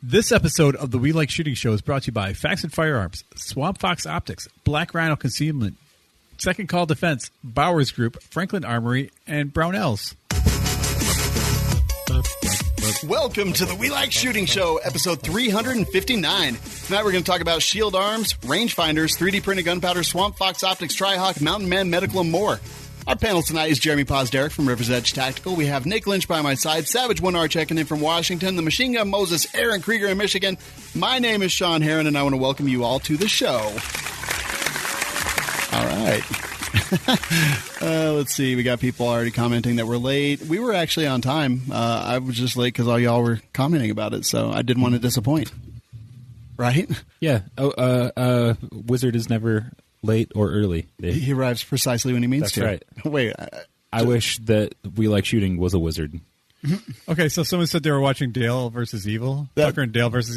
This episode of the We Like Shooting Show is brought to you by Faxon Firearms, Swampfox Optics, Black Rhino Concealment, Second Call Defense, Bowers Group, Franklin Armory, and Brownells. Welcome to the We Like Shooting Show, episode 359. Tonight we're going to talk about shield arms, rangefinders, 3D printed gunpowder, Swampfox Optics, Trihawk, Mountain Man Medical, and more. Our panel tonight is Jerambe Pozderac from River's Edge Tactical. We have Nick Lynch by my side, Savage 1R checking in from Washington, the Machine Gun Moses, Aaron Krieger in Michigan. My name is Shawn Heron, and I want to welcome you all to the show. All right. Let's see. We got people already commenting that we're late. We were actually on time. I was just late because all y'all were commenting about it, so I didn't want to disappoint. Right? Yeah. Wizard is never late or early. He arrives precisely when he means to. That's right. Wait. I wish that We Like Shooting was a wizard. Okay, so someone said they were watching Dale versus Evil. Tucker and Dale versus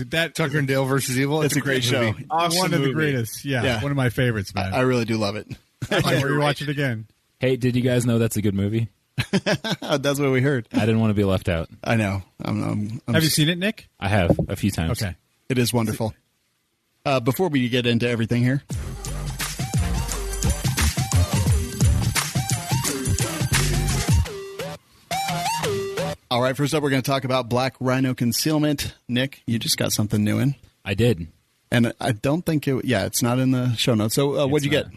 Evil. It's a great show. Awesome one of the greatest. Yeah, one of my favorites, man. I really do love it. I want to rewatch it again. Hey, did you guys know that's a good movie? That's what we heard. I didn't want to be left out. I know. Have you seen it, Nick? I have a few times. Okay. It is wonderful. Before we get into everything here, all right, first up, we're going to talk about Black Rhino Concealment. Nick, you just got something new in. I did. And I don't think it's not in the show notes. So what'd you get?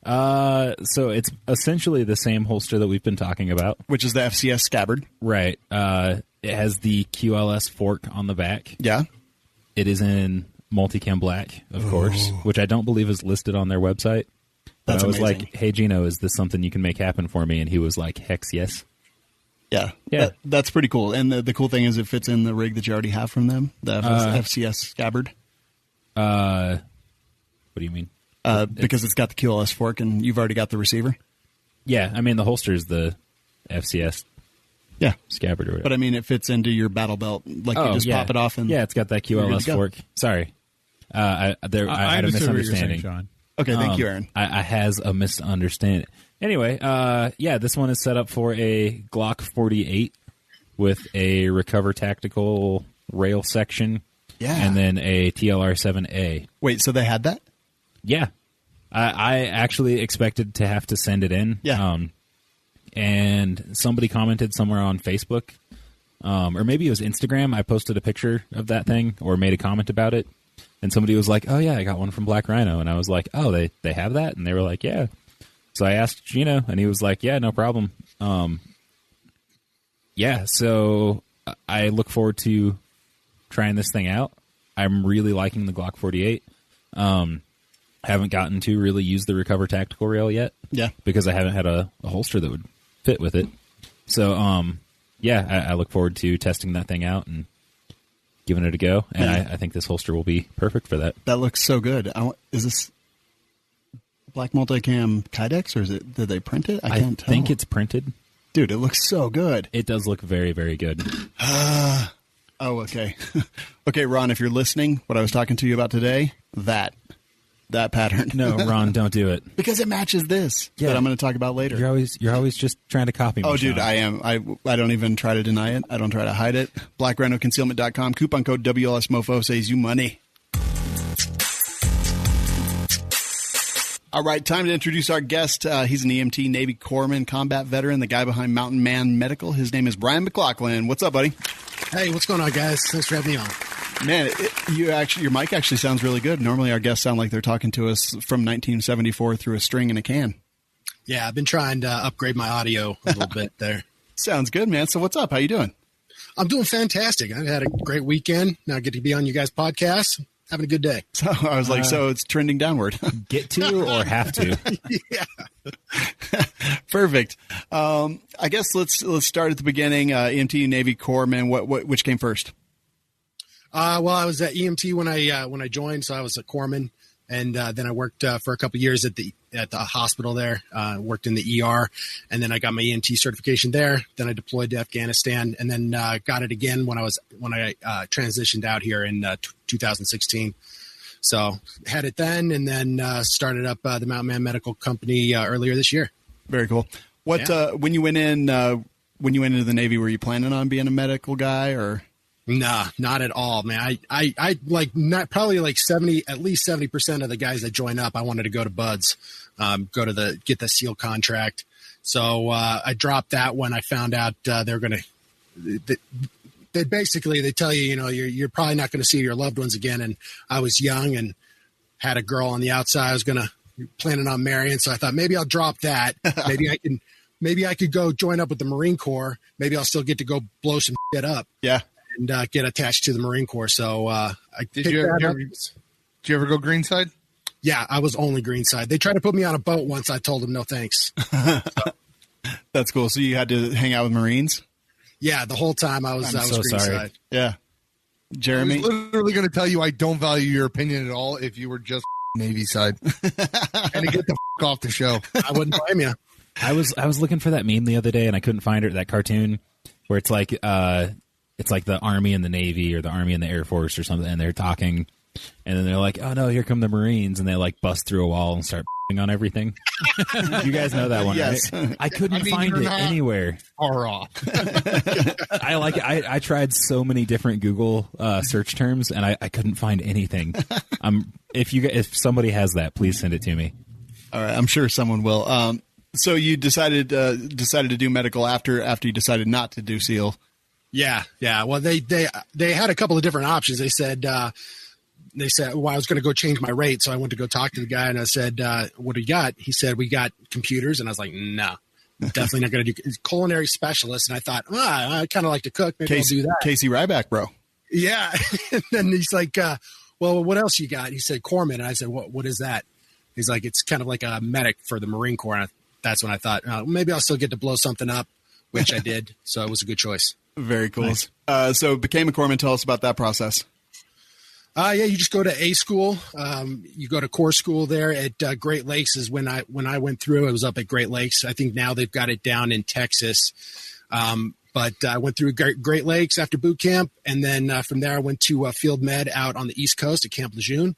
So it's essentially the same holster that we've been talking about. Which is the FCS scabbard. Right. It has the QLS fork on the back. Yeah. It is in multicam black, of course, which I don't believe is listed on their website. But I was amazing. like, hey, Gino, is this something you can make happen for me? And he was like, heck yes. Yeah. Yeah. That's pretty cool. And the cool thing is it fits in the rig that you already have from them, the FCS scabbard. What do you mean? Because it's got the QLS fork and you've already got the receiver. Yeah, I mean, the holster is the FCS scabbard or whatever. But I mean, it fits into your battle belt. Like you just pop it off and... Yeah, it's got that QLS fork. Sorry. I had a misunderstanding. Saying, okay, thank you, Aaron. I has a misunderstanding. Anyway, this one is set up for a Glock 48 with a Recover Tactical rail section. Yeah. And then a TLR-7A. Wait, so they had that? Yeah. I actually expected to have to send it in. Yeah. And somebody commented somewhere on Facebook, or maybe it was Instagram. I posted a picture of that thing or made a comment about it. And somebody was like, oh, yeah, I got one from Black Rhino. And I was like, oh, they have that? And they were like, yeah. So I asked Gino, and he was like, yeah, no problem. So I look forward to trying this thing out. I'm really liking the Glock 48. Haven't gotten to really use the Recover Tactical rail yet. Yeah. Because I haven't had a holster that would fit with it. So, I look forward to testing that thing out and giving it a go. And I think this holster will be perfect for that. That looks so good. Is this black multicam Kydex, or did they print it? I can't tell. I think it's printed. Dude, it looks so good. It does look very, very good. Oh, okay. Okay, Ron, if you're listening, what I was talking to you about today, that pattern. No, Ron, don't do it. Because it matches this that I'm going to talk about later. You're always just trying to copy me. Oh, dude, Shawn. I am. I don't even try to deny it. I don't try to hide it. BlackRhinoConcealment.com. Coupon code WLSMOFO saves you money. All right, time to introduce our guest. He's an EMT, Navy Corpsman, combat veteran, the guy behind Mountain Man Medical. His name is Brian McLaughlin. What's up, buddy? Hey, what's going on, guys? Thanks for having me on. Man, your mic actually sounds really good. Normally, our guests sound like they're talking to us from 1974 through a string in a can. Yeah, I've been trying to upgrade my audio a little bit there. Sounds good, man. So what's up? How you doing? I'm doing fantastic. I've had a great weekend. Now I get to be on you guys' podcast. Having a good day. So I was like, so it's trending downward. Get to or have to? Yeah. Perfect. I guess let's start at the beginning. EMT, Navy Corpsman. Which came first? Well, I was at EMT when I joined, so I was a corpsman, and then I worked for a couple of years at the hospital there. Worked in the ER, and then I got my EMT certification there. Then I deployed to Afghanistan, and then got it again when I transitioned out here in 2016. So had it then, and then started up the Mountain Man Medical Company earlier this year. Very cool. When you went into the Navy, were you planning on being a medical guy or? Nah, not at all, man. I like not probably like at least 70% of the guys that join up, I wanted to go to Buds, get the SEAL contract. So I dropped that when I found out they're going to. They basically they tell you, you're probably not going to see your loved ones again. And I was young and had a girl on the outside. I was planning on marrying, so I thought maybe I'll drop that. Maybe I could go join up with the Marine Corps. Maybe I'll still get to go blow some shit up. Yeah. And get attached to the Marine Corps. So Did you ever go greenside? Yeah, I was only greenside. They tried to put me on a boat once. I told them no thanks. That's cool. So you had to hang out with Marines? Yeah, the whole time I was greenside. Sorry. Yeah. Jeremy? I was literally going to tell you I don't value your opinion at all if you were just Navy side. And to get the off the show. I wouldn't blame you. I was looking for that meme the other day and I couldn't find it. That cartoon where it's like the Army and the Navy or the Army and the Air Force or something, and they're talking, and then they're like, "Oh no, here come the Marines," and they like bust through a wall and start on everything. You guys know that one, yes. Right? I couldn't find it anywhere. Far off. I tried so many different Google search terms, and I couldn't find anything. If somebody has that, please send it to me. All right, I'm sure someone will. So you decided to do medical after you decided not to do SEAL. Yeah. Well, they had a couple of different options. They said, I was going to go change my rate. So I went to go talk to the guy and I said, what do you got? He said, we got computers. And I was like, no, definitely not going to do culinary specialist. And I thought, I kind of like to cook. Maybe I'll do that. Casey Ryback, bro. Yeah. And then he's like, well, what else you got? He said, corpsman. And I said, what is that? He's like, it's kind of like a medic for the Marine Corps. And that's when I thought, maybe I'll still get to blow something up, which I did. So it was a good choice. Very cool. Nice. So became a corpsman. Tell us about that process. You just go to A school. You go to Corps school there at Great Lakes is when I went through. It was up at Great Lakes. I think now they've got it down in Texas. But I went through Great Lakes after boot camp. And then from there, I went to Field Med out on the East Coast at Camp Lejeune.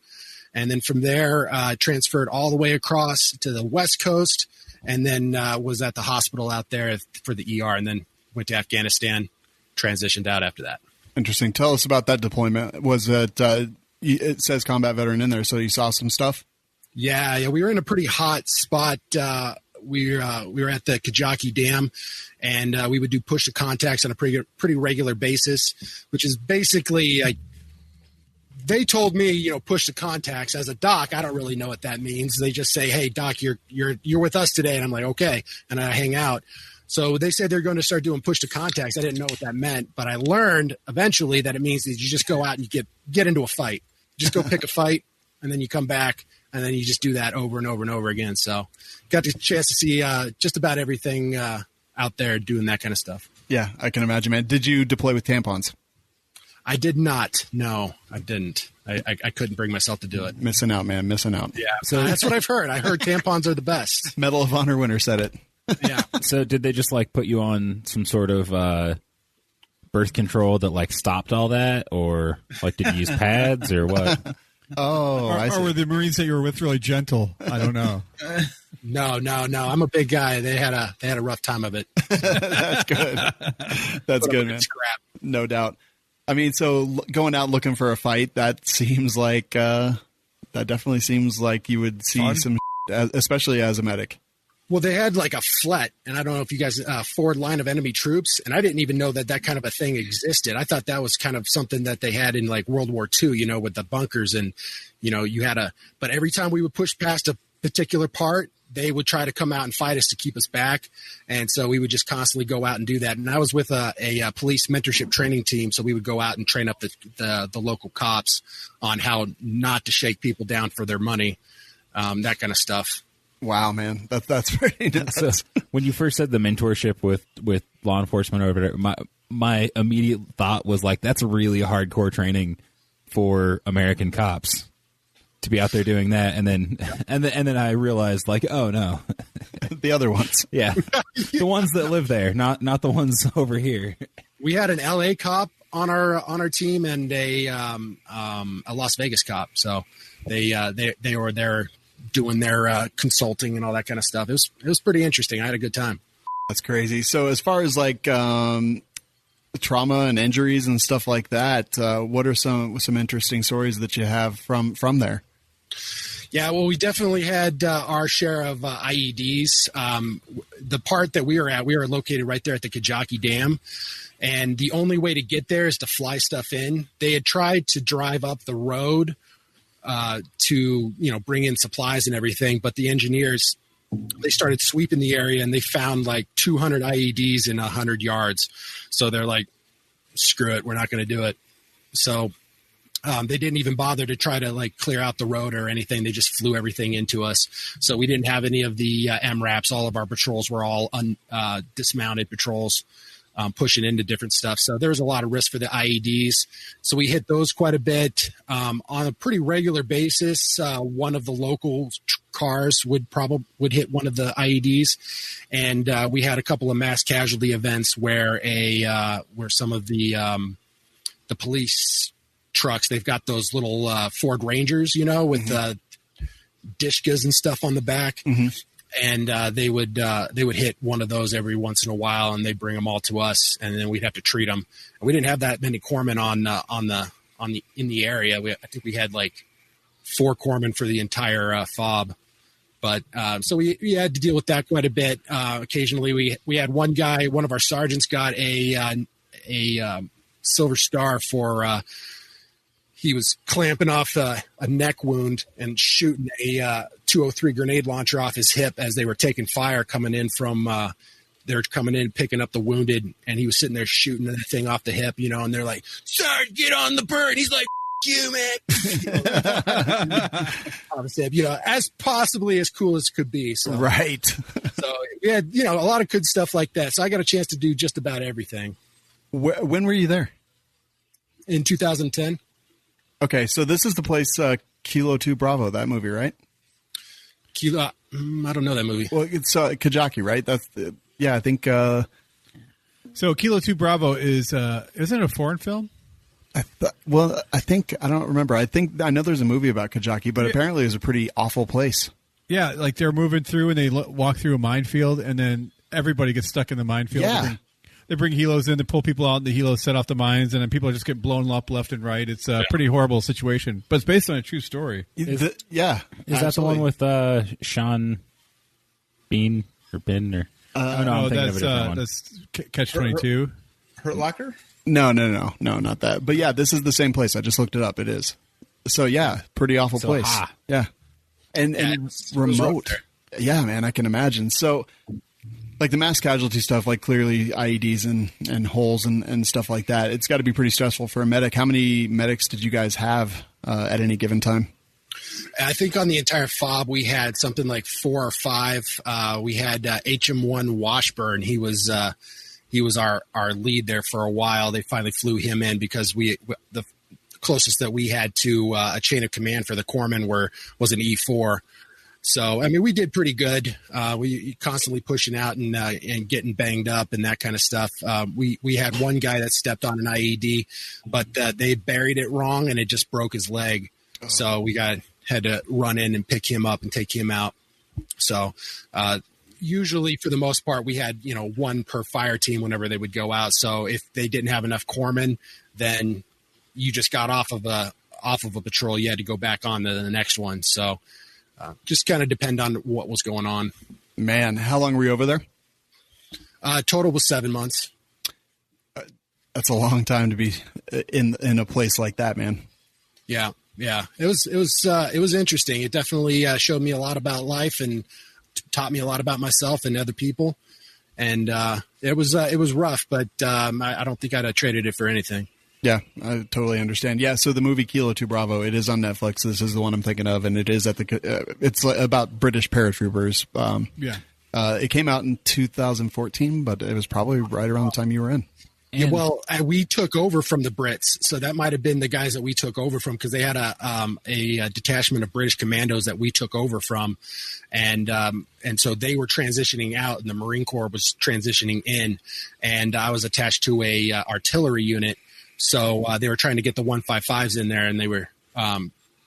And then from there, transferred all the way across to the West Coast. And then was at the hospital out there for the ER. And then went to Afghanistan, transitioned out after that. Interesting. Tell us about that deployment. Was it, it says combat veteran in there, so you saw some stuff? Yeah. We were in a pretty hot spot. We were at the Kajaki Dam, and we would do push to contacts on a pretty regular basis, which is basically they told me, push to contacts. As a doc, I don't really know what that means. They just say, "Hey, doc, you're with us today," and I'm like, "Okay," and I hang out. So they said they're going to start doing push to contacts. I didn't know what that meant, but I learned eventually that it means that you just go out and you get into a fight. Just go pick a fight, and then you come back, and then you just do that over and over and over again. So got the chance to see just about everything out there doing that kind of stuff. Yeah, I can imagine, man. Did you deploy with tampons? I did not. No, I didn't. I couldn't bring myself to do it. Missing out, man. Missing out. Yeah, so that's what I've heard. I heard tampons are the best. Medal of Honor winner said it. Yeah. So did they just put you on some sort of birth control that stopped all that, or did you use pads or what? Oh, or were the Marines that you were with really gentle? I don't know. No. I'm a big guy. They had a rough time of it. That's good. That's good, man. Scrap. No doubt. I mean, so going out looking for a fight, that seems like that definitely seems like you would see fun. Some, especially as a medic. Well, they had a FLET, and I don't know if you guys forward line of enemy troops, and I didn't even know that kind of a thing existed. I thought that was kind of something that they had in World War II, with the bunkers, and you had but every time we would push past a particular part, they would try to come out and fight us to keep us back, and so we would just constantly go out and do that. And I was with a police mentorship training team, so we would go out and train up the local cops on how not to shake people down for their money, that kind of stuff. Wow, man, that's pretty nuts. So, when you first said the mentorship with law enforcement over there, my immediate thought was that's really hardcore training for American cops to be out there doing that, and then I realized oh no, the other ones, yeah, the ones that live there, not the ones over here. We had an LA cop on our team and a Las Vegas cop, so they were there doing their consulting and all that kind of stuff. It was pretty interesting. I had a good time. That's crazy. So as far as trauma and injuries and stuff like that. What are some interesting stories that you have from there? Yeah, well, we definitely had our share of IEDs. The part that we were at, we were located right there at the Kajaki Dam. And the only way to get there is to fly stuff in. They had tried to drive up the road to, bring in supplies and everything. But the engineers, they started sweeping the area and they found like 200 IEDs in 100 yards. So they're like, screw it, we're not going to do it. So they didn't even bother to try to like clear out the road or anything. They just flew everything into us. So we didn't have any of the MRAPs. All of our patrols were all dismounted patrols. Pushing into different stuff. So there was a lot of risk for the IEDs. So we hit those quite a bit. On a pretty regular basis, one of the local cars would hit one of the IEDs. And we had a couple of mass casualty events where some of the police trucks, they've got those little Ford Rangers, with dishkas and stuff on the back. Mm-hmm. And they would hit one of those every once in a while, and they bring them all to us, and then we'd have to treat them. And we didn't have that many corpsmen in the area. I think we had like 4 corpsmen for the entire FOB. But so we had to deal with that quite a bit. Occasionally, we had one guy, one of our sergeants, got a Silver Star for. He was clamping off a neck wound and shooting a 203 grenade launcher off his hip as they were taking fire coming in from they were coming in picking up the wounded, and he was sitting there shooting that thing off the hip, and they're like, "Sarge, get on the bird." He's like, "You man," obviously, as possibly as cool as could be. So. Right. So we had a lot of good stuff like that. So I got a chance to do just about everything. When were you there? In 2010. Okay, so this is the place, Kilo 2 Bravo, that movie, right? Kilo, I don't know that movie. Well, it's Kajaki, right? That's I think. So Kilo 2 Bravo isn't it a foreign film? I don't remember. I know there's a movie about Kajaki, but apparently it was a pretty awful place. Yeah, like they're moving through and they walk through a minefield, and then everybody gets stuck in the minefield. Yeah. They bring helos in to pull people out, and the helos set off the mines, and then people just get blown up left and right. It's a pretty horrible situation, but it's based on a true story. Is that the one with Shawn Bean or Bin or? I'm thinking of a different one. That's Catch-22. Hurt Locker? No, not that. But yeah, this is the same place. I just looked it up. It is. So yeah, pretty awful place. Yeah, and remote. Yeah, man, I can imagine. So. Like the mass casualty stuff, like clearly IEDs and holes and stuff like that, it's got to be pretty stressful for a medic. How many medics did you guys have at any given time? I think on the entire FOB, we had something like 4 or 5. We had HM1 Washburn. He was our lead there for a while. They finally flew him in because the closest that we had to a chain of command for the corpsmen was an E4. So, I mean, we did pretty good. We constantly pushing out and getting banged up and that kind of stuff. We had one guy that stepped on an IED, but they buried it wrong and it just broke his leg. Oh. So we had to run in and pick him up and take him out. So usually, for the most part, we had one per fire team whenever they would go out. So if they didn't have enough corpsmen, then you just got off of a patrol. You had to go back on to the next one. So. Just kind of depend on what was going on. Man, how long were you over there? Total was 7 months. That's a long time to be in a place like that, man. Yeah. It was interesting. It definitely showed me a lot about life and taught me a lot about myself and other people. And it was rough, but I don't think I'd have traded it for anything. Yeah, I totally understand. Yeah, so the movie Kilo 2 Bravo, it is on Netflix. This is the one I'm thinking of, and it is it's about British paratroopers. It came out in 2014, but it was probably right around the time you were in. Yeah, well, we took over from the Brits, so that might have been the guys that we took over from because they had a detachment of British commandos that we took over from, and so they were transitioning out, and the Marine Corps was transitioning in, and I was attached to a artillery unit. So they were trying to get the 155s in there, and they were,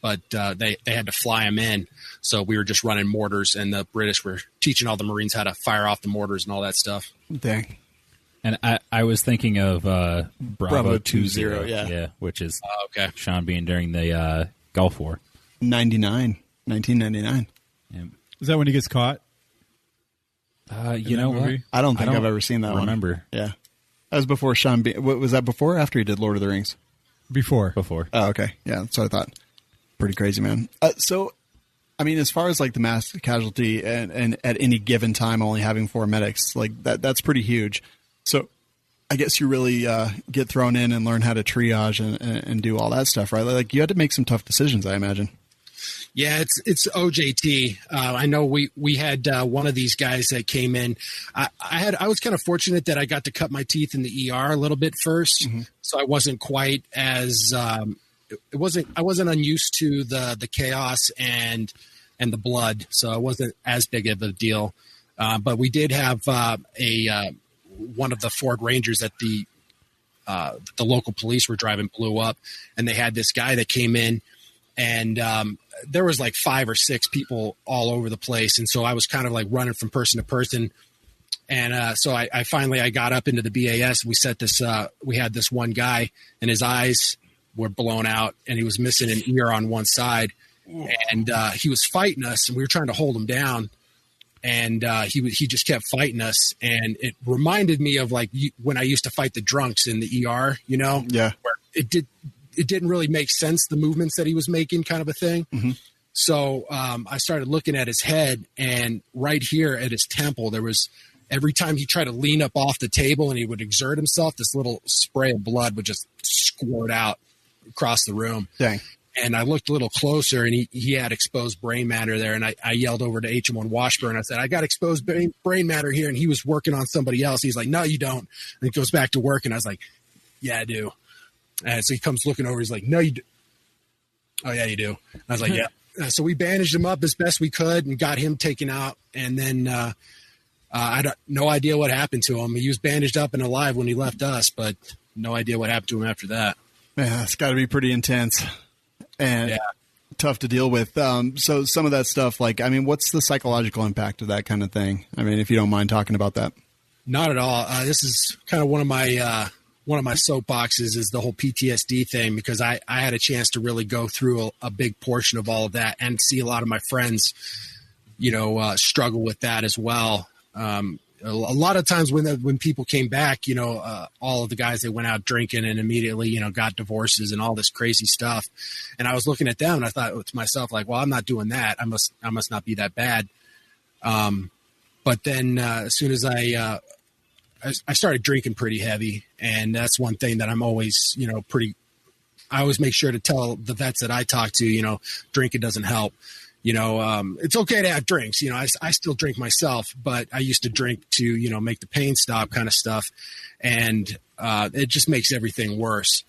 but they had to fly them in. So we were just running mortars, and the British were teaching all the Marines how to fire off the mortars and all that stuff. Dang. And I was thinking of Bravo 20, yeah, which is okay. Shawn being during the Gulf War. 1999. Yeah. Is that when he gets caught? You know what? I don't think I've ever seen that remember. one. Yeah. That was before Shawn. What was that before or after he did Lord of the Rings? Before. Oh, okay. Yeah, that's what I thought. Pretty crazy, man. So, I mean, as far as like the mass casualty and at any given time only having 4 medics, like that's pretty huge. So I guess you really get thrown in and learn how to triage and do all that stuff, right? Like you had to make some tough decisions, I imagine. Yeah, it's OJT. I know we had one of these guys that came in. I was kind of fortunate that I got to cut my teeth in the ER a little bit first, so I wasn't quite as I wasn't unused to the chaos and the blood, so it wasn't as big of a deal. But we did have one of the Ford Rangers that the local police were driving blew up, and they had this guy that came in. And there was like 5 or 6 people all over the place. And so I was kind of like running from person to person. And so I finally got up into the BAS. We set this we had this one guy and his eyes were blown out and he was missing an ear on one side. And he was fighting us and we were trying to hold him down. And he just kept fighting us. And it reminded me of like when I used to fight the drunks in the ER, you know, Yeah. where it didn't really make sense, the movements that he was making, kind of a thing. So I started looking at his head, and right here at his temple, there was, every time he tried to lean up off the table and he would exert himself, this little spray of blood would just squirt out across the room. Dang. And I looked a little closer, and he had exposed brain matter there. And I yelled over to HM1 Washburn. I said, I got exposed brain matter here. And he was working on somebody else. He's like, no, you don't. And he goes back to work. And I was like, yeah, I do. And so he comes looking over. He's like, no, you do. Oh, yeah, you do. I was like, yeah. So we bandaged him up as best we could and got him taken out. And then I had no idea what happened to him. He was bandaged up and alive when he left us, but no idea what happened to him after that. Yeah, it's got to be pretty intense and tough to deal with. So some of that stuff, like, I mean, what's the psychological impact of that kind of thing? I mean, if you don't mind talking about that. Not at all. This is kind of one of my soapboxes is the whole PTSD thing, because I had a chance to really go through a big portion of all of that and see a lot of my friends, struggle with that as well. A lot of times when people came back, all of the guys, they went out drinking and immediately, got divorces and all this crazy stuff. And I was looking at them and I thought to myself, like, well, I'm not doing that. I must not be that bad. But then as soon as I started drinking pretty heavy, and that's one thing that I'm always, I always make sure to tell the vets that I talk to, drinking doesn't help. It's okay to have drinks. I still drink myself, but I used to drink to, make the pain stop kind of stuff. And it just makes everything worse.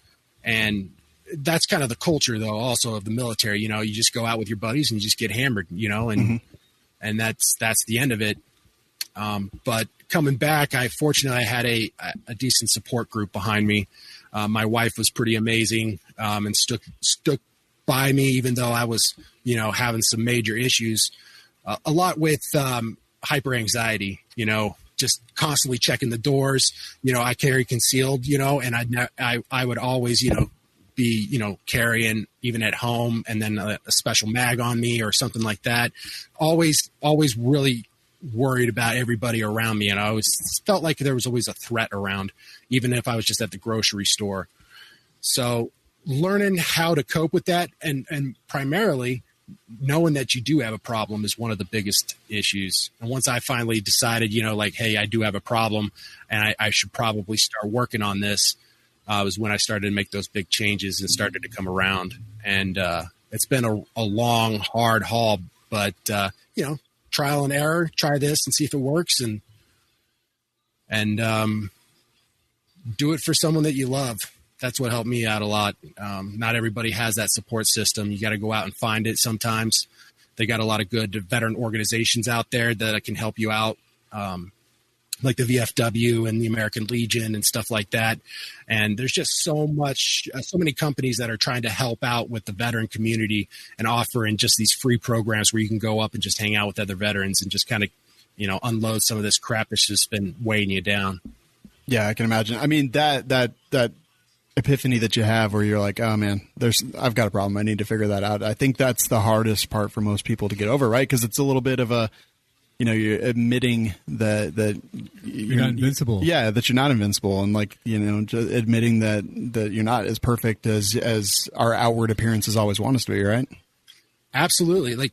And that's kind of the culture, though, also of the military. You just go out with your buddies and you just get hammered, and that's the end of it. But coming back, fortunately had a decent support group behind me. My wife was pretty amazing and stuck by me, even though I was, having some major issues, a lot with hyper anxiety, just constantly checking the doors. I carry concealed, and I would always, be, carrying even at home, and then a special mag on me or something like that. Always really worried about everybody around me, and I always felt like there was always a threat around, even if I was just at the grocery store. So learning how to cope with that, and primarily knowing that you do have a problem, is one of the biggest issues. And once I finally decided, hey, I do have a problem and I should probably start working on this, was when I started to make those big changes and started to come around. And it's been a long, hard haul, but trial and error, try this and see if it works, and do it for someone that you love. That's what helped me out a lot. Not everybody has that support system. You got to go out and find it sometimes. They got a lot of good veteran organizations out there that can help you out, like the VFW and the American Legion and stuff like that. And there's just so many companies that are trying to help out with the veteran community and offering just these free programs where you can go up and just hang out with other veterans and just kind of, unload some of this crap that's just been weighing you down. Yeah, I can imagine. I mean, that epiphany that you have where you're like, oh man, I've got a problem. I need to figure that out. I think that's the hardest part for most people to get over, right? Because it's a little bit of a, you're admitting that you're not invincible. Yeah, that you're not invincible, and like just admitting that you're not as perfect as our outward appearances always want us to be, right? Absolutely. Like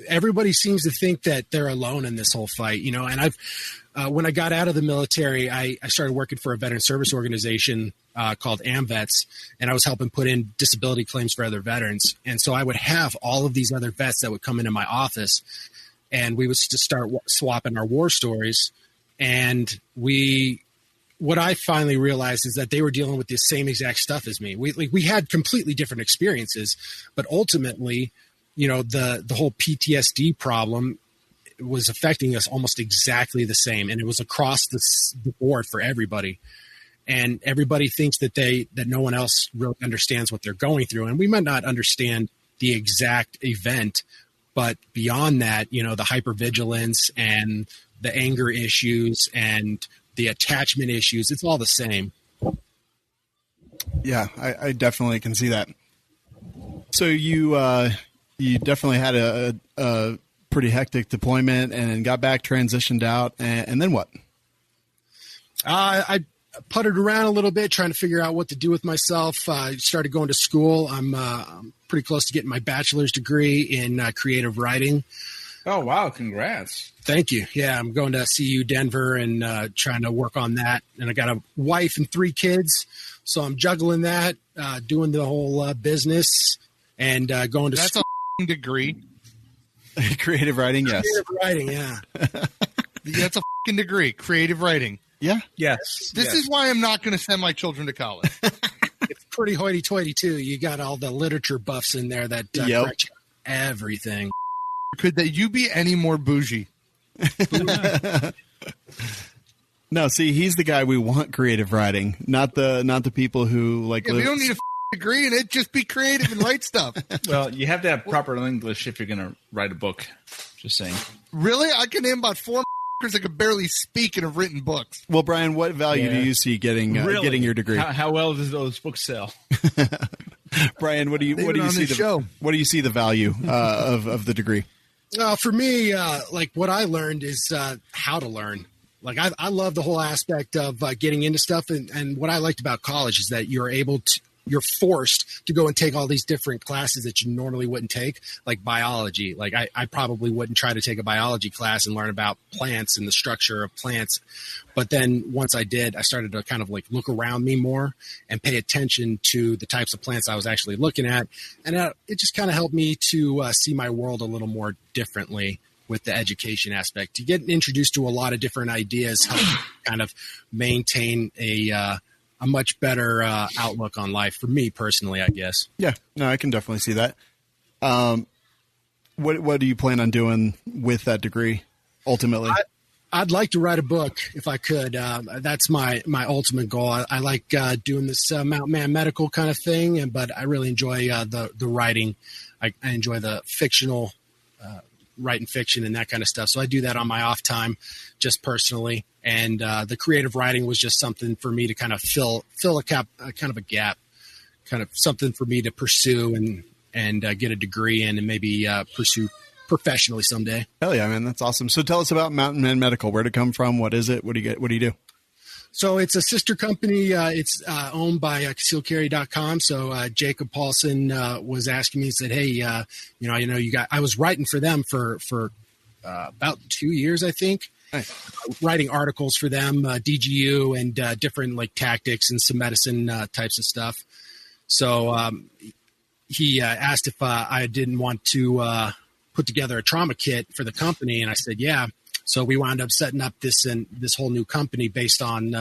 everybody seems to think that they're alone in this whole fight, and I've when I got out of the military, I started working for a veteran service organization called AMVETS, and I was helping put in disability claims for other veterans. And so I would have all of these other vets that would come into my office, and we would just start swapping our war stories. And what I finally realized is that they were dealing with the same exact stuff as me. We had completely different experiences, but ultimately, the whole PTSD problem was affecting us almost exactly the same. And it was across the board for everybody. And everybody thinks that no one else really understands what they're going through. And we might not understand the exact event, but beyond that, the hypervigilance and the anger issues and the attachment issues, it's all the same. Yeah, I definitely can see that. So you definitely had a pretty hectic deployment and got back, transitioned out, and then what? I puttered around a little bit, trying to figure out what to do with myself. I started going to school. I'm pretty close to getting my bachelor's degree in creative writing. Oh, wow. Congrats. Thank you. Yeah, I'm going to CU Denver and trying to work on that. And I got a wife and 3 kids, so I'm juggling that, doing the whole business and going to school. That's a degree. Creative writing, yes. Creative writing, yeah. That's a degree, creative writing. Yeah. Yes. This is why I'm not going to send my children to college. It's pretty hoity-toity, too. You got all the literature buffs in there that correct everything. Could you be any more bougie? No, see, he's the guy we want creative writing, not the people who like. Yeah, we don't need a degree in it. Just be creative and write stuff. Well, you have to have proper English if you're going to write a book. Just saying. Really? I can name about 4 that could barely speak and have written books. Well, Brian, what value do you see getting your degree? How well does those books sell? Brian, what do you see the value of the degree? For me, like what I learned is how to learn. Like I love the whole aspect of getting into stuff, and what I liked about college is that you're forced to go and take all these different classes that you normally wouldn't take, like biology. Like I probably wouldn't try to take a biology class and learn about plants and the structure of plants. But then once I did, I started to kind of like look around me more and pay attention to the types of plants I was actually looking at. And it just kind of helped me to see my world a little more differently with the education aspect. To get introduced to a lot of different ideas help kind of maintain a much better outlook on life for me personally, I guess. Yeah, no, I can definitely see that. What do you plan on doing with that degree ultimately? I'd like to write a book if I could. That's my ultimate goal. I like doing this mountain man medical kind of thing, but I really enjoy the writing. I enjoy the fictional writing fiction and that kind of stuff. So I do that on my off time, just personally. And the creative writing was just something for me to kind of fill a kind of a gap, kind of something for me to pursue and get a degree in and maybe pursue professionally someday. Hell yeah, man. That's awesome. So tell us about Mountain Man Medical. Where'd it come from? What is it? What do you do? So it's a sister company. It's owned by concealedcarry.com. So Jacob Paulson was asking me, he said, hey, I was writing for them for about 2 years, I think. Nice. Writing articles for them, DGU and different like tactics and some medicine types of stuff. So he asked if I didn't want to put together a trauma kit for the company. And I said, yeah. So we wound up setting up this whole new company based on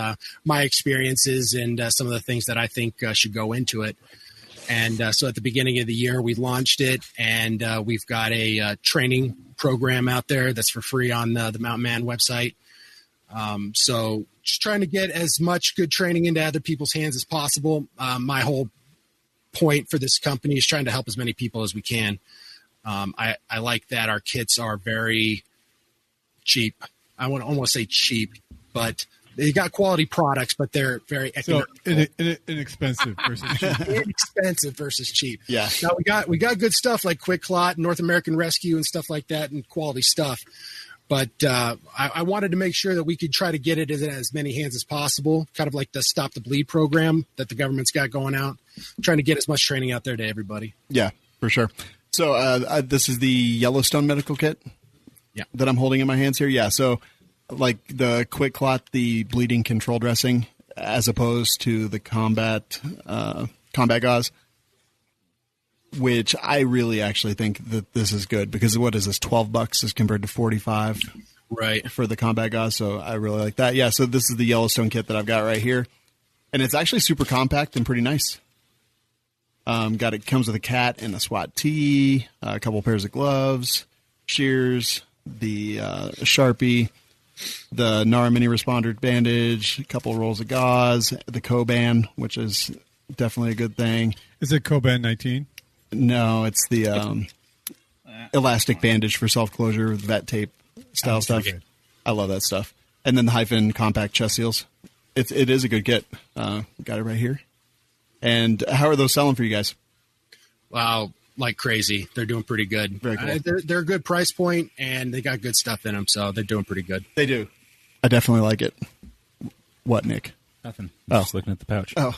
my experiences and some of the things that I think should go into it. And so at the beginning of the year, we launched it, and we've got a training program out there that's for free on the Mountain Man website. So just trying to get as much good training into other people's hands as possible. My whole point for this company is trying to help as many people as we can. I like that our kits are very cheap. I want to almost say cheap, but they got quality products, but they're very inexpensive versus cheap. Inexpensive versus cheap. Yeah. Now we got good stuff like Quick Clot, North American Rescue, and stuff like that, and quality stuff. But I wanted to make sure that we could try to get it in as many hands as possible, kind of like the Stop the Bleed program that the government's got going out, trying to get as much training out there to everybody. Yeah, for sure. So this is the Yellowstone medical kit that I'm holding in my hands here. Yeah, so like the Quick Clot, the bleeding control dressing, as opposed to the combat gauze, which I really actually think that this is good because what is this, $12 as compared to $45 right for the combat gauze. So I really like that. Yeah, so this is the Yellowstone kit that I've got right here, and it's actually super compact and pretty nice. Comes with a cat and a SWAT tee, a couple pairs of gloves, shears, the Sharpie, the NARA mini responder bandage, a couple rolls of gauze, the Coban, which is definitely a good thing. Is it Coban 19? No, it's the elastic bandage for self-closure with vet tape style stuff. Good. I love that stuff. And then the Hyphen compact chest seals. It is a good kit. Got it right here. And how are those selling for you guys? Wow, like crazy. They're doing pretty good. Very cool. They're a good price point, and they got good stuff in them, so they're doing pretty good. They do. I definitely like it. What, Nick? Nothing. Oh. Just looking at the pouch. Oh.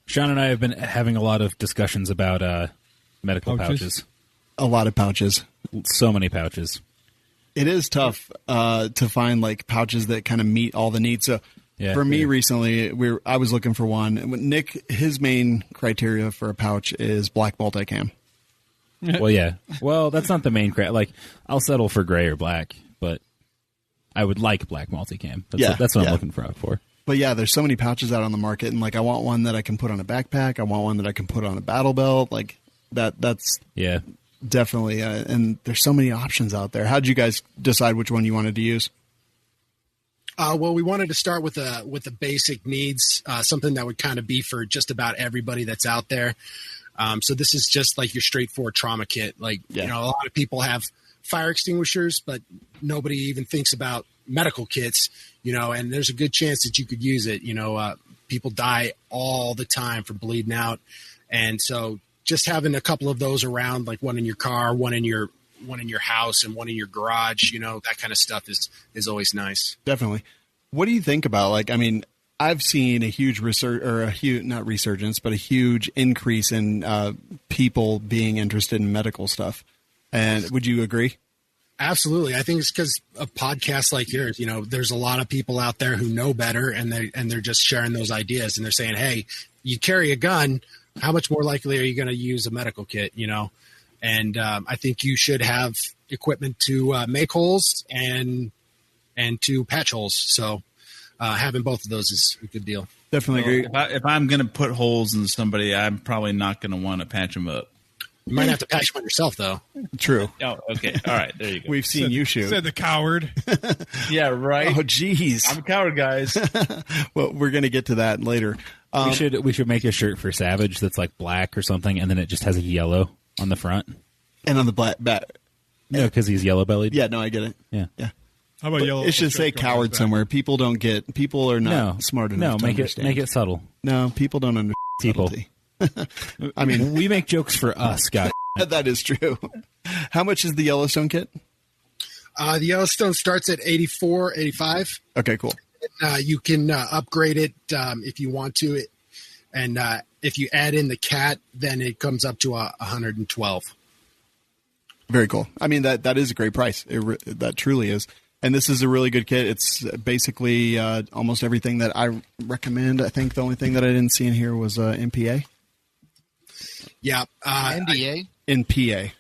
Shawn and I have been having a lot of discussions about medical pouches. A lot of pouches. So many pouches. It is tough to find like pouches that kind of meet all the needs. So for me recently, I was looking for one. Nick, his main criteria for a pouch is black multicam. Well, yeah. Well, that's not the main like I'll settle for gray or black, but I would like black multicam. That's what I'm looking for. But yeah, there's so many pouches out on the market, and like I want one that I can put on a backpack. I want one that I can put on a battle belt. Like that's definitely. And there's so many options out there. How did you guys decide which one you wanted to use? Well, we wanted to start with the basic needs, something that would kind of be for just about everybody that's out there. So this is just like your straightforward trauma kit. Like, a lot of people have fire extinguishers, but nobody even thinks about medical kits, and there's a good chance that you could use it. People die all the time from bleeding out. And so just having a couple of those around, like one in your car, one in your house, and one in your garage, that kind of stuff is always nice. Definitely. What do you think about, like, I mean, I've seen a huge not resurgence, but a huge increase in people being interested in medical stuff. And would you agree? Absolutely. I think it's because of podcasts like yours. There's a lot of people out there who know better, and they're just sharing those ideas, and they're saying, hey, you carry a gun, how much more likely are you going to use a medical kit, And I think you should have equipment to make holes and to patch holes. So having both of those is a good deal. Definitely agree. If I'm going to put holes in somebody, I'm probably not going to want to patch them up. You might have to patch them on yourself, though. True. Oh, okay. All right. There you go. We've seen you shoot. Said the coward. Yeah, right. Oh, geez. I'm a coward, guys. Well, we're going to get to that later. We should make a shirt for Savage that's like black or something, and then it just has a yellow on the front. And on the black back. No, because he's yellow bellied. Yeah, no, I get it. Yeah. How about yellow? It should say coward somewhere. People are not smart enough to understand. Make it subtle. No, people don't understand. People. I mean, we make jokes for us, guys. That is true. How much is the Yellowstone kit? The Yellowstone starts at $84, $85. Okay, cool. You can upgrade it if you want to. And if you add in the cat, then it comes up to $112. Very cool. I mean, that is a great price. That truly is. And this is a really good kit. It's basically almost everything that I recommend. I think the only thing that I didn't see in here was MPA. Yeah. NDA? NPA.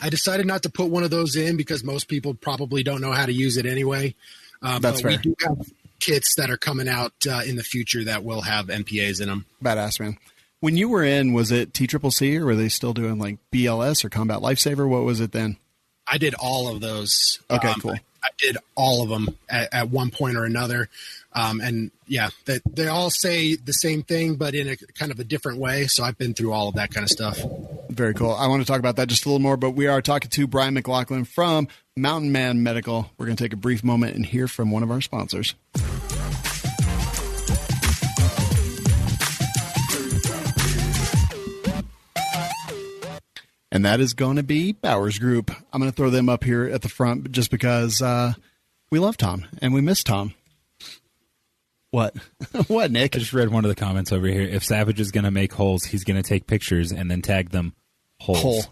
I decided not to put one of those in because most people probably don't know how to use it anyway. That's fair. We do have kits that are coming out in the future that will have MPAs in them. Badass, man. When you were in, was it TCCC or were they still doing like BLS or Combat Lifesaver? What was it then? I did all of those. Okay, cool. I did all of them at one point or another. And yeah, they all say the same thing, but in a kind of a different way. So I've been through all of that kind of stuff. Very cool. I want to talk about that just a little more, but we are talking to Brian McLaughlin from Mountain Man Medical. We're going to take a brief moment and hear from one of our sponsors. And that is going to be Bowers Group. I'm going to throw them up here at the front just because we love Tom and we miss Tom. What? What, Nick? I just read one of the comments over here. If Savage is going to make holes, he's going to take pictures and then tag them holes.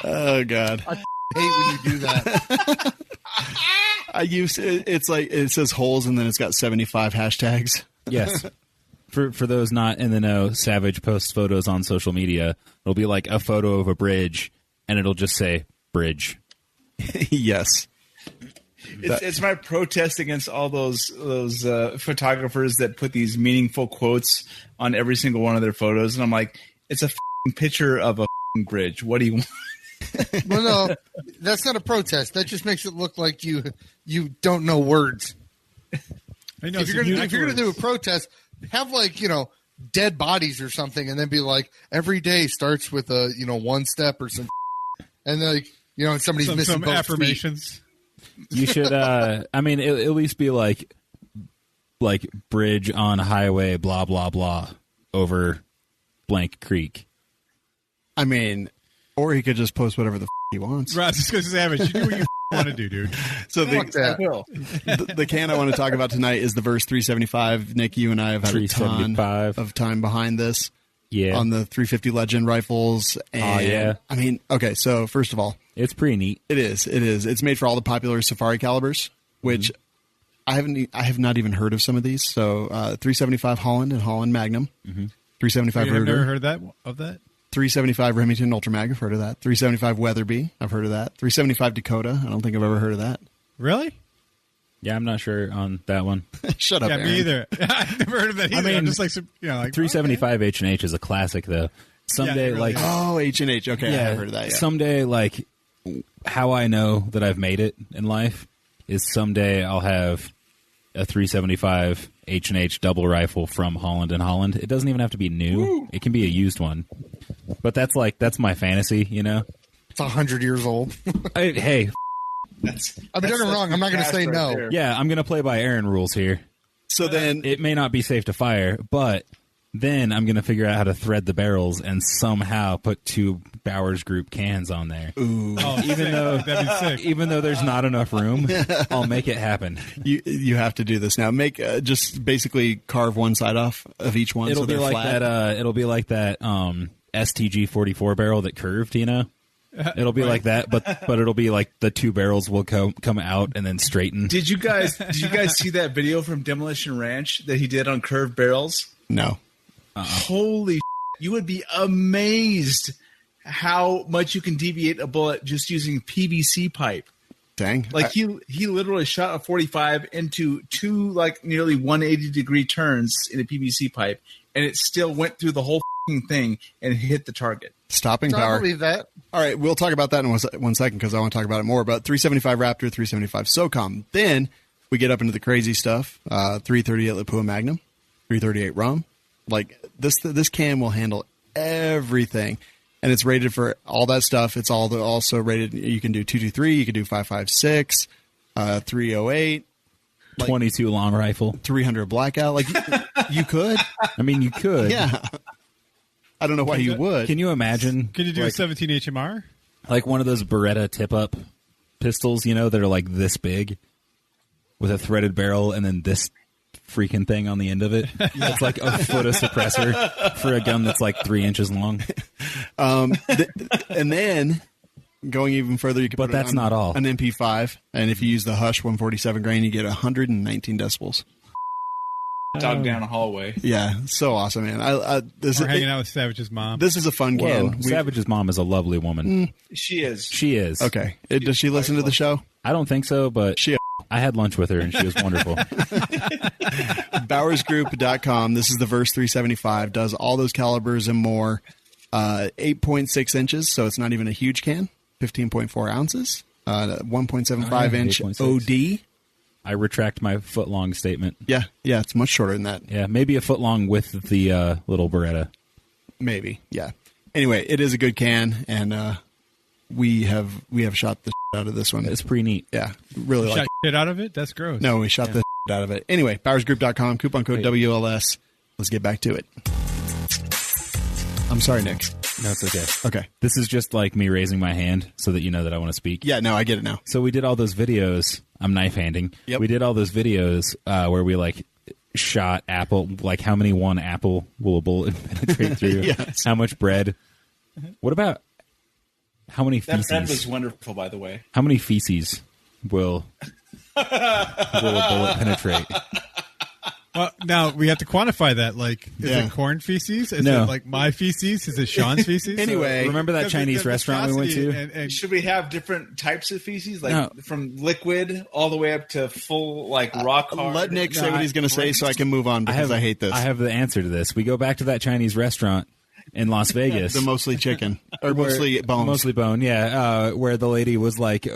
Oh, God. I hate when you do that. I use it's like it says holes and then it's got 75 hashtags. Yes. For those not in the know, Savage posts photos on social media. It'll be like a photo of a bridge, and it'll just say bridge. Yes. It's my protest against all those photographers that put these meaningful quotes on every single one of their photos, and I'm like, it's a picture of a bridge. What do you want? Well, no, that's not a protest. That just makes it look like you don't know words. I know, If you're gonna do a protest, have dead bodies or something, and then be like, every day starts with a one step or some, and somebody's missing some both affirmations. feet. You should, at least be like bridge on highway, blah, blah, blah, over blank creek. I mean, or he could just post whatever the he wants. Right, just because Savage, you do what you want to do, dude. So Fuck that. the can I want to talk about tonight is the Verse 375. Nick, you and I have had a ton of time behind this. Yeah. On the 350 Legend rifles. And, yeah. I mean, okay, so first of all, It's pretty neat. it is. It's made for all the popular safari calibers, which I have not even heard of some of these. So 375 Holland and Holland Magnum, 375 I've Ruger, never heard of that. 375 Remington Ultramag. I've heard of that. 375 Weatherby. I've heard of that. 375 Dakota. I don't think I've ever heard of that. Really? Yeah, I'm not sure on that one. Shut up, Yeah, Aaron. me either. I've never heard of that either. I mean, I'm just like 375 H&H is a classic, though. Someday, it really is. Oh, H&H. Okay, yeah, I've heard of that. Yeah. someday, how I know that I've made it in life is someday I'll have a 375 H&H double rifle from Holland and Holland. It doesn't even have to be new. Woo. It can be a used one. But that's my fantasy, It's 100 years old. Hey, I've been doing wrong. I'm not going to say no. yeah, I'm going to play by Aaron rules here. So then, It may not be safe to fire, but then I'm going to figure out how to thread the barrels and somehow put 2 Bowers Group cans on there. Oh, that'd be sick. Even though there's not enough room, I'll make it happen. you have to do this now. Make just basically carve one side off of each one. It'll so be they're like flat. that. It'll be like that STG 44 barrel that curved. It'll be like that, but it'll be like the 2 barrels will come out and then straighten. Did you guys see that video from Demolition Ranch that he did on curved barrels? No. Holy, you would be amazed how much you can deviate a bullet just using PVC pipe. Dang. Like he literally shot a 45 into 2 nearly 180-degree turns in a PVC pipe, and it still went through the whole thing and hit the target. Stopping I power. believe that. All right, we'll talk about that in one second because I want to talk about it more. But 375 Raptor, 375 SOCOM. Then we get up into the crazy stuff. 338 Lapua Magnum, 338 Rum. Like this can will handle everything, and it's rated for all that stuff. It's also rated. You can do 223, you can do 556, 308, 22 long rifle. 300 blackout. Like you could. I mean, you could. Yeah. I don't know why you would. Can you imagine? Can you do a 17 HMR? Like one of those Beretta tip-up pistols, that are like this big with a threaded barrel and then this freaking thing on the end of it. It's like a foot of suppressor for a gun that's like 3 inches long. And then going even further, you can But put that's it on not all. an MP5, and if you use the Hush 147 grain, you get 119 decibels. Dog down a hallway. Yeah, so awesome, man. We're hanging out with Savage's mom. This is a fun Whoa, can. Savage's mom is a lovely woman. She is. She is. Okay. Does she listen to the show? I don't think so, but She I had lunch with her and she was wonderful. BowersGroup.com. This is the Verse 375. Does all those calibers and more. 8.6 inches, so it's not even a huge can. 15.4 ounces. 1.75 inch 8.6. OD. I retract my foot-long statement. Yeah, it's much shorter than that. Yeah, maybe a foot long with the little Beretta. Maybe, yeah. Anyway, it is a good can, and we have shot the shit out of this one. It's pretty neat. Yeah, really Shot like it. shit out of it? That's gross. No, we shot the shit out of it. Anyway, bowersgroup.com, coupon code WLS. Let's get back to it. I'm sorry, Nick. No, it's okay. Okay. This is just like me raising my hand so that you know that I want to speak. Yeah, no, I get it now. So we did all those videos. I'm knife handing. Yep. We did all those videos where we like shot apple, like how many one apple will a bullet penetrate through? Yes. How much bread? What about how many feces? That bread was wonderful, by the way. How many feces will a bullet penetrate? Well, now we have to quantify that. Like, is Yeah. it corn feces? Is No. it like my feces? Is it Sean's feces? Anyway, Remember that Because Chinese the restaurant we went to? viscosity and Should we have different types of feces, like No. from liquid all the way up to full, like rock hard? let Nick say what he's going to say so I can move on because I hate this. I have the answer to this. We go back to that Chinese restaurant in Las Vegas. the mostly chicken or mostly bones. Mostly bone, yeah. Where the lady was like,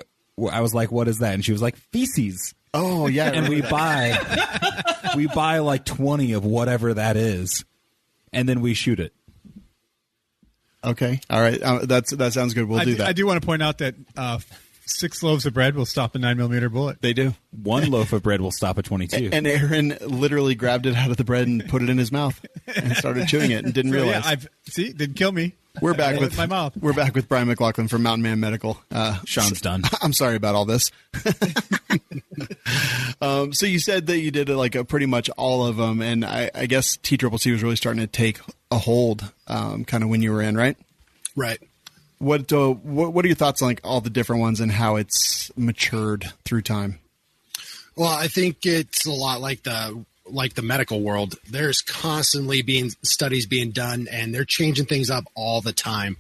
I was like, what is that? And she was like, feces. Oh, yeah. And we buy like 20 of whatever that is, and then we shoot it. Okay. All right. That sounds good. We'll do that. I do want to point out that 6 loaves of bread will stop a 9mm bullet. They do. One loaf of bread will stop a 22. And Aaron literally grabbed it out of the bread and put it in his mouth and started chewing it and didn't realize. Yeah, didn't kill me. We're back with my mouth. We're back with Brian McLaughlin from Mountain Man Medical. Sean's done. I'm sorry about all this. So you said that you did like pretty much all of them, and I guess TCCC was really starting to take a hold, kind of when you were in, right? Right. What are your thoughts on like all the different ones and how it's matured through time? Well, I think it's a lot like the medical world. There's constantly studies being done, and they're changing things up all the time.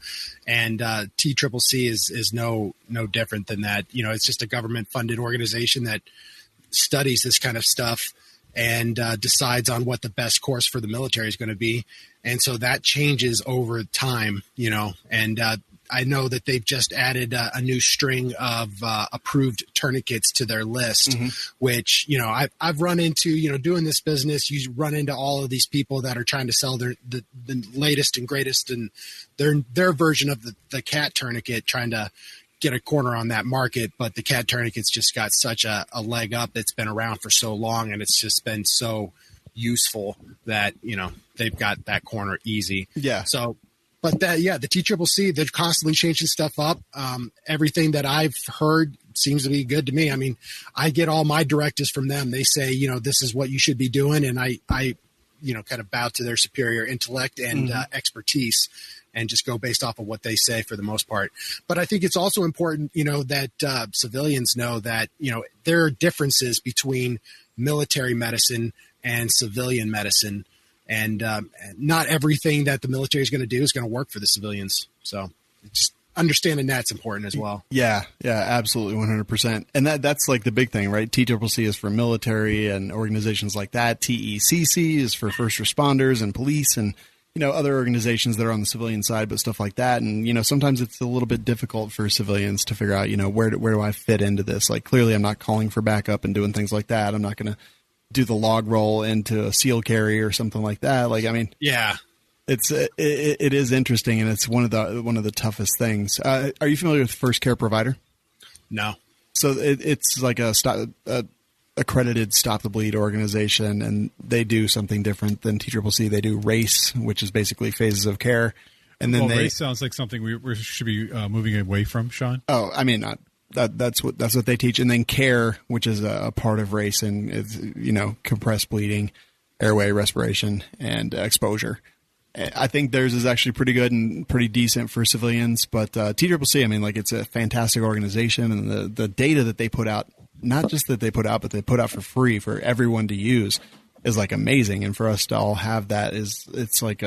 And TCCC is no different than that. You know, it's just a government funded organization that studies this kind of stuff and decides on what the best course for the military is going to be. And so that changes over time, you know, and I know that they've just added a new string of approved tourniquets to their list, which, you know, I've run into, you know, doing this business, you run into all of these people that are trying to sell the latest and greatest and their version of the cat tourniquet, trying to get a corner on that market. But the cat tourniquet's just got such a leg up. It's been around for so long, and it's just been so useful that, you know, they've got that corner easy. Yeah. So, but the TCCC, they're constantly changing stuff up. Everything that I've heard seems to be good to me. I mean, I get all my directives from them. They say, you know, this is what you should be doing. And I you know, kind of bow to their superior intellect and expertise and just go based off of what they say for the most part. But I think it's also important, you know, that civilians know that, you know, there are differences between military medicine and civilian medicine. And not everything that the military is going to do is going to work for the civilians. So just understanding that's important as well. Yeah, absolutely, 100%. And that's like the big thing, right? TCCC is for military and organizations like that. TECC is for first responders and police and, you know, other organizations that are on the civilian side, but stuff like that. And, you know, sometimes it's a little bit difficult for civilians to figure out, you know, where do I fit into this? Like, clearly I'm not calling for backup and doing things like that. I'm not going to do the log roll into a SEAL carry or something like that. Like, I mean, yeah, it is interesting, and it's one of the toughest things. Are you familiar with First Care Provider? No. So it's like a accredited Stop the Bleed organization, and they do something different than TCCC. They do RACE, which is basically phases of care, and then RACE sounds like something we should be moving away from, Sean. Oh, I mean, that's what they teach, and then CARE, which is a part of RACE, and it's, you know, compressed bleeding, airway, respiration, and exposure. I think theirs is actually pretty good and pretty decent for civilians, but TCCC, I mean, like, it's a fantastic organization, and the data that they put out, not just that they put out, but they put out for free for everyone to use, is like amazing. And for us to all have that it's like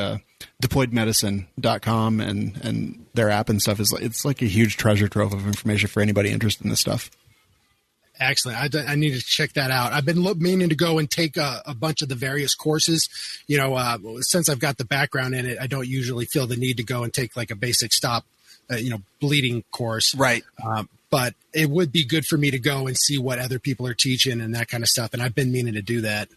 deployedmedicine.com and their app and stuff it's like a huge treasure trove of information for anybody interested in this stuff. Excellent. I need to check that out. I've been meaning to go and take a bunch of the various courses. You know, since I've got the background in it, I don't usually feel the need to go and take like a basic stop, bleeding course. Right. But it would be good for me to go and see what other people are teaching and that kind of stuff. And I've been meaning to do that.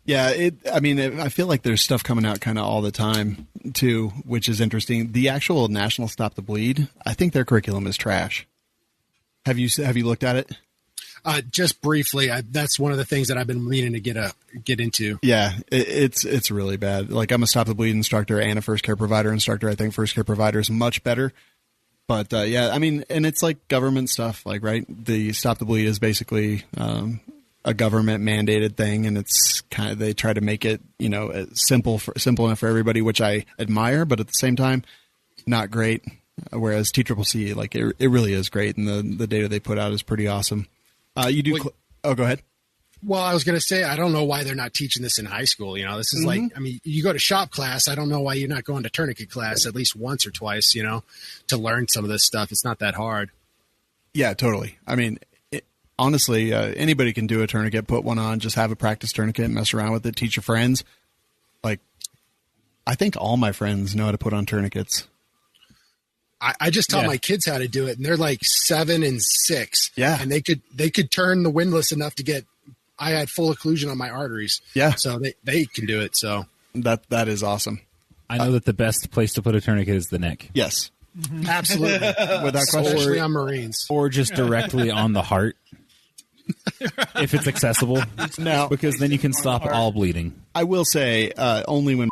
Yeah, I feel like there's stuff coming out kind of all the time too, which is interesting. The actual National Stop the Bleed, I think their curriculum is trash. Have you looked at it? Just briefly. That's one of the things that I've been meaning to get into. Yeah, it's really bad. Like, I'm a Stop the Bleed instructor and a first care provider instructor. I think first care provider is much better. But yeah, I mean, and it's like government stuff, like, right? The Stop the Bleed is basically a government mandated thing, and it's kind of, they try to make it, simple enough for everybody, which I admire, but at the same time, not great. Whereas TCCC, like, it really is great, and the data they put out is pretty awesome. Go ahead. Well, I was going to say, I don't know why they're not teaching this in high school. This is like, I mean, you go to shop class. I don't know why you're not going to tourniquet class at least once or twice, to learn some of this stuff. It's not that hard. Yeah, totally. I mean, honestly, anybody can do a tourniquet, put one on, just have a practice tourniquet, mess around with it, teach your friends. Like, I think all my friends know how to put on tourniquets. I just taught my kids how to do it, and they're like 7 and 6. Yeah. And they could turn the windlass enough to get, I had full occlusion on my arteries. Yeah. So they can do it. So that is awesome. I know that the best place to put a tourniquet is the neck. Yes. Absolutely. Without question. Especially on Marines. Or just directly on the heart. If it's accessible. No. Because then you can stop all bleeding. I will say, only when.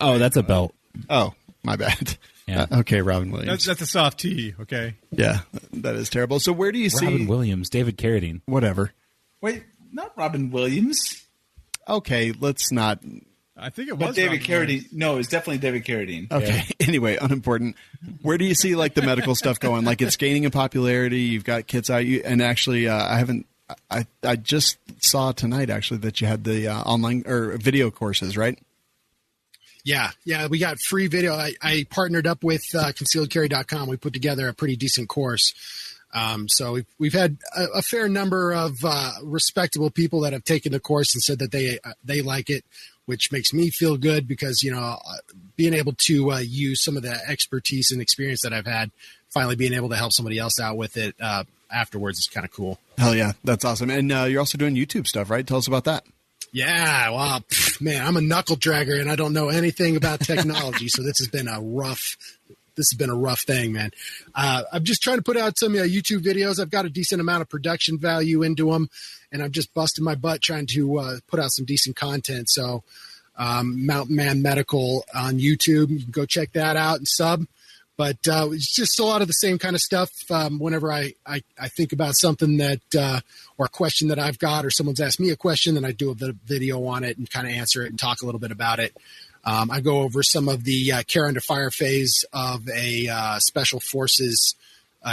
Oh, that's a belt. Oh, my bad. Yeah. Okay, Robin Williams. That's a soft T, okay? Yeah, that is terrible. So where do you see... Robin Williams, David Carradine. Whatever. Wait, not Robin Williams. Okay, let's not... I think it was but David Carradine. No, it was definitely David Carradine. Okay, yeah. Anyway, unimportant. Where do you see, like, the medical stuff going? Like, it's gaining in popularity. You've got kits out. And actually, I just saw tonight, actually, that you had the online or video courses, right? Yeah, we got free video. I partnered up with concealedcarry.com. We put together a pretty decent course. So we've had a fair number of respectable people that have taken the course and said that they like it, which makes me feel good because, being able to use some of the expertise and experience that I've had, finally being able to help somebody else out with it afterwards is kind of cool. Hell yeah, that's awesome. And you're also doing YouTube stuff, right? Tell us about that. Yeah, well, man, I'm a knuckle dragger and I don't know anything about technology, so this has been a rough thing, man. I'm just trying to put out some YouTube videos. I've got a decent amount of production value into them, and I'm just busting my butt trying to put out some decent content. So, Mountain Man Medical on YouTube, you can go check that out and sub. But it's just a lot of the same kind of stuff. Whenever I think about something that or a question that I've got, or someone's asked me a question, then I do a video on it and kind of answer it and talk a little bit about it. I go over some of the care under fire phase of a special forces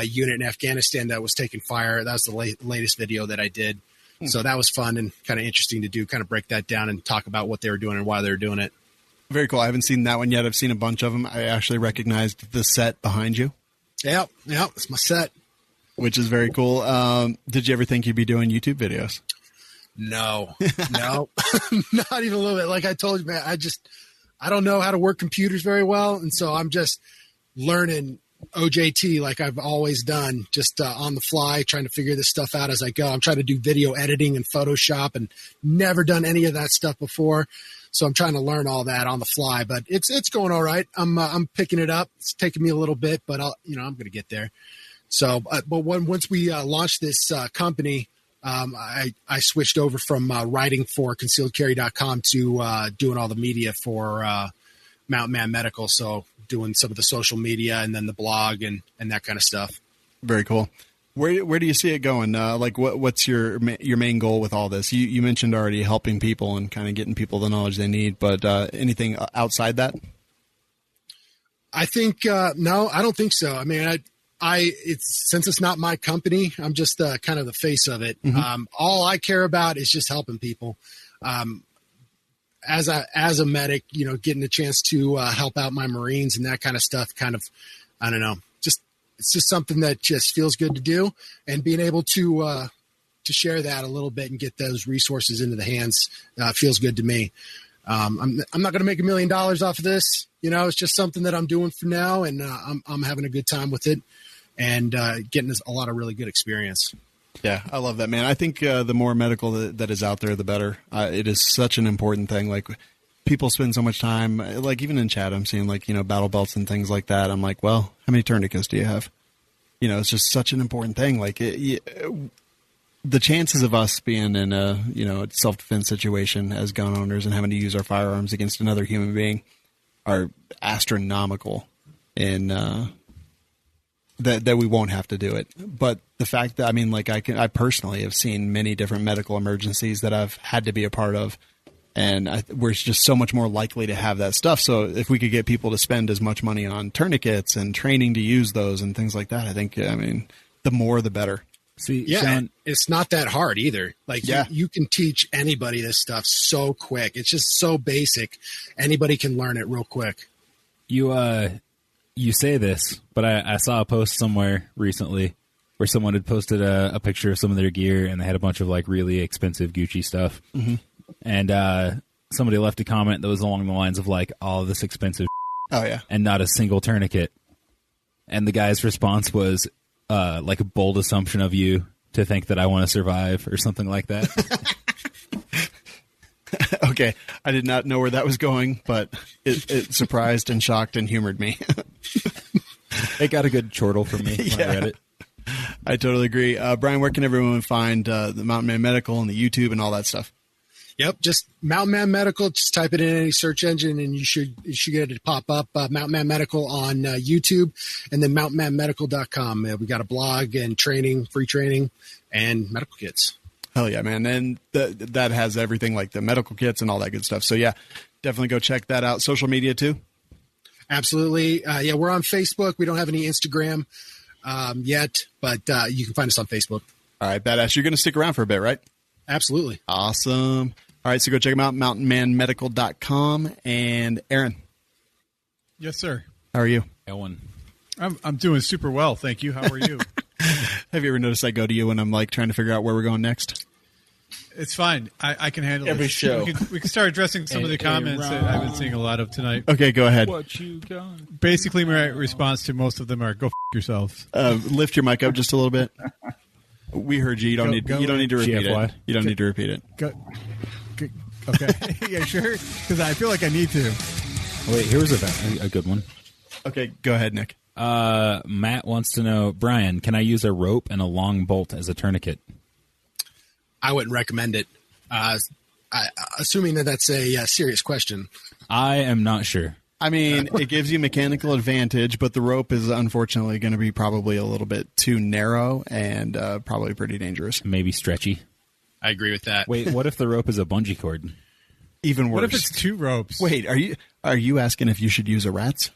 unit in Afghanistan that was taking fire. That was the latest video that I did. So that was fun and kind of interesting to do, kind of break that down and talk about what they were doing and why they were doing it. Very cool. I haven't seen that one yet. I've seen a bunch of them. I actually recognized the set behind you. Yep, it's my set. Which is very cool. Did you ever think you'd be doing YouTube videos? No, not even a little bit. Like I told you, man, I don't know how to work computers very well. And so I'm just learning OJT like I've always done, just on the fly, trying to figure this stuff out as I go. I'm trying to do video editing and Photoshop and never done any of that stuff before. So I'm trying to learn all that on the fly, but it's going all right. I'm picking it up. It's taking me a little bit, but I'm going to get there. So, but once we launched this company, I switched over from writing for concealedcarry.com to doing all the media for Mountain Man Medical. So doing some of the social media and then the blog and that kind of stuff. Very cool. Where do you see it going? Like what's your main goal with all this? You mentioned already helping people and kind of getting people the knowledge they need, but anything outside that? I think no, I don't think so. I mean, since it's not my company, I'm just kind of the face of it. Mm-hmm. All I care about is just helping people. As a medic, getting a chance to help out my Marines and that kind of stuff. Kind of, I don't know. It's just something that just feels good to do, and being able to share that a little bit and get those resources into the hands feels good to me. I'm not going to make $1 million off of this. It's just something that I'm doing for now, and I'm having a good time with it and getting a lot of really good experience. Yeah, I love that, man. I think the more medical that is out there, the better. It is such an important thing. Like, people spend so much time, like even in chat, I'm seeing like, battle belts and things like that. I'm like, well, how many tourniquets do you have? It's just such an important thing. Like the chances of us being in a, self-defense situation as gun owners and having to use our firearms against another human being are astronomical, and that we won't have to do it. But the fact that, I personally have seen many different medical emergencies that I've had to be a part of, and we're just so much more likely to have that stuff. So if we could get people to spend as much money on tourniquets and training to use those and things like that, I think, the more the better. See, yeah, Shawn, it's not that hard either. Like, you can teach anybody this stuff so quick. It's just so basic. Anybody can learn it real quick. You say this, but I saw a post somewhere recently where someone had posted a picture of some of their gear, and they had a bunch of like really expensive Gucci stuff. Mm-hmm. And somebody left a comment that was along the lines of like, all of this expensive oh yeah, and not a single tourniquet. And the guy's response was like a bold assumption of you to think that I want to survive or something like that. Okay, I did not know where that was going, but it surprised and shocked and humored me. It got a good chortle from me when I read it. I totally agree. Brian, where can everyone find the Mountain Man Medical and the YouTube and all that stuff? Yep, just Mountain Man Medical. Just type it in any search engine, and you should get it to pop up. Mountain Man Medical on YouTube, and then mountainmanmedical.com. We got a blog and training, free training, and medical kits. Hell yeah, man. And that has everything like the medical kits and all that good stuff. So yeah, definitely go check that out. Social media too? Absolutely. Yeah, we're on Facebook. We don't have any Instagram yet, but you can find us on Facebook. All right, badass. You're going to stick around for a bit, right? Absolutely. Awesome. All right, so go check them out, mountainmanmedical.com. And Aaron. Yes, sir. How are you? Ellen. I'm doing super well, thank you. How are you? Have you ever noticed I go to you when I'm like trying to figure out where we're going next? It's fine. I can handle every it. show. We can start addressing some of the comments that I've been seeing a lot of tonight. Okay, go ahead. What you got? Basically, my response to most of them are, go f*** yourselves. Lift your mic up just a little bit. We heard you. You don't need to repeat GFY. it. You don't need to repeat it. Okay. Yeah, sure. Because I feel like I need to. Wait, here was a good one. Okay, go ahead, Nick. Matt wants to know, Brian, can I use a rope and a long bolt as a tourniquet? I wouldn't recommend it. Assuming that's a serious question. I am not sure. I mean, it gives you mechanical advantage, but the rope is unfortunately going to be probably a little bit too narrow and probably pretty dangerous. Maybe stretchy. I agree with that. Wait, what if the rope is a bungee cord? Even worse. What if it's two ropes? Wait, are you asking if you should use a rat's?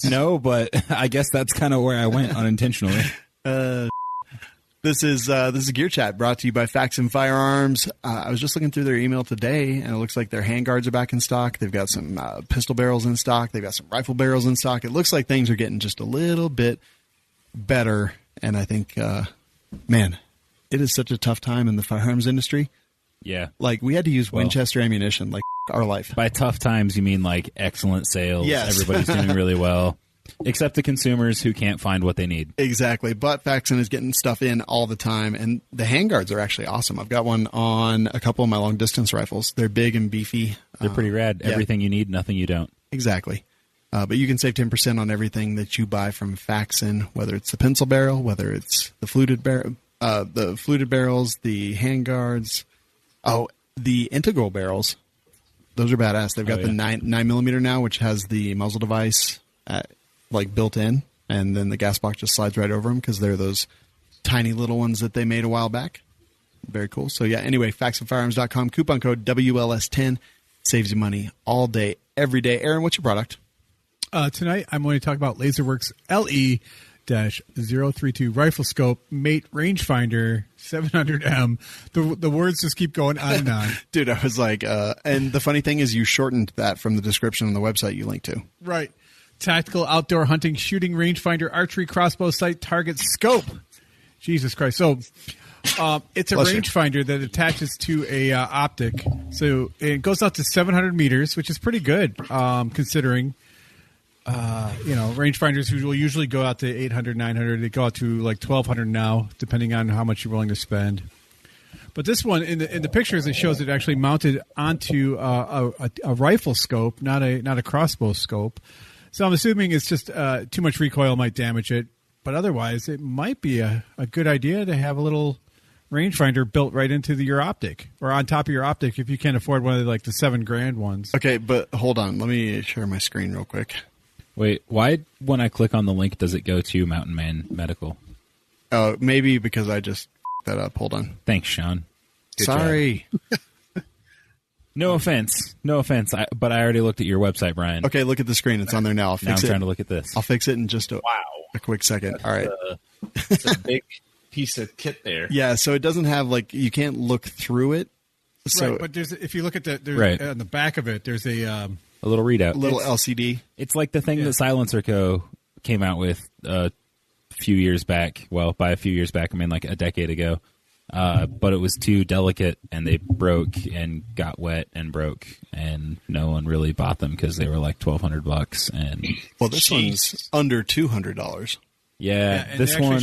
No, but I guess that's kind of where I went unintentionally. This is Gear Chat brought to you by Faxon Firearms. I was just looking through their email today, and it looks like their handguards are back in stock. They've got some pistol barrels in stock. They've got some rifle barrels in stock. It looks like things are getting just a little bit better, and I think, man, it is such a tough time in the firearms industry. Yeah. Like, we had to use Winchester ammunition, like our life. By tough times, you mean like excellent sales. Yes. Everybody's doing really well. Except the consumers who can't find what they need. Exactly. But Faxon is getting stuff in all the time. And the handguards are actually awesome. I've got one on a couple of my long-distance rifles. They're big and beefy. They're pretty rad. Yeah. Everything you need, nothing you don't. Exactly. But you can save 10% on everything that you buy from Faxon, whether it's the pencil barrel, whether it's the fluted barrels, the handguards. Oh, the integral barrels. Those are badass. They've got the 9mm now, which has the muzzle device built in, and then the gas box just slides right over them because they're those tiny little ones that they made a while back. Very cool. So yeah, anyway, faxonfirearms.com, coupon code WLS10, saves you money all day, every day. Aaron, what's your product? Tonight, I'm going to talk about LaserWorks LE-032 Riflescope Mate Rangefinder 700M. The words just keep going on and on. Dude, I was like, and the funny thing is you shortened that from the description on the website you linked to. Right. Tactical outdoor hunting, shooting, rangefinder, archery, crossbow sight, target, scope. Jesus Christ. So it's a rangefinder that attaches to a optic. So it goes out to 700 meters, which is pretty good considering. rangefinders who will usually go out to 800, 900. They go out to like 1,200 now, depending on how much you're willing to spend. But this one, in the pictures, it shows it actually mounted onto a rifle scope, not a crossbow scope. So I'm assuming it's just too much recoil might damage it. But otherwise, it might be a good idea to have a little rangefinder built right into your optic, or on top of your optic if you can't afford one of the $7,000 ones. Okay, but hold on. Let me share my screen real quick. Wait, why when I click on the link does it go to Mountain Man Medical? Oh, maybe because I just that up. Hold on. Thanks, Shawn. Good Sorry. No offense, but I already looked at your website, Brian. Okay, look at the screen. It's on there now. Now I'm trying to look at this. I'll fix it in just a quick second. All right. It's a big piece of kit there. Yeah, so it doesn't have you can't look through it. So right, but if you look at on the back of it, there's a little readout, little LCD. It's like the thing that Silencer Co. came out with a few years back. Well, by a few years back, I mean like a decade ago. But it was too delicate, and they broke and got wet and broke, and no one really bought them because they were like $1,200. And well, this one's under $200. Yeah, and this one.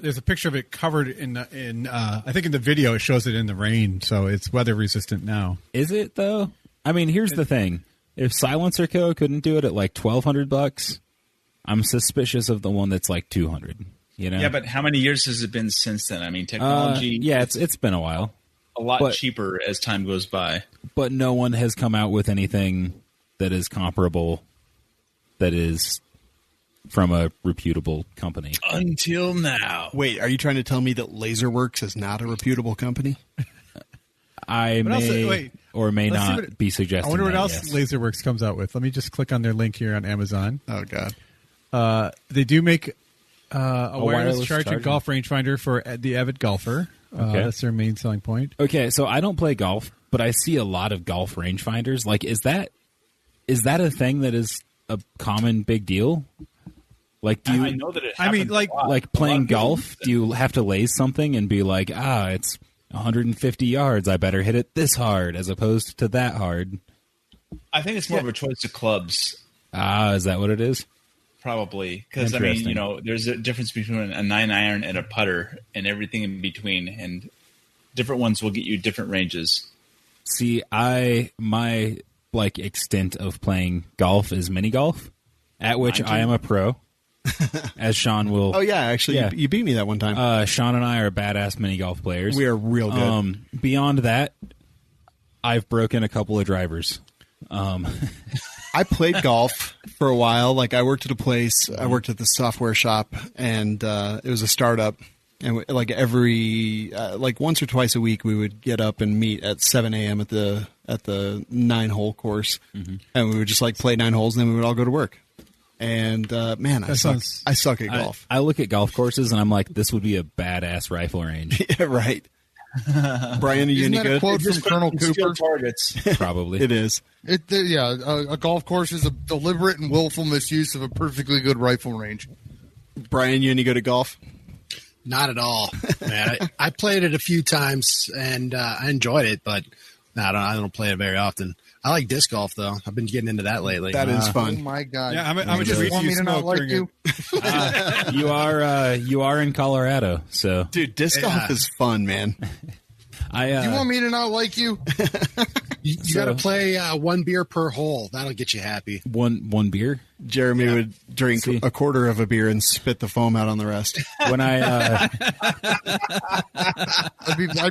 There's a picture of it covered in I think in the video it shows it in the rain, so it's weather resistant now. Is it though? I mean, here's the thing: if Silencer Co. couldn't do it at like $1,200, I'm suspicious of the one that's like $200. Yeah, but how many years has it been since then? I mean, technology. It's been a while. A lot cheaper as time goes by. But no one has come out with anything that is comparable, that is from a reputable company. Until now. Wait, are you trying to tell me that LaserWorks is not a reputable company? I may or may not be suggesting. I wonder what else LaserWorks comes out with. Let me just click on their link here on Amazon. Oh, God. They do make a wireless charging golf rangefinder for the avid golfer. Okay. That's their main selling point. Okay, so I don't play golf, but I see a lot of golf rangefinders. Like, is that a thing that is a common big deal? Like, do you? I know that it happens. I mean, like playing golf. Do you have to laze something and be like, it's 150 yards. I better hit it this hard as opposed to that hard. I think it's more of a choice of clubs. Is that what it is? Probably, because I mean, there's a difference between a 9-iron and a putter, and everything in between, and different ones will get you different ranges. See, my extent of playing golf is mini golf, at which I am a pro, as Shawn will. Oh yeah, actually, you beat me that one time. Shawn and I are badass mini golf players. We are real good. Beyond that, I've broken a couple of drivers. I played golf for a while. Like, I worked at a place. I worked at the software shop, and it was a startup. And every once or twice a week, we would get up and meet at 7 a.m. at the 9-hole course, and we would just play 9 holes, and then we would all go to work. And man, I suck at golf. I look at golf courses, and I'm like, this would be a badass rifle range. Yeah, right. Brian, are you any good? A quote from Colonel Cooper? Targets. Probably. It is. A golf course is a deliberate and willful misuse of a perfectly good rifle range. Brian, you any good at golf? Not at all, man. I played it a few times and I enjoyed it, but I don't play it very often. I like disc golf though. I've been getting into that lately. That is fun. Oh my god! Yeah, I'm just want me to not like you. You are in Colorado, so dude, disc golf is fun, man. You want me to not like you? You got to play 1 beer per hole. That'll get you happy. One beer. Jerambe would drink a quarter of a beer and spit the foam out on the rest. When I'd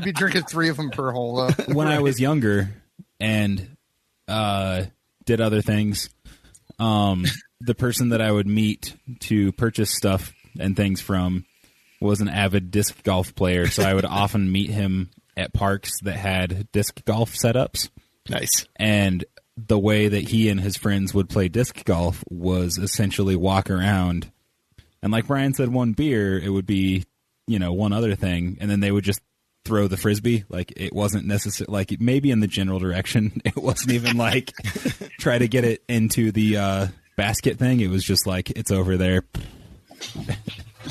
be drinking 3 of them per hole. Though. When I was younger and did other things, the person that I would meet to purchase stuff and things from was an avid disc golf player, so I would often meet him at parks that had disc golf setups. Nice. And the way that he and his friends would play disc golf was essentially walk around. And like Brian said, 1 beer, it would be, one other thing. And then they would just throw the Frisbee. Like, it wasn't necessary. Like, maybe in the general direction. It wasn't even like try to get it into the basket thing. It was just like, it's over there.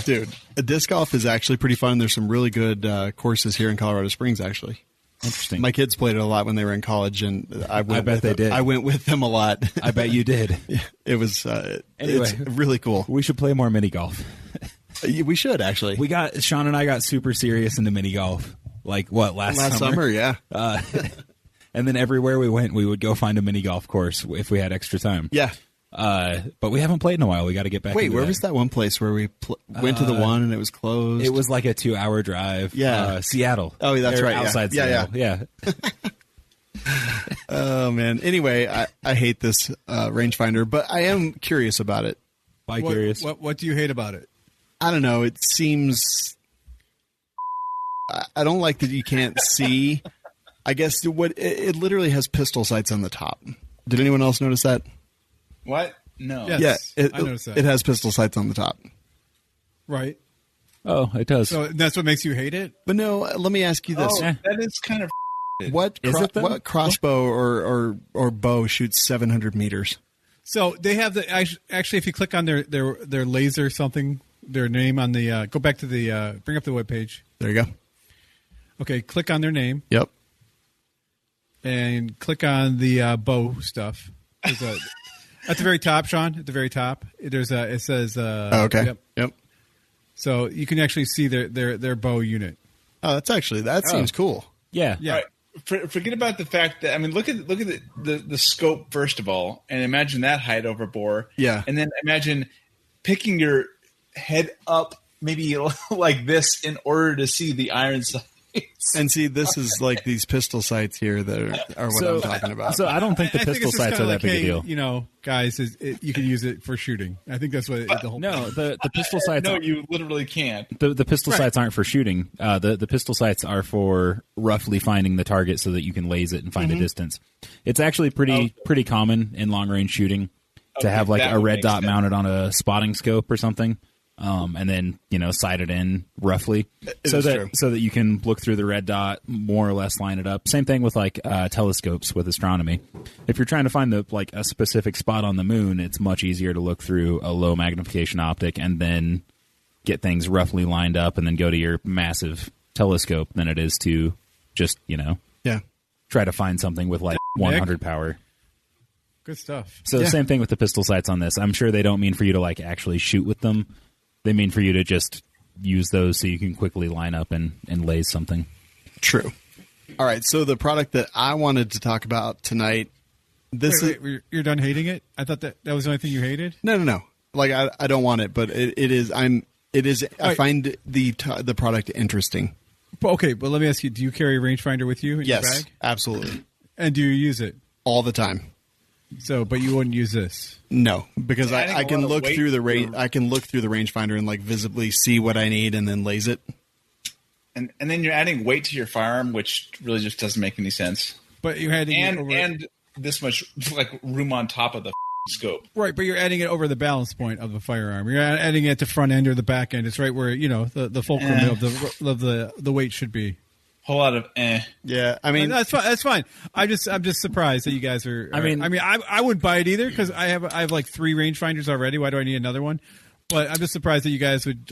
Dude, disc golf is actually pretty fun. There's some really good courses here in Colorado Springs, actually. Interesting. My kids played it a lot when they were in college, and I bet they did. I went with them a lot. I bet you did. It was Anyway. it's really cool. We should play more mini golf. We should actually. Shawn and I got super serious into mini golf. Like what, last summer? Yeah. And then everywhere we went, we would go find a mini golf course if we had extra time. Yeah. But we haven't played in a while. We got to get back. Wait, where was that one place where we went to the one and it was closed? It was like a 2-hour drive. Yeah. Seattle. Oh, that's right. Outside Seattle. Yeah. Oh man. Anyway, I hate this rangefinder, but I am curious about it. Why curious? What do you hate about it? I don't know. It seems. I don't like that you can't see. I guess it literally has pistol sights on the top. Did anyone else notice that? What? No. Yes, yeah, I noticed that. It has pistol sights on the top. Right. Oh, it does. So that's what makes you hate it? But no, let me ask you this: Oh, that is kind of. what it crossbow or bow shoots 700 meters? So they have actually, if you click on their laser something, their name on the go back to the bring up the webpage. There you go. Okay, click on their name. Yep. And click on the bow stuff. At the very top, Shawn. At the very top, it says. Okay. Yep. So you can actually see their bow unit. Oh, that seems cool. Yeah. Yeah. All right. Forget about the fact that look at the scope first of all, and imagine that height over bore. Yeah. And then imagine picking your head up maybe like this in order to see the iron sights. And see, this is like these pistol sights here that are what I'm talking about. So I don't think the I think pistol it's just sights kinda are that like, big hey, a deal. You know, guys, you can use it for shooting. I think that's what the whole. No, the pistol sights. No, you literally can't. The pistol sights aren't for shooting. The pistol sights are for roughly finding the target so that you can laze it and find a distance. It's actually pretty common in long range shooting to have like a red dot mounted on a spotting scope or something, and then sight it in roughly so that you can look through the red dot, more or less line it up. Same thing with like telescopes with astronomy. If you're trying to find a specific spot on the moon, it's much easier to look through a low magnification optic and then get things roughly lined up and then go to your massive telescope than it is to just try to find something with like 100 power. Good stuff. So the same thing with the pistol sights on this. I'm sure they don't mean for you to like actually shoot with them. They mean for you to just use those so you can quickly line up and laze something. True. All right. So the product that I wanted to talk about tonight. Wait, you're done hating it? I thought that was the only thing you hated. No. Like I don't want it, but it is. I find the product interesting. Okay, but let me ask you: do you carry a rangefinder with you in your Yes, bag? absolutely. And do you use it all the time? So, but you wouldn't use this? No, because I can look through the I can look through the rangefinder and like visibly see what I need and then laze it. And then you're adding weight to your firearm, which really just doesn't make any sense. But you're adding and this much like room on top of the scope. Right, but you're adding it over the balance point of the firearm. You're adding it at the front end or the back end. It's right where the fulcrum of the weight should be. Whole lot of Yeah, I mean that's fine. That's fine. I'm just surprised that you guys are. I wouldn't buy it either because I have like 3 rangefinders already. Why do I need another one? But I'm just surprised that you guys would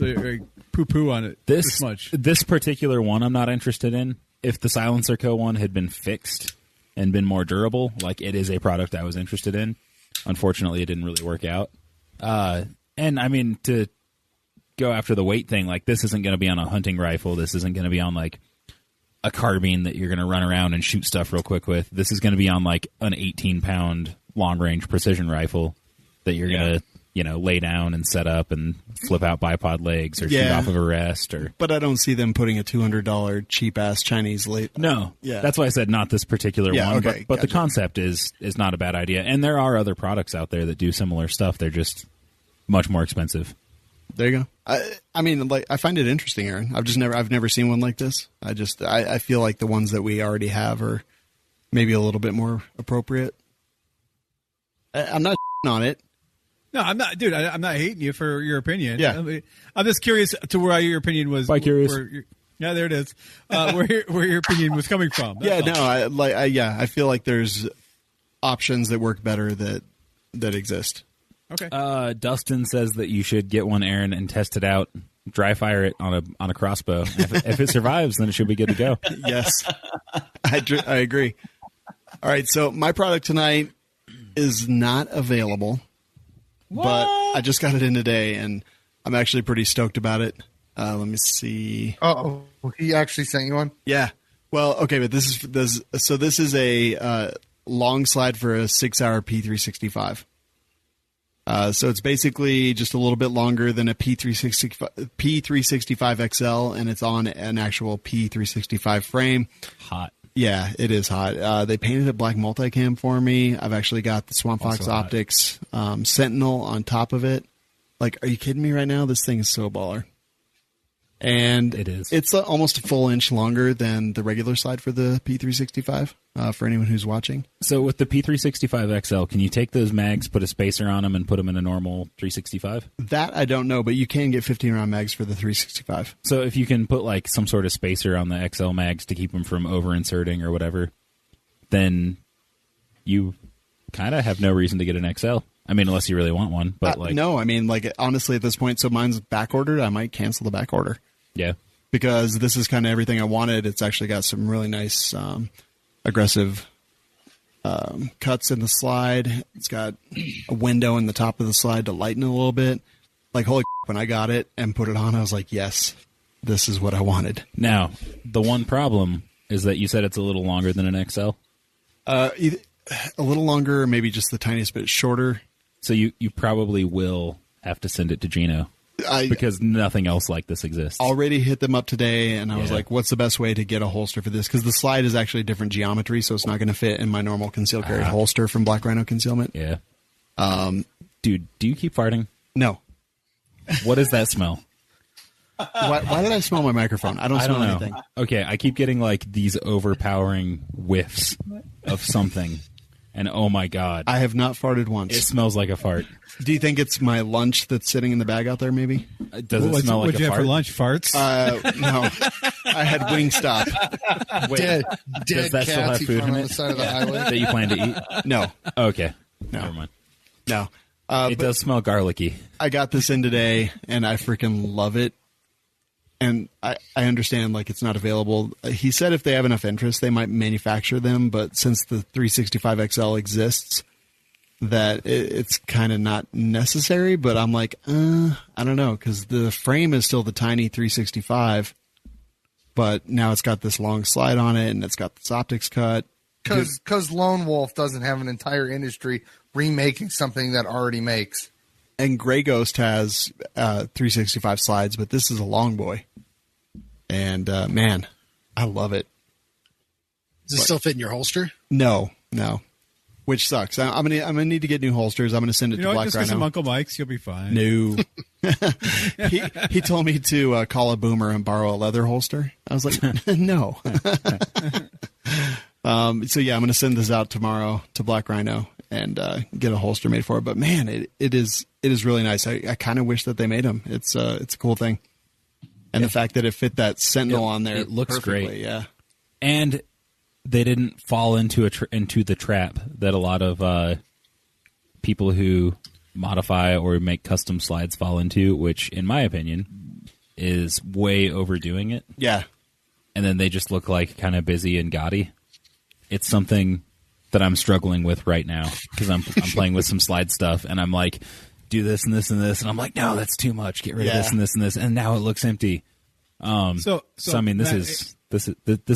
poo-poo on it this much. This particular one, I'm not interested in. If the Silencer Co. one had been fixed and been more durable, like it is a product I was interested in. Unfortunately, it didn't really work out. And I mean, to go after the weight thing, like this isn't going to be on a hunting rifle. This isn't going to be on like a carbine that you're going to run around and shoot stuff real quick with. This is going to be on like an 18-pound long-range precision rifle that you're going to, lay down and set up and flip out bipod legs or shoot off of a rest. But I don't see them putting a $200 cheap-ass Chinese late. No. Yeah. That's why I said not this particular one. Okay, but the concept is not a bad idea. And there are other products out there that do similar stuff. They're just much more expensive. There you go. I mean, like I find it interesting, Aaron. I've never seen one like this. I feel like the ones that we already have are maybe a little bit more appropriate. I'm not on it. No, I'm not, dude. I'm not hating you for your opinion. Yeah. I'm just curious to where your opinion was. By curious. Yeah, there it is. Where your opinion was coming from. That's all. I feel like there's options that work better that exist. Okay. Dustin says that you should get one, Aaron, and test it out dry fire it on a crossbow. If it survives, then it should be good to go. Yes, I agree. All right, so my product tonight is not available, but I just got it in today, and I'm actually pretty stoked about it. Let me see. Oh, he actually sent you one? Yeah. Well, okay, but this is a long slide for a 6-hour P365. So it's basically just a little bit longer than a P365 XL, and it's on an actual P365 frame. Hot. Yeah, it is hot. They painted a black multicam for me. I've actually got the Swampfox optics Sentinel on top of it. Like, are you kidding me right now? This thing is so baller. And it is. It's almost a full inch longer than the regular slide for the P365, for anyone who's watching. So with the P365 XL, can you take those mags, put a spacer on them, and put them in a normal 365? That I don't know, but you can get 15-round mags for the 365. So if you can put like some sort of spacer on the XL mags to keep them from over-inserting or whatever, then you kind of have no reason to get an XL. I mean, unless you really want one. But no, I mean, like, honestly, at this point, so mine's back-ordered. I might cancel the back order. Yeah. Because this is kind of everything I wanted. It's actually got some really nice, aggressive cuts in the slide. It's got a window in the top of the slide to lighten it a little bit. Like, holy when I got it and put it on, I was like, yes, this is what I wanted. Now, the one problem is that you said it's a little longer than an XL. Either a little longer, or maybe just the tiniest bit shorter. So you probably will have to send it to Gino. Because nothing else like this exists. Already hit them up today, and I was like, what's the best way to get a holster for this? Because the slide is actually different geometry, so it's not going to fit in my normal concealed carry holster from Black Rhino Concealment. Yeah. Dude, do you keep farting? No. What is that smell? Why did I smell my microphone? I don't smell anything. Okay, I keep getting like these overpowering whiffs of something. And oh my God. I have not farted once. It smells like a fart. Do you think it's my lunch that's sitting in the bag out there, maybe? Does it smell like a fart? What'd you have for lunch? Farts? No. I had Wingstop. Wait, Dead does that still have cats food on in the it side of the highway. that you plan to eat? No. Okay. No. Never mind. No. It does smell garlicky. I got this in today, and I freaking love it. And I understand, like, it's not available. He said if they have enough interest, they might manufacture them. But since the 365 XL exists, that it's kind of not necessary. But I'm like, I don't know, because the frame is still the tiny 365. But now it's got this long slide on it, and it's got this optics cut. Because Lone Wolf doesn't have an entire industry remaking something that already makes. And Grey Ghost has 365 slides, but this is a long boy. And, man, I love it. Does it still fit in your holster? No. Which sucks. I'm gonna need to get new holsters. I'm gonna send it to Black just Rhino. get some Uncle Mike's, you'll be fine. No. he told me to call a boomer and borrow a leather holster. I was like, no. So yeah, I'm gonna send this out tomorrow to Black Rhino and get a holster made for it. But man, it is really nice. I kind of wish that they made them. It's a cool thing. And the fact that it fit that Sentinel on there, it looks perfectly, great. Yeah. And they didn't fall into the trap that a lot of people who modify or make custom slides fall into, which, in my opinion, is way overdoing it. Yeah. And then they just look like kind of busy and gaudy. It's something that I'm struggling with right now because I'm playing with some slide stuff, and I'm like, do this and this and this, and I'm like, no, that's too much. Get rid of this and this and this, and now it looks empty. So I mean, this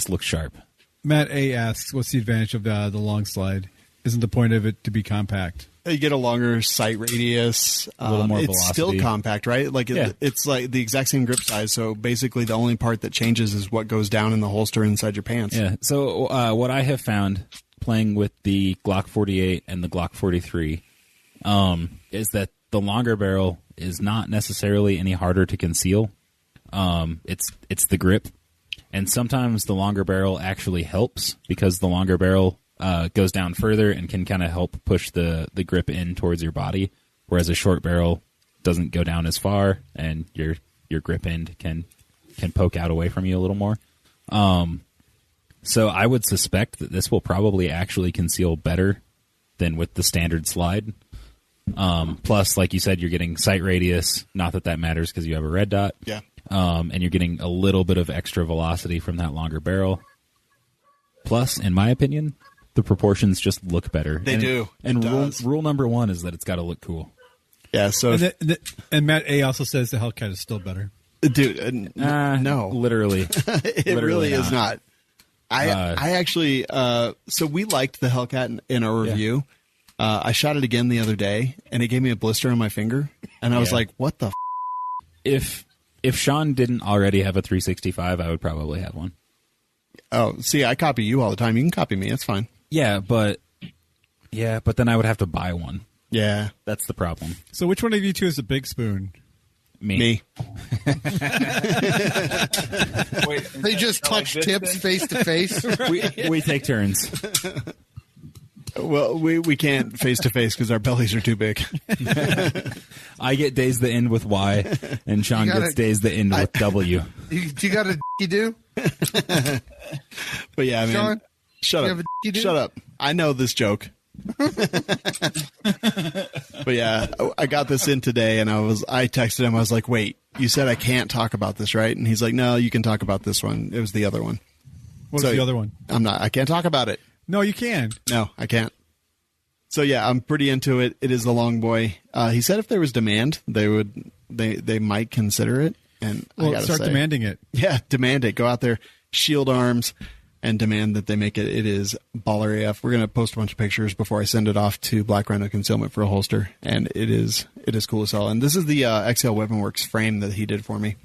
looks sharp. Matt A asks, "What's the advantage of the long slide? Isn't the point of it to be compact?" You get a longer sight radius. A little more it's velocity. still compact, right? Like it's like the exact same grip size. So basically, the only part that changes is what goes down in the holster inside your pants. Yeah. So what I have found playing with the Glock 48 and the Glock 43 is that the longer barrel is not necessarily any harder to conceal. It's the grip, and sometimes the longer barrel actually helps because the longer barrel goes down further and can kind of help push the grip in towards your body, whereas a short barrel doesn't go down as far, and your grip end can poke out away from you a little more. So I would suspect that this will probably actually conceal better than with the standard slide. Plus, like you said, you're getting sight radius. Not that matters because you have a red dot. Yeah. And you're getting a little bit of extra velocity from that longer barrel. Plus, in my opinion, the proportions just look better. They do. And rule number one is that it's got to look cool. Yeah. So, and Matt A also says the Hellcat is still better. Dude, no, literally, it really is not. I actually, so we liked the Hellcat in our review. I shot it again the other day, and it gave me a blister on my finger, and I was like, "What the?" If Shawn didn't already have a 365, I would probably have one. Oh, see, I copy you all the time. You can copy me; it's fine. Yeah, but then I would have to buy one. Yeah, that's the problem. So, which one of you two is the big spoon? Me. Wait, they just touch tips face to face. We take turns. Well, we can't face to face because our bellies are too big. I get days that end with Y, and Shawn gets days that end with W. You got a do? But yeah, man, Shawn, shut up. Shut up. I know this joke. But yeah, I got this in today, and I texted him. I was like, "Wait, you said I can't talk about this, right?" And he's like, "No, you can talk about this one. It was the other one." What's the other one? I can't talk about it. No, you can. No, I can't. So yeah, I'm pretty into it. It is the long boy. He said if there was demand, they might consider it. And I gotta start demanding it. Yeah, demand it. Go out there, shield arms, and demand that they make it. It is baller AF. We're going to post a bunch of pictures before I send it off to Black Rhino Concealment for a holster, and it is cool as hell. And this is the XL Weapon Works frame that he did for me.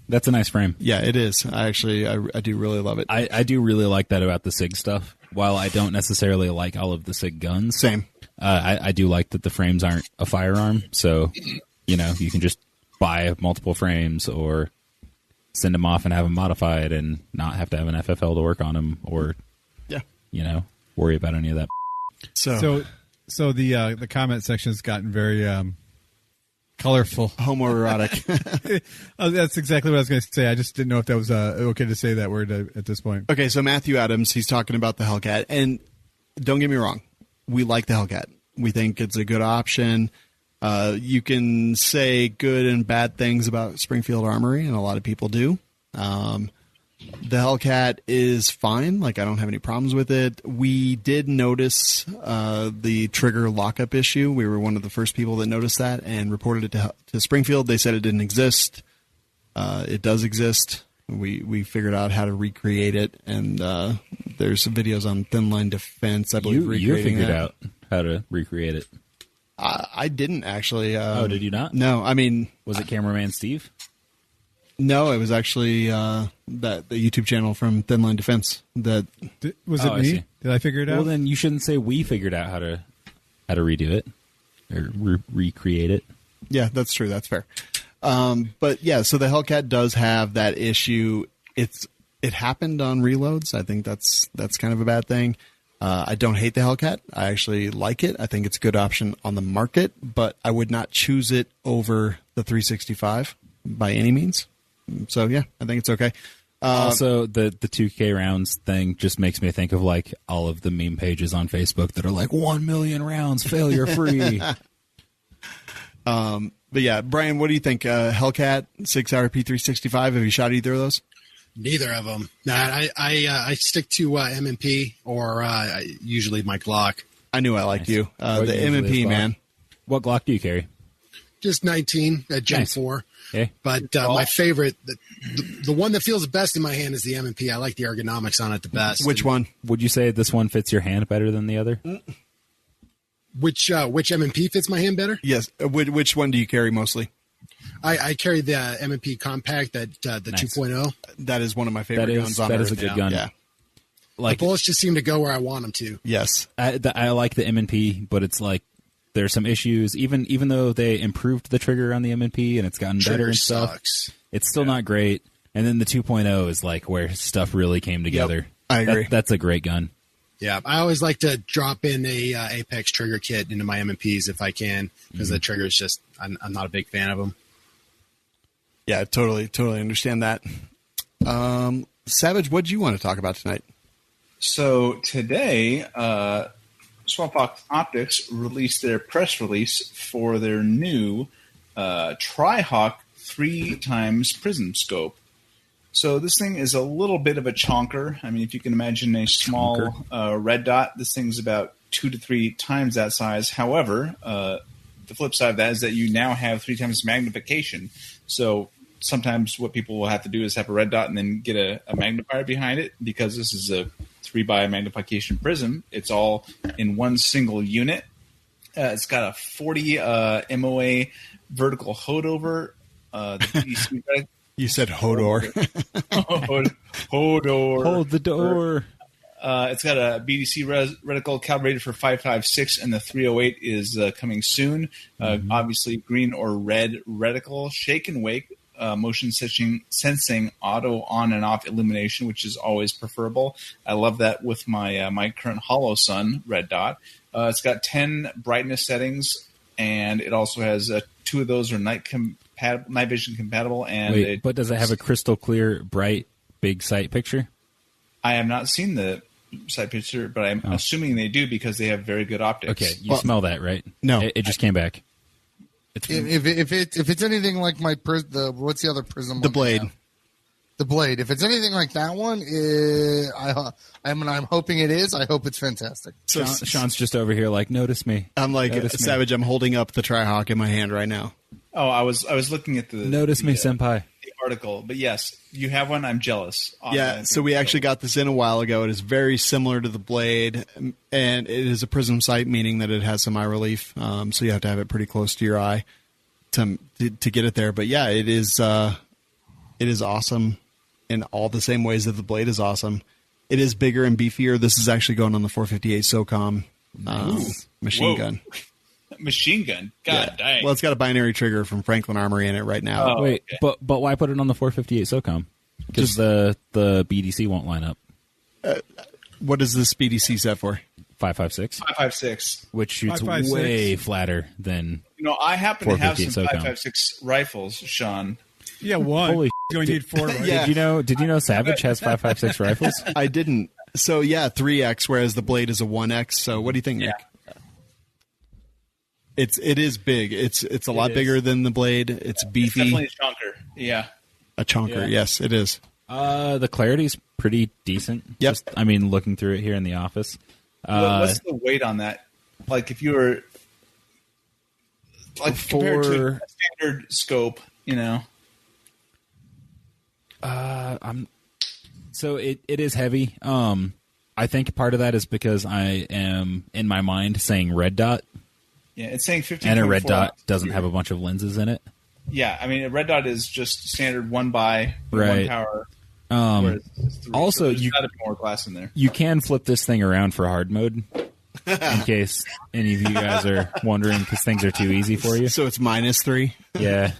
That's a nice frame. Yeah, it is. I do really love it. I do really like that about the SIG stuff. While I don't necessarily like all of the SIG guns, same. I do like that the frames aren't a firearm, so you can just buy multiple frames or send them off and have them modified and not have to have an FFL to work on them or, worry about any of that. So the comment section has gotten very colorful. Homoerotic. That's exactly what I was going to say. I just didn't know if that was okay to say that word at this point. Okay, so Matthew Adams, he's talking about the Hellcat. And don't get me wrong, we like the Hellcat. We think it's a good option. You can say good and bad things about Springfield Armory, and a lot of people do. The Hellcat is fine. Like, I don't have any problems with it. We did notice the trigger lockup issue. We were one of the first people that noticed that and reported it to Springfield. They said it didn't exist. It does exist. We figured out how to recreate it, and there's some videos on Thin Line Defense, I believe, you figured out how to recreate it. I didn't actually. Did you not? No, I mean... Was it cameraman Steve? No, it was actually the YouTube channel from Thin Line Defense. Was it me? Did I figure it out? Well, then you shouldn't say we figured out how to redo it or recreate it. Yeah, that's true. That's fair. But yeah, so the Hellcat does have that issue. It happened on reloads. I think that's kind of a bad thing. I don't hate the Hellcat. I actually like it. I think it's a good option on the market, but I would not choose it over the 365 by any means. So yeah, I think it's okay. Also, the 2K rounds thing just makes me think of like all of the meme pages on Facebook that are like 1 million rounds failure free. But yeah, Brian, what do you think? Hellcat 6-hour P365. Have you shot either of those? Neither of them. I stick to M&P or usually my Glock. I knew I liked you. The M&P, man. What Glock do you carry? Just 19 at Gen 4. Okay. But my favorite, the one that feels the best in my hand is the M&P. I like the ergonomics on it the best. Which one? Would you say this one fits your hand better than the other? Which M&P fits my hand better? Yes. Which one do you carry mostly? I carry the M&P Compact, the Nice. 2.0. That is one of my favorite guns on That Earth. is a good gun. Yeah. The bullets just seem to go where I want them to. Yes. I like the M&P, but it's like there's some issues. Even though they improved the trigger on the M&P and it's gotten better and stuff, it's still not great. And then the 2.0 is like where stuff really came together. Yep, I agree. That's a great gun. Yeah, I always like to drop in a Apex trigger kit into my M&Ps if I can, because the trigger is just I'm not a big fan of them. Yeah, totally understand that. Savage, what do you want to talk about tonight? So today, Swampfox Optics released their press release for their new Trihawk 3x Prism scope. So this thing is a little bit of a chonker. I mean, if you can imagine a small red dot, this thing's about 2 to 3 times that size. However, the flip side of that is that you now have 3 times magnification. So sometimes what people will have to do is have a red dot and then get a magnifier behind it. Because this is a 3x magnification prism, it's all in one single unit. It's got a 40 MOA vertical hodover. You said Hodor. Hodor. Hold the door. It's got a BDC reticle calibrated for 5.56, and the 308 is coming soon. Obviously, green or red reticle, shake and wake, motion sensing, auto on and off illumination, which is always preferable. I love that with my my current Hollow Sun red dot. It's got 10 brightness settings, and it also has 2 of those are night vision compatible. And Wait, but does it have a crystal clear, bright, big sight picture? I have not seen the sight picture, but I'm assuming they do because they have very good optics. Okay, you smell that, right? No. It just came back. If it's anything like my what's the other prism? The Blade. The Blade. If it's anything like that one, I'm hoping it is. I hope it's fantastic. So Sean's just over here like, notice me. I'm like Notice me. Savage. I'm holding up the Trihawk in my hand right now. Oh, I was looking at the Notice me, senpai. the article, but yes, you have one. I'm jealous. Yeah, so we actually got this in a while ago. It is very similar to the Blade, and it is a prism sight, meaning that it has some eye relief. So you have to have it pretty close to your eye to get it there. But yeah, it is awesome in all the same ways that the Blade is awesome. It is bigger and beefier. This is actually going on the 458 SOCOM machine gun. Machine gun. God dang. Well, it's got a binary trigger from Franklin Armory in it right now. Oh, Wait, okay. but why put it on the 458 SOCOM? Because the BDC won't line up. What is this BDC set for? 5.56, 5.56. which shoots 5.56. way flatter than. You know, I happen to have some 458 5.56 rifles, Sean. Yeah, one. Holy You only need 4, right? Yeah. Did you know Savage has 5.56 rifles? I didn't. So yeah, 3X, whereas the Blade is a 1X. So what do you think, Nick? It is big. It's a lot bigger than the Blade. It's beefy. Definitely a chonker. Yeah. A chonker. Yes, it is. The clarity's pretty decent. Yep. Just, I mean, looking through it here in the office. What's the weight on that? Like if you were compared to a standard scope, you know. So it is heavy. I think part of that is because I am in my mind saying red dot, Yeah, it's saying 15. and a red dot doesn't have a bunch of lenses in it. Yeah, I mean a red dot is just standard 1x, Right. 1 power. Um, It's 3, also, so there's you- got to be more glass in there. You can flip this thing around for hard mode, in case any of you guys are wondering, because things are too easy for you. So it's -3. Yeah,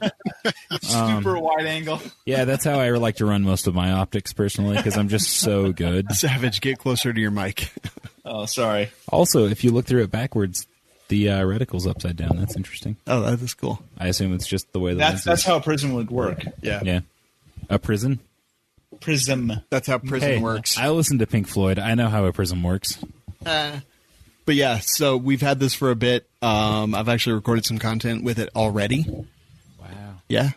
Super wide angle. yeah, that's how I like to run most of my optics personally, because I'm just so good. Savage, get closer to your mic. Oh, sorry. Also, if you look through it backwards, the reticle's upside down. That's interesting. Oh, that is cool. I assume it's just the way the That's lens is. how a prism would work. Yeah, a prism. Prism. That's how Prism Hey, works. I listen to Pink Floyd. I know how a prism works. But yeah, so we've had this for a bit. I've actually recorded some content with it already. Wow. Yeah,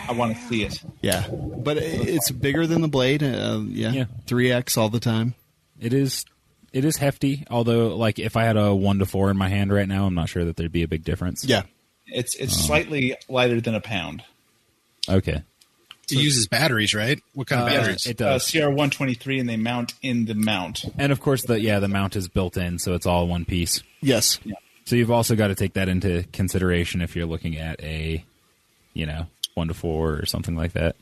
I want to see it. yeah. But it's bigger than the Blade. Yeah. 3X all the time. It is hefty. Although, like, if I had a 1-4 in my hand right now, I'm not sure that there'd be a big difference. Yeah. It's slightly lighter than a pound. Okay. It uses batteries, right? What kind of batteries? It does. CR123, and they mount in the mount. And of course, the mount is built in, so it's all one piece. Yes. So you've also got to take that into consideration if you're looking at a, 1-4 or something like that.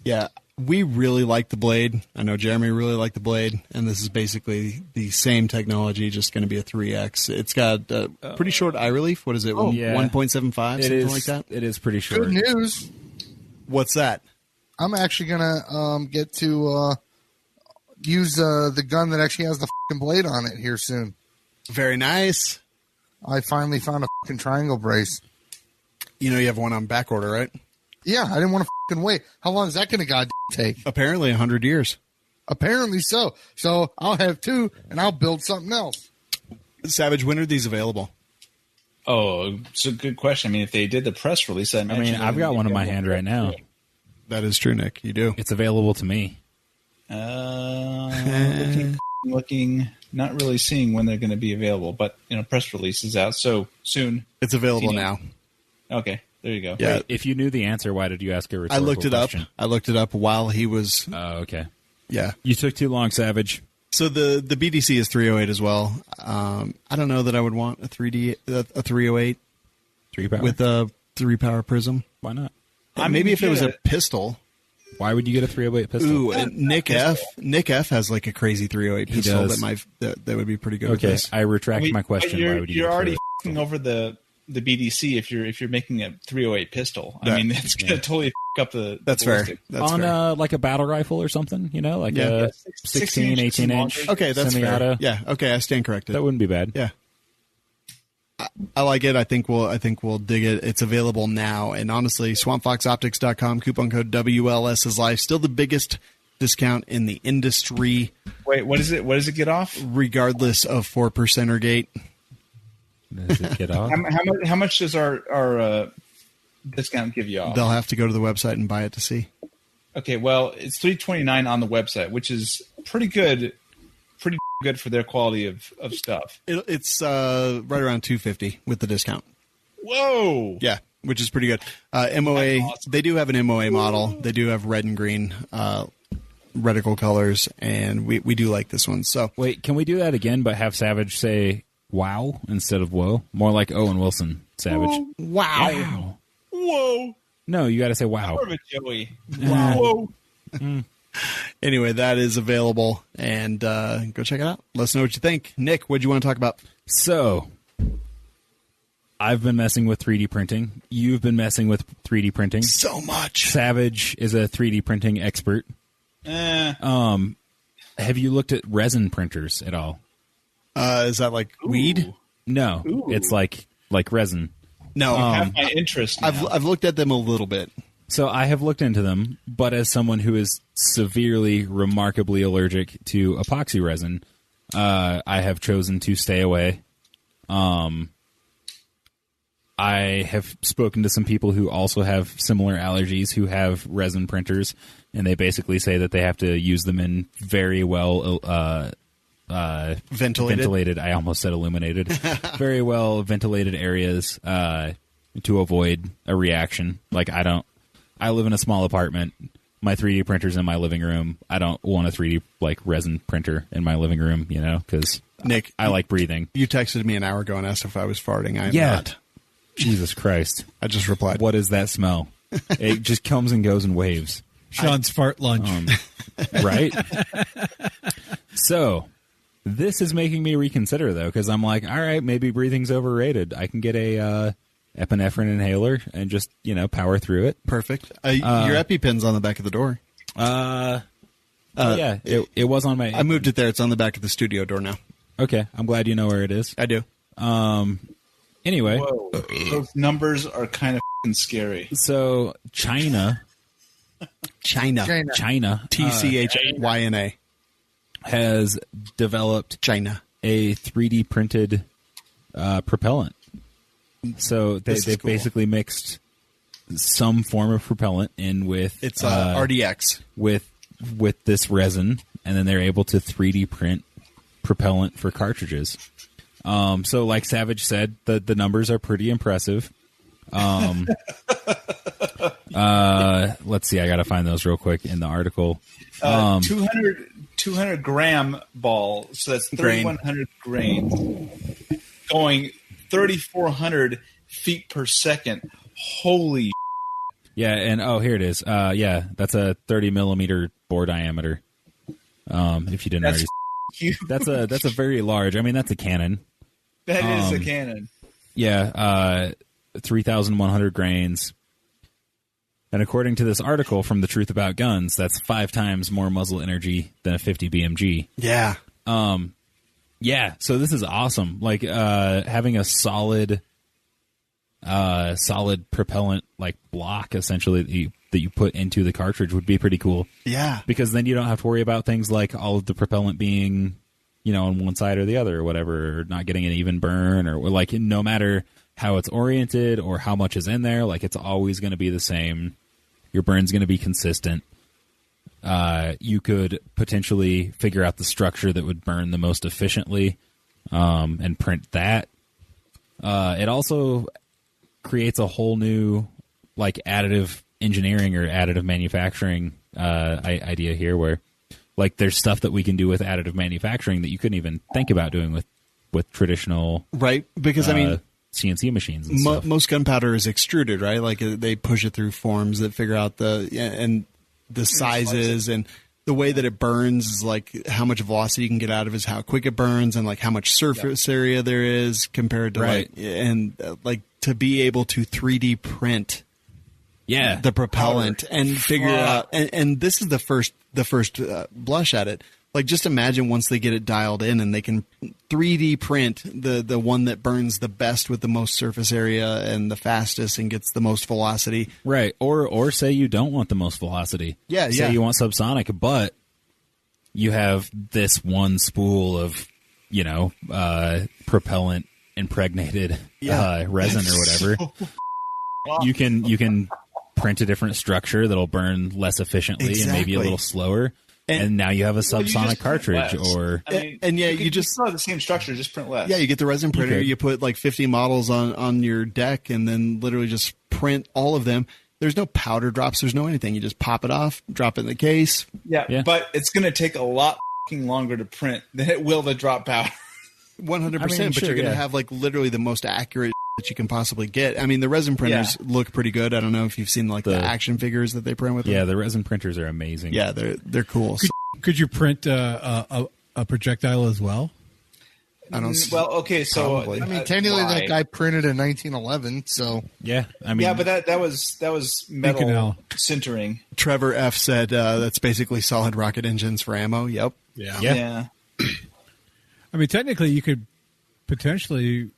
Yeah. We really like the Blade. I know Jerambe really liked the Blade, and this is basically the same technology, just going to be a 3X. It's got pretty short eye relief. What is it? yeah. 1.75, something like that? It is pretty short. Good news. What's that? I'm actually gonna get to use the gun that actually has the fucking blade on it here soon. Very nice. I finally found a fucking triangle brace. You know you have one on back order, right? Yeah, I didn't want to fucking wait. How long is that gonna goddamn take? Apparently 100 years. Apparently so. So I'll have 2, and I'll build something else. Savage, when are these available? Oh, it's a good question. I mean, if they did the press release, I mean, I've got one in my hand right now. That is true, Nick. You do. It's available to me. Looking, not really seeing when they're going to be available, but press release is out so soon. It's available now. Okay, there you go. Yeah. Wait, if you knew the answer, why did you ask a rhetorical I looked it question? up. I looked it up while he was. Oh, okay. Yeah. You took too long, Savage. So the BDC is 308 as well. I don't know that I would want a 308 3-power with a 3-power Prism. Why not? Maybe if it was a pistol. Why would you get a 308 pistol? Ooh, and Nick F has like a crazy 308 pistol that would be pretty good. Okay, with this. I retract my question. Why would you? You're already f***ing over the BDC if you're making a 308 pistol. I mean, it's gonna totally f*** up the. That's ballistic. fair. That's on fair. like a battle rifle or something, like a 16, 18 inch. Okay, that's semi-auto. fair. Yeah. Okay, I stand corrected. That wouldn't be bad. Yeah. I like it. I think we'll dig it. It's available now. And honestly, swampfoxoptics.com, coupon code WLS is live. Still the biggest discount in the industry. Wait, what is it? What does it get off? Regardless of 4% gate. Does it get off? How much does our discount give you off? They'll have to go to the website and buy it to see. Okay, well, it's $329 on the website, which is pretty good for their quality of stuff. It's right around $250 with the discount. Whoa! Yeah, which is pretty good. MOA, awesome. They do have an MOA model. They do have red and green reticle colors, and we do like this one. So wait, can we do that again, but have Savage say "wow" instead of "whoa"? More like Owen Wilson, Savage. Whoa. Wow. Whoa. No, you got to say "wow." More of a Joey. Wow. Anyway, that is available, and go check it out. Let us know what you think. Nick, what do you want to talk about? So, I've been messing with 3D printing. You've been messing with 3D printing. So much. Savage is a 3D printing expert. Have you looked at resin printers at all? Is that like weed? No, it's like resin. No, I have my interest now. I've looked at them a little bit. So I have looked into them, but as someone who is severely, remarkably allergic to epoxy resin, I have chosen to stay away. I have spoken to some people who also have similar allergies who have resin printers, and they basically say that they have to use them in very well ventilated. I almost said illuminated. Very well ventilated areas to avoid a reaction. Like I live in a small apartment. My 3D printer's in my living room. I don't want a 3D resin printer in my living room, because Nick, I like breathing. You texted me an hour ago and asked if I was farting. I am not. Jesus Christ. I just replied. What is that smell? It just comes and goes in waves. Shawn's fart lunch. Right? So, this is making me reconsider, though, because I'm like, all right, maybe breathing's overrated. I can get a epinephrine inhaler and just, power through it. Perfect. Your EpiPen's on the back of the door. Yeah, it was on my... I moved it there. It's on the back of the studio door now. Okay, I'm glad you know where it is. I do. Anyway. Whoa, those numbers are kind of scary. So, China. TCHYNA. Has developed a 3D printed propellant. So they've basically mixed some form of propellant in with it's RDX with this resin, and then they're able to 3D print propellant for cartridges. So like Savage said, the numbers are pretty impressive. Let's see, I gotta find those real quick in the article. 200 gram ball, so that's 3,100 grains, going 3,400 feet per second. Holy! Yeah, and here it is. Yeah, that's a 30 millimeter bore diameter. If you didn't already, huge. That's a very large. I mean, that's a cannon. That is a cannon. Yeah, 3,100 grains. And according to this article from The Truth About Guns, that's 5 times more muzzle energy than a 50 BMG. Yeah. Yeah, so this is awesome. Like having a solid propellant block essentially that you put into the cartridge would be pretty cool. Yeah. Because then you don't have to worry about things like all of the propellant being, on one side or the other or whatever, or not getting an even burn, or like no matter how it's oriented or how much is in there, like it's always going to be the same. Your burn's going to be consistent. You could potentially figure out the structure that would burn the most efficiently and print that. It also creates a whole new like additive engineering or additive manufacturing idea here, where like there's stuff that we can do with additive manufacturing that you couldn't even think about doing with traditional right, because I mean CNC machines and stuff. Most gunpowder is extruded, right? Like they push it through forms that figure out the sizes, and the way that it burns is like how much velocity you can get out of it is how quick it burns, and like how much surface area there is compared to like to be able to 3D print the propellant and figure out, and this is the first blush at it. Like, just imagine once they get it dialed in and they can 3D print the one that burns the best with the most surface area and the fastest and gets the most velocity. Right. Or say you don't want the most velocity. Say you want subsonic, but you have this one spool of, propellant impregnated resin or whatever. You can print a different structure that'll burn less efficiently and maybe a little slower. And now you have a subsonic cartridge, or you just still have the same structure, just print less. Yeah, you get the resin printer. You put like 50 models on your deck, and then literally just print all of them. There's no powder drops. There's no anything. You just pop it off, drop it in the case. Yeah. But it's going to take a lot longer to print than it will to drop powder. 100%. But you're going to have like literally the most accurate that you can possibly get. I mean, the resin printers look pretty good. I don't know if you've seen like the action figures that they print with them. Yeah, the resin printers are amazing. Yeah, they're cool. Could you print a projectile as well? I don't. Well, okay, so I mean, technically, that guy printed in 1911. So yeah, I mean, but that was metal sintering. Trevor F said that's basically solid rocket engines for ammo. Yep. Yeah. I mean, technically, you could potentially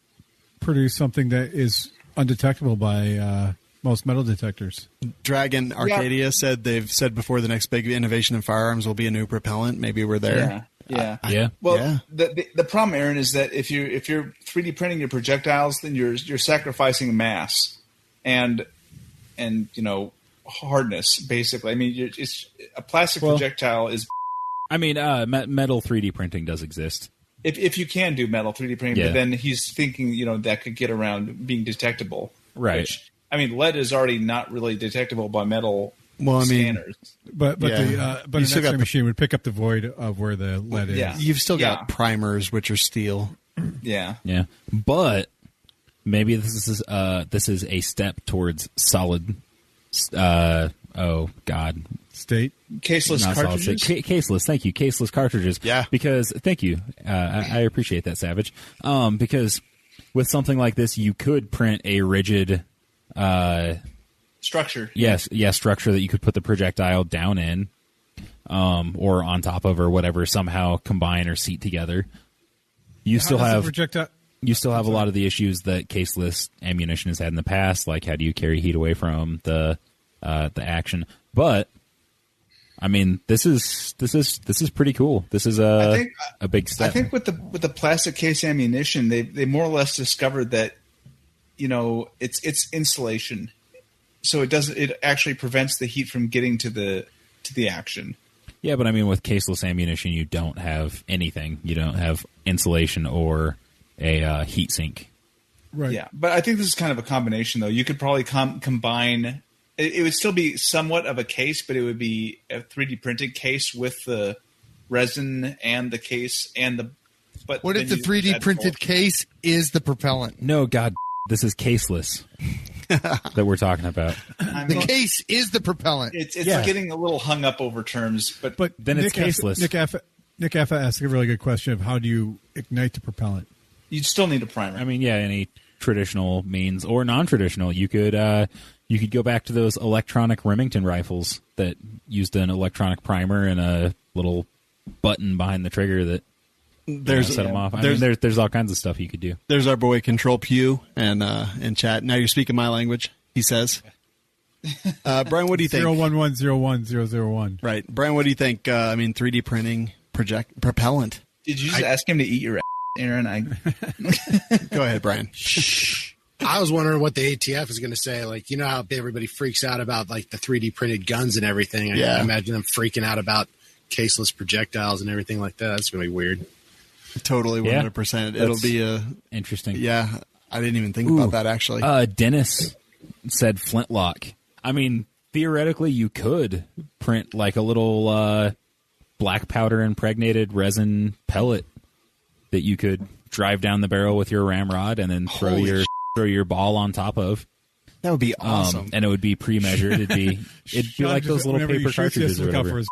produce something that is undetectable by most metal detectors. Dragon Arcadia said they've said before the next big innovation in firearms will be a new propellant. Maybe we're there. Yeah. Well, the problem, Aaron, is that if you're 3D printing your projectiles, then you're sacrificing mass and hardness, basically. I mean, it's a plastic projectile is. I mean, metal 3D printing does exist. If you can do metal 3D printing, but then he's thinking, that could get around being detectable. Right. Which, I mean, lead is already not really detectable by metal scanners. But an X-ray machine would pick up the void of where the lead is. Yeah. You've still got primers, which are steel. Yeah. Yeah. But maybe this is a step towards solid. State caseless cartridges. Caseless, thank you. Caseless cartridges. Yeah. Because thank you, I appreciate that, Savage. Because with something like this, you could print a rigid structure. Yes, structure that you could put the projectile down in, or on top of, or whatever. Somehow combine or seat together. You still have a lot of the issues that caseless ammunition has had in the past, like how do you carry heat away from the action, but. I mean, this is pretty cool. This is a big step. I think with the plastic case ammunition, they more or less discovered that, it's insulation, so it actually prevents the heat from getting to the action. Yeah, but I mean, with caseless ammunition, you don't have anything. You don't have insulation or a heat sink. Right. Yeah, but I think this is kind of a combination, though. You could probably combine. It would still be somewhat of a case, but it would be a 3D printed case with the resin and the case and the. But what if the 3D printed case is the propellant? No, God, this is caseless that we're talking about. The case is the propellant. It's getting a little hung up over terms, but then it's caseless. Nick F asked a really good question of how do you ignite the propellant? You'd still need a primer. I mean, any traditional means or non-traditional, you could go back to those electronic Remington rifles that used an electronic primer and a little button behind the trigger that set them off. I mean, there's all kinds of stuff you could do. There's our boy Control Pew and in chat. Now you're speaking my language, he says. Brian, what do you think? 011010001. Right. Brian, what do you think? 3D printing propellant. Did you just ask him to eat your ass, Aaron? Go ahead, Brian. I was wondering what the ATF is going to say. Like, you know how everybody freaks out about like the 3D printed guns and everything. I imagine them freaking out about caseless projectiles and everything like that. That's going to be weird. Totally, 100%. It'll be interesting. Yeah, I didn't even think about that actually. Dennis said flintlock. I mean, theoretically, you could print like a little black powder impregnated resin pellet that you could drive down the barrel with your ramrod and then throw your ball on top top. That would be awesome. And it would be pre-measured. It'd be like those little paper cartridges or whatever.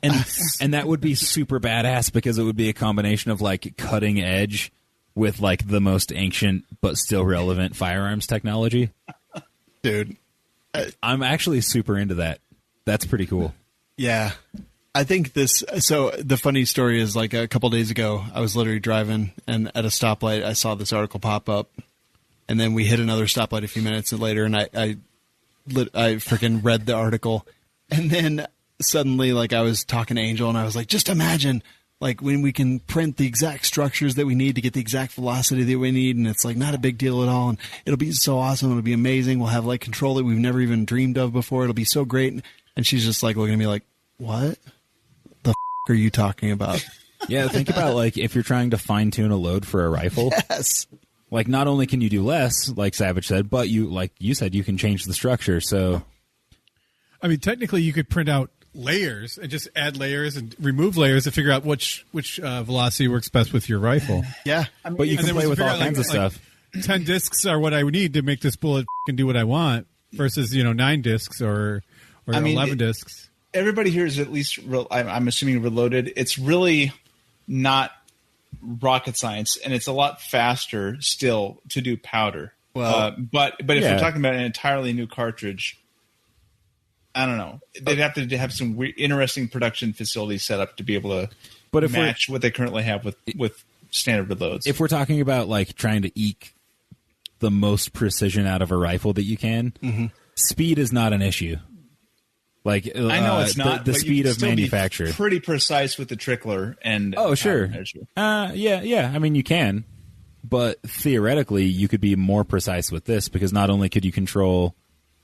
And that would be super badass because it would be a combination of like cutting edge with like the most ancient but still relevant firearms technology. Dude, I'm actually super into that. That's pretty cool. Yeah. I think so the funny story is like a couple days ago, I was literally driving and at a stoplight, I saw this article pop up and then we hit another stoplight a few minutes later and I freaking read the article and then suddenly like I was talking to Angel and I was like, just imagine like when we can print the exact structures that we need to get the exact velocity that we need. And it's like not a big deal at all. And it'll be so awesome. It'll be amazing. We'll have like control that we've never even dreamed of before. It'll be so great. And she's just like looking at me like, what the are you talking about? Yeah. Think about like if you're trying to fine tune a load for a rifle. Yes. Like not only can you do less, like Savage said, but like you said, you can change the structure. So, I mean, technically you could print out layers and just add layers and remove layers to figure out which velocity works best with your rifle. Yeah. I mean, but you can play with all kinds of stuff. 10 discs are what I would need to make this bullet can do what I want versus, 9 discs or 11 discs. Everybody here is at least, I'm assuming, reloaded. It's really not rocket science, and it's a lot faster still to do powder. Well, but if we're talking about an entirely new cartridge, I don't know. They'd have to have some interesting production facilities set up to be able to match what they currently have with standard reloads. If we're talking about like trying to eke the most precision out of a rifle that you can, speed is not an issue. Like I know it's not the speed of manufacture. Be pretty precise with the trickler and sure. Yeah. I mean, you can, but theoretically, you could be more precise with this because not only could you control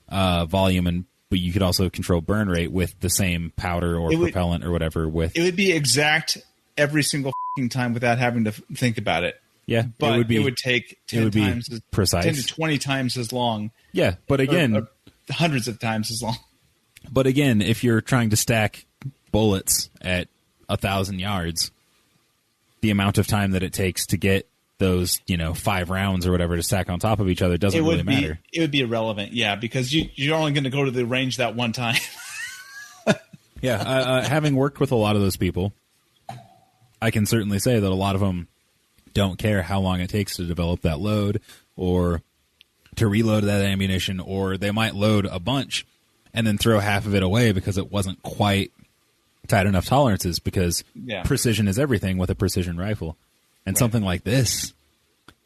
volume but you could also control burn rate with the same powder or propellant or whatever. It would be exact every single time without having to think about it. Yeah, but it would take 10 times precise, 10 to 20 times as long. Yeah, but again, or hundreds of times as long. But again, if you're trying to stack bullets at 1,000 yards, the amount of time that it takes to get those, 5 rounds or whatever to stack on top of each other doesn't really matter. It would be irrelevant, yeah, because you're only going to go to the range that one time. Yeah, having worked with a lot of those people, I can certainly say that a lot of them don't care how long it takes to develop that load or to reload that ammunition, or they might load a bunch and then throw half of it away because it wasn't quite tight enough tolerances, because precision is everything with a precision rifle. And something like this,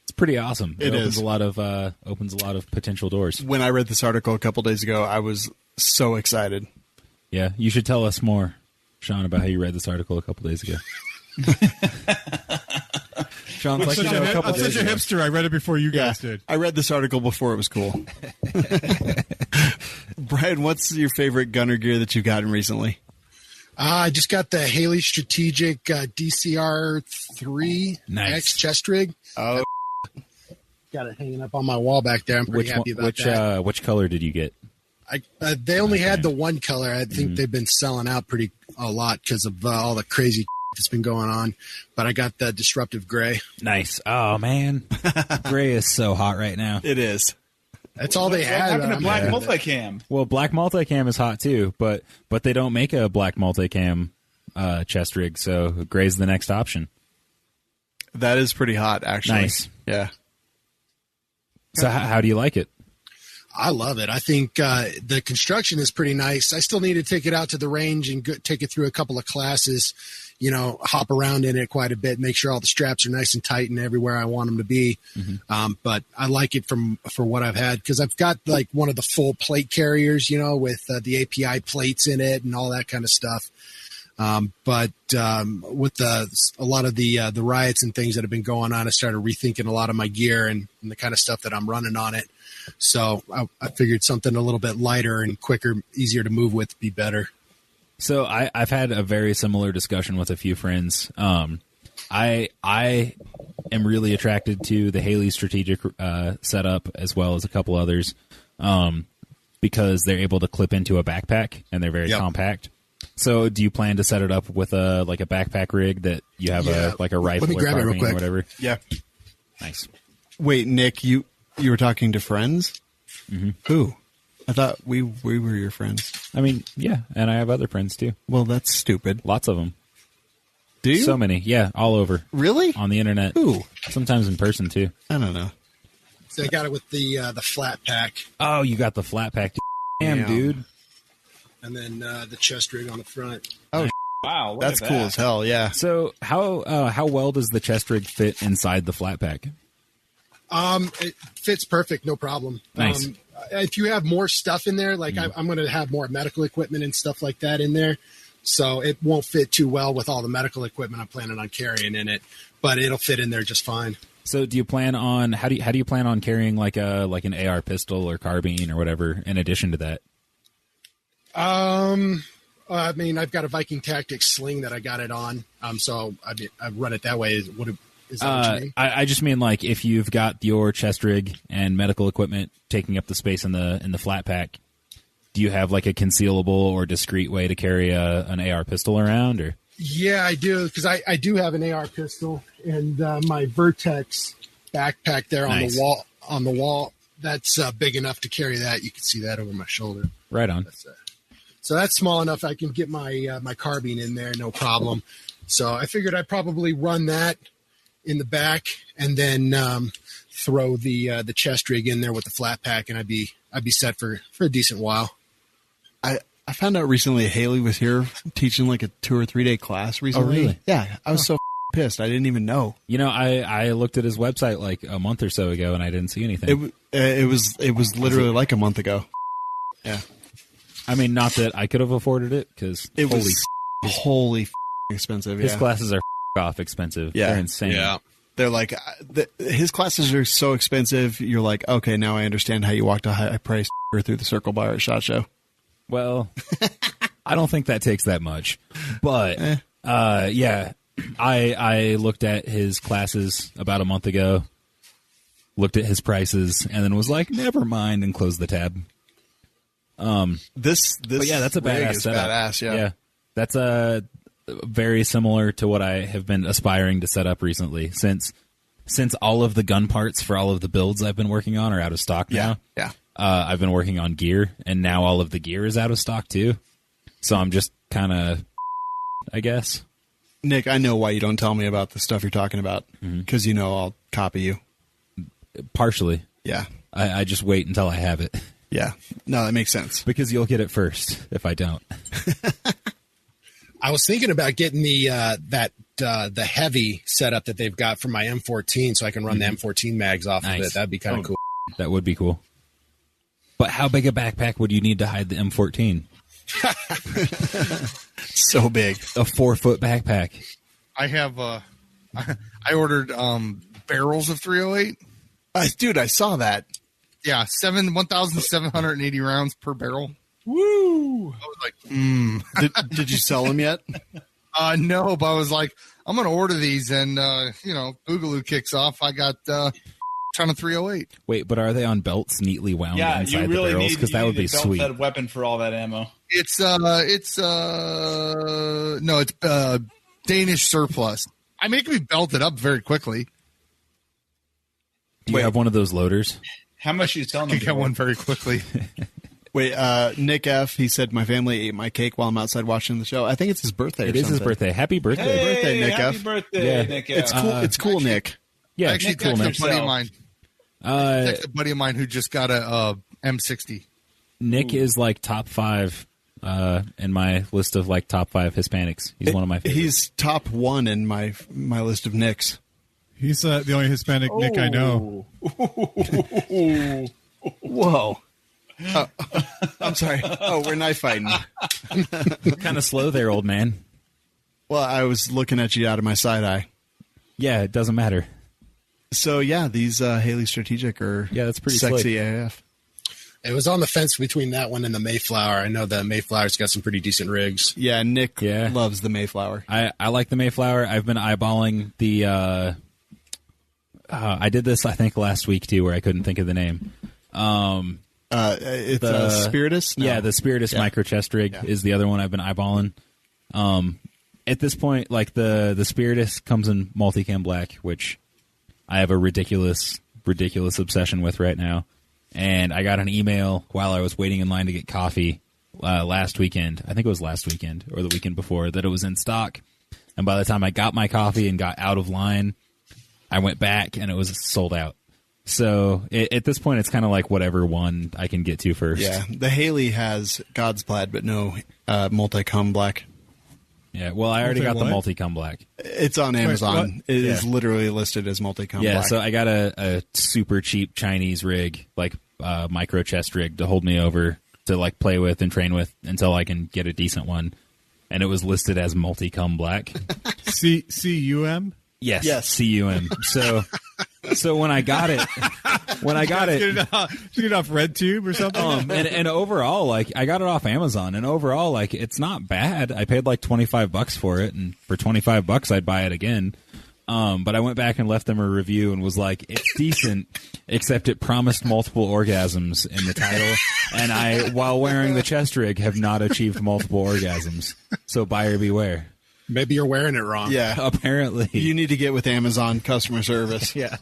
it's pretty awesome. It opens a lot of potential doors. When I read this article a couple days ago, I was so excited. Yeah, you should tell us more, Shawn, about how you read this article a couple days ago. Shawn's like, I'm such a hipster. I read it before you guys did. I read this article before it was cool. Brian, what's your favorite gunner gear that you've gotten recently? I just got the Haley Strategic DCR-3 X chest rig. Oh, got it hanging up on my wall back there. I'm pretty happy about that. Which color did you get? They only had the one color. I think they've been selling out a lot because of all the crazy that's been going on. But I got the disruptive gray. Nice. Oh man, gray is so hot right now. It is. That's all they had. What happened to black multicam? Well, black multicam is hot too, but they don't make a black multicam chest rig, so gray's the next option. That is pretty hot, actually. Nice. Yeah. So how do you like it? I love it. I think the construction is pretty nice. I still need to take it out to the range and take it through a couple of classes, hop around in it quite a bit, make sure all the straps are nice and tight and everywhere I want them to be. Mm-hmm. But I like it for what I've had, because I've got like one of the full plate carriers, with the API plates in it and all that kind of stuff. But with a lot of the riots and things that have been going on, I started rethinking a lot of my gear and the kind of stuff that I'm running on it. So I figured something a little bit lighter and quicker, easier to move with would be better. So I've had a very similar discussion with a few friends. I am really attracted to the Haley strategic setup as well as a couple others because they're able to clip into a backpack and they're very compact. So do you plan to set it up with a backpack rig that you have a rifle or carbine or whatever? Yeah. Nice. Wait, Nick, you were talking to friends? Mm-hmm. Who? I thought we were your friends. I mean, yeah, and I have other friends too. Well, that's stupid. Lots of them. Do you? So many. Yeah, all over. Really? On the internet. Who? Sometimes in person too. I don't know. So I got it with the flat pack. Oh, you got the flat pack. Damn, dude. And then the chest rig on the front. Oh, wow. That's cool as hell, yeah. So how well does the chest rig fit inside the flat pack? It fits perfect, no problem. Nice. If you have more stuff in there, like I'm going to have more medical equipment and stuff like that in there, so it won't fit too well with all the medical equipment I'm planning on carrying in it, but it'll fit in there just fine. So do you plan on how do you plan on carrying like an AR pistol or carbine or whatever in addition to that? I mean, I've got a Viking Tactics sling that I got it on, so I run it that way. Is that what you mean? I just mean like if you've got your chest rig and medical equipment taking up the space in the flat pack, do you have like a concealable or discreet way to carry an AR pistol around? Or yeah, I do, because I do have an AR pistol and my Vertex backpack there on the wall. That's big enough to carry that. You can see that over my shoulder. Right on. So that's small enough I can get my carbine in there, no problem. So I figured I'd probably run that in the back and then throw the chest rig in there with the flat pack, and I'd be set for a decent while. I found out recently Haley was here teaching like a 2 or 3 day class recently. Oh, really? Yeah, I was so pissed. I didn't even know. You know, I looked at his website like a month or so ago and I didn't see anything. It was literally like a month ago. Yeah. I mean, not that I could have afforded it because it was holy expensive. His classes are off expensive. Yeah. They're insane. Yeah. They're like, his classes are so expensive. You're like, okay, now I understand how you walked a high price through the circle bar at SHOT Show. Well, I don't think that takes that much, but yeah, I looked at his classes about a month ago, looked at his prices, and then was like, never mind, and closed the tab. This but yeah, that's a badass setup. Badass, yeah. That's very similar to what I have been aspiring to set up recently. Since all of the gun parts for all of the builds I've been working on are out of stock now. Yeah. I've been working on gear, and now all of the gear is out of stock too. So I'm just kind of, I guess. Nick, I know why you don't tell me about the stuff you're talking about, because you know I'll copy you. Partially. Yeah. I just wait until I have it. Yeah. No, that makes sense. Because you'll get it first if I don't. I was thinking about getting the heavy setup that they've got for my M14 so I can run the M14 mags off of it. That'd be kind of cool. That would be cool. But how big a backpack would you need to hide the M14? So big. A 4-foot backpack. I have I ordered barrels of 308. Dude, I saw that. Yeah, 1,780 rounds per barrel. Woo! I was like, Did you sell them yet? No, but I was like, I'm going to order these, and Boogaloo kicks off. I got a ton of 308. Wait, but are they on belts neatly wound inside the barrels? Because that would be sweet. That weapon for all that ammo. It's Danish surplus. I mean, it can be belted up very quickly. Do you have one of those loaders? How much are you selling I them? can get one very quickly. Wait, Nick F., he said, my family ate my cake while I'm outside watching the show. I think it's his birthday. It is his birthday. Happy birthday. Hey, birthday, Nick happy F. birthday, Nick F. It's cool. It's cool, actually, Nick. Yeah, Actually, cool, man. a buddy of mine. Text a buddy of mine who just got a M60. Nick is like top 5 in my list of like top 5 Hispanics. He's one of my favorites. He's top 1 in my list of Nicks. He's the only Hispanic Nick I know. Whoa. I'm sorry. Oh, we're knife fighting. Kind of slow there, old man. Well, I was looking at you out of my side eye. Yeah, it doesn't matter. So, yeah, these Haley Strategic are that's pretty sexy slick. AF. It was on the fence between that one and the Mayflower. I know the Mayflower's got some pretty decent rigs. Yeah, Nick loves the Mayflower. I like the Mayflower. I've been eyeballing the I did this, I think, last week, too, where I couldn't think of the name. It's Spiritus? No. Yeah, the Spiritus micro chest rig is the other one I've been eyeballing. At this point, like the Spiritus comes in multicam black, which I have a ridiculous obsession with right now. And I got an email while I was waiting in line to get coffee last weekend. I think it was last weekend or the weekend before that it was in stock. And by the time I got my coffee and got out of line, I went back and it was sold out. So at this point, it's kind of like whatever one I can get to first. Yeah, the Haley has God's Plaid, but no multicam black. Yeah, well, I already got the multicam black. It's on Amazon. It is literally listed as multicam black. Yeah, so I got a super cheap Chinese rig, like micro chest rig, to hold me over to like play with and train with until I can get a decent one. And it was listed as multicam black. CUM? Yes. CUM. So when I got it, get it off RedTube or something. And overall, like I got it off Amazon, and overall, like it's not bad. I paid like $25 for it, and for $25, I'd buy it again. But I went back and left them a review and was like, it's decent, except it promised multiple orgasms in the title, and I, while wearing the chest rig, have not achieved multiple orgasms. So buyer beware. Maybe you're wearing it wrong. Yeah. Apparently. You need to get with Amazon customer service. Yeah.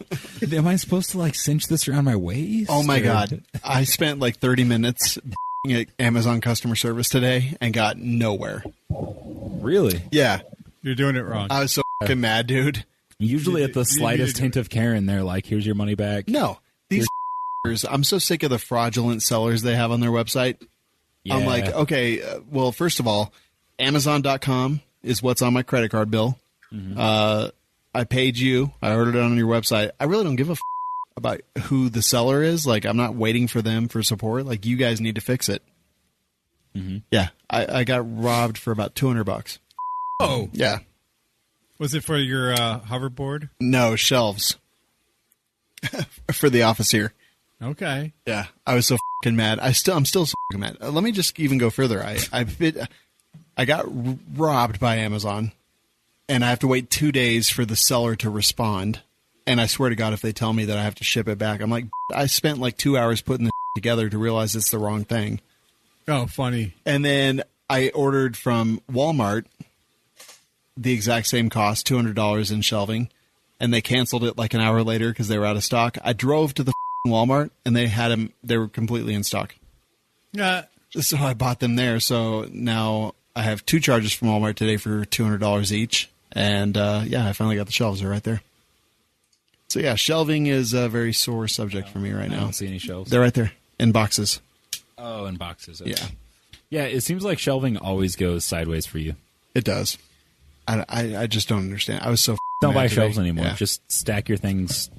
Am I supposed to like cinch this around my waist? Oh my God. I spent like 30 minutes at Amazon customer service today and got nowhere. Really? Yeah. You're doing it wrong. I was so fucking mad, dude. Usually at the slightest hint of Karen, they're like, here's your money back. No. These I'm so sick of the fraudulent sellers they have on their website. Yeah. I'm like, okay, well, first of all, Amazon.com is what's on my credit card bill. Mm-hmm. I paid you. I ordered it on your website. I really don't give a about who the seller is. Like, I'm not waiting for them for support. Like, you guys need to fix it. Mm-hmm. Yeah. I got robbed for about $200. Oh. Yeah. Was it for your hoverboard? No, shelves. For the office here. Okay. Yeah. I was so fucking mad. I'm still so fucking mad. Let me just even go further. I got robbed by Amazon, and I have to wait 2 days for the seller to respond. And I swear to God, if they tell me that I have to ship it back, I'm like, I spent like 2 hours putting this together to realize it's the wrong thing. Oh, funny. And then I ordered from Walmart the exact same cost, $200 in shelving, and they canceled it like an hour later because they were out of stock. I drove to the Walmart, and they had them. They were completely in stock. Yeah. So I bought them there. So now I have 2 charges from Walmart today for $200 each. And, I finally got the shelves. They're right there. So, yeah, shelving is a very sore subject for me right now. I don't see any shelves. They're right there in boxes. Oh, in boxes. Okay. Yeah. Yeah, it seems like shelving always goes sideways for you. It does. I just don't understand. I was so don't buy today. shelves anymore. Yeah. Just stack your things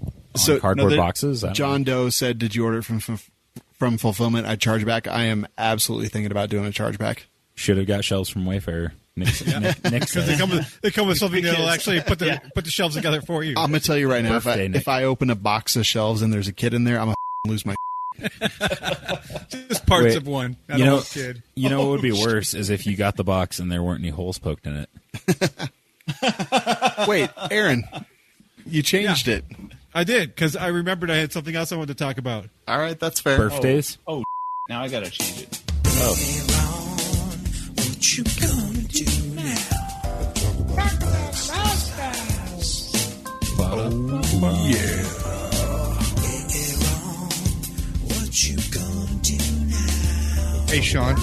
on cardboard boxes. John Doe said, did you order it from fulfillment? I charge back. I am absolutely thinking about doing a chargeback. Should have got shelves from Wayfair. Because they come with something that'll actually put the shelves together for you. I'm going to tell you right now, if I open a box of shelves and there's a kid in there, I'm going to lose my just parts of one. Not a whole kid. You know what would be worse is if you got the box and there weren't any holes poked in it. Wait, Aaron, you changed it. I did, because I remembered I had something else I wanted to talk about. All right, that's fair. Birthdays? Oh, now I got to change it. Oh. What you gonna do now? What you gonna do now? Hey, Shawn.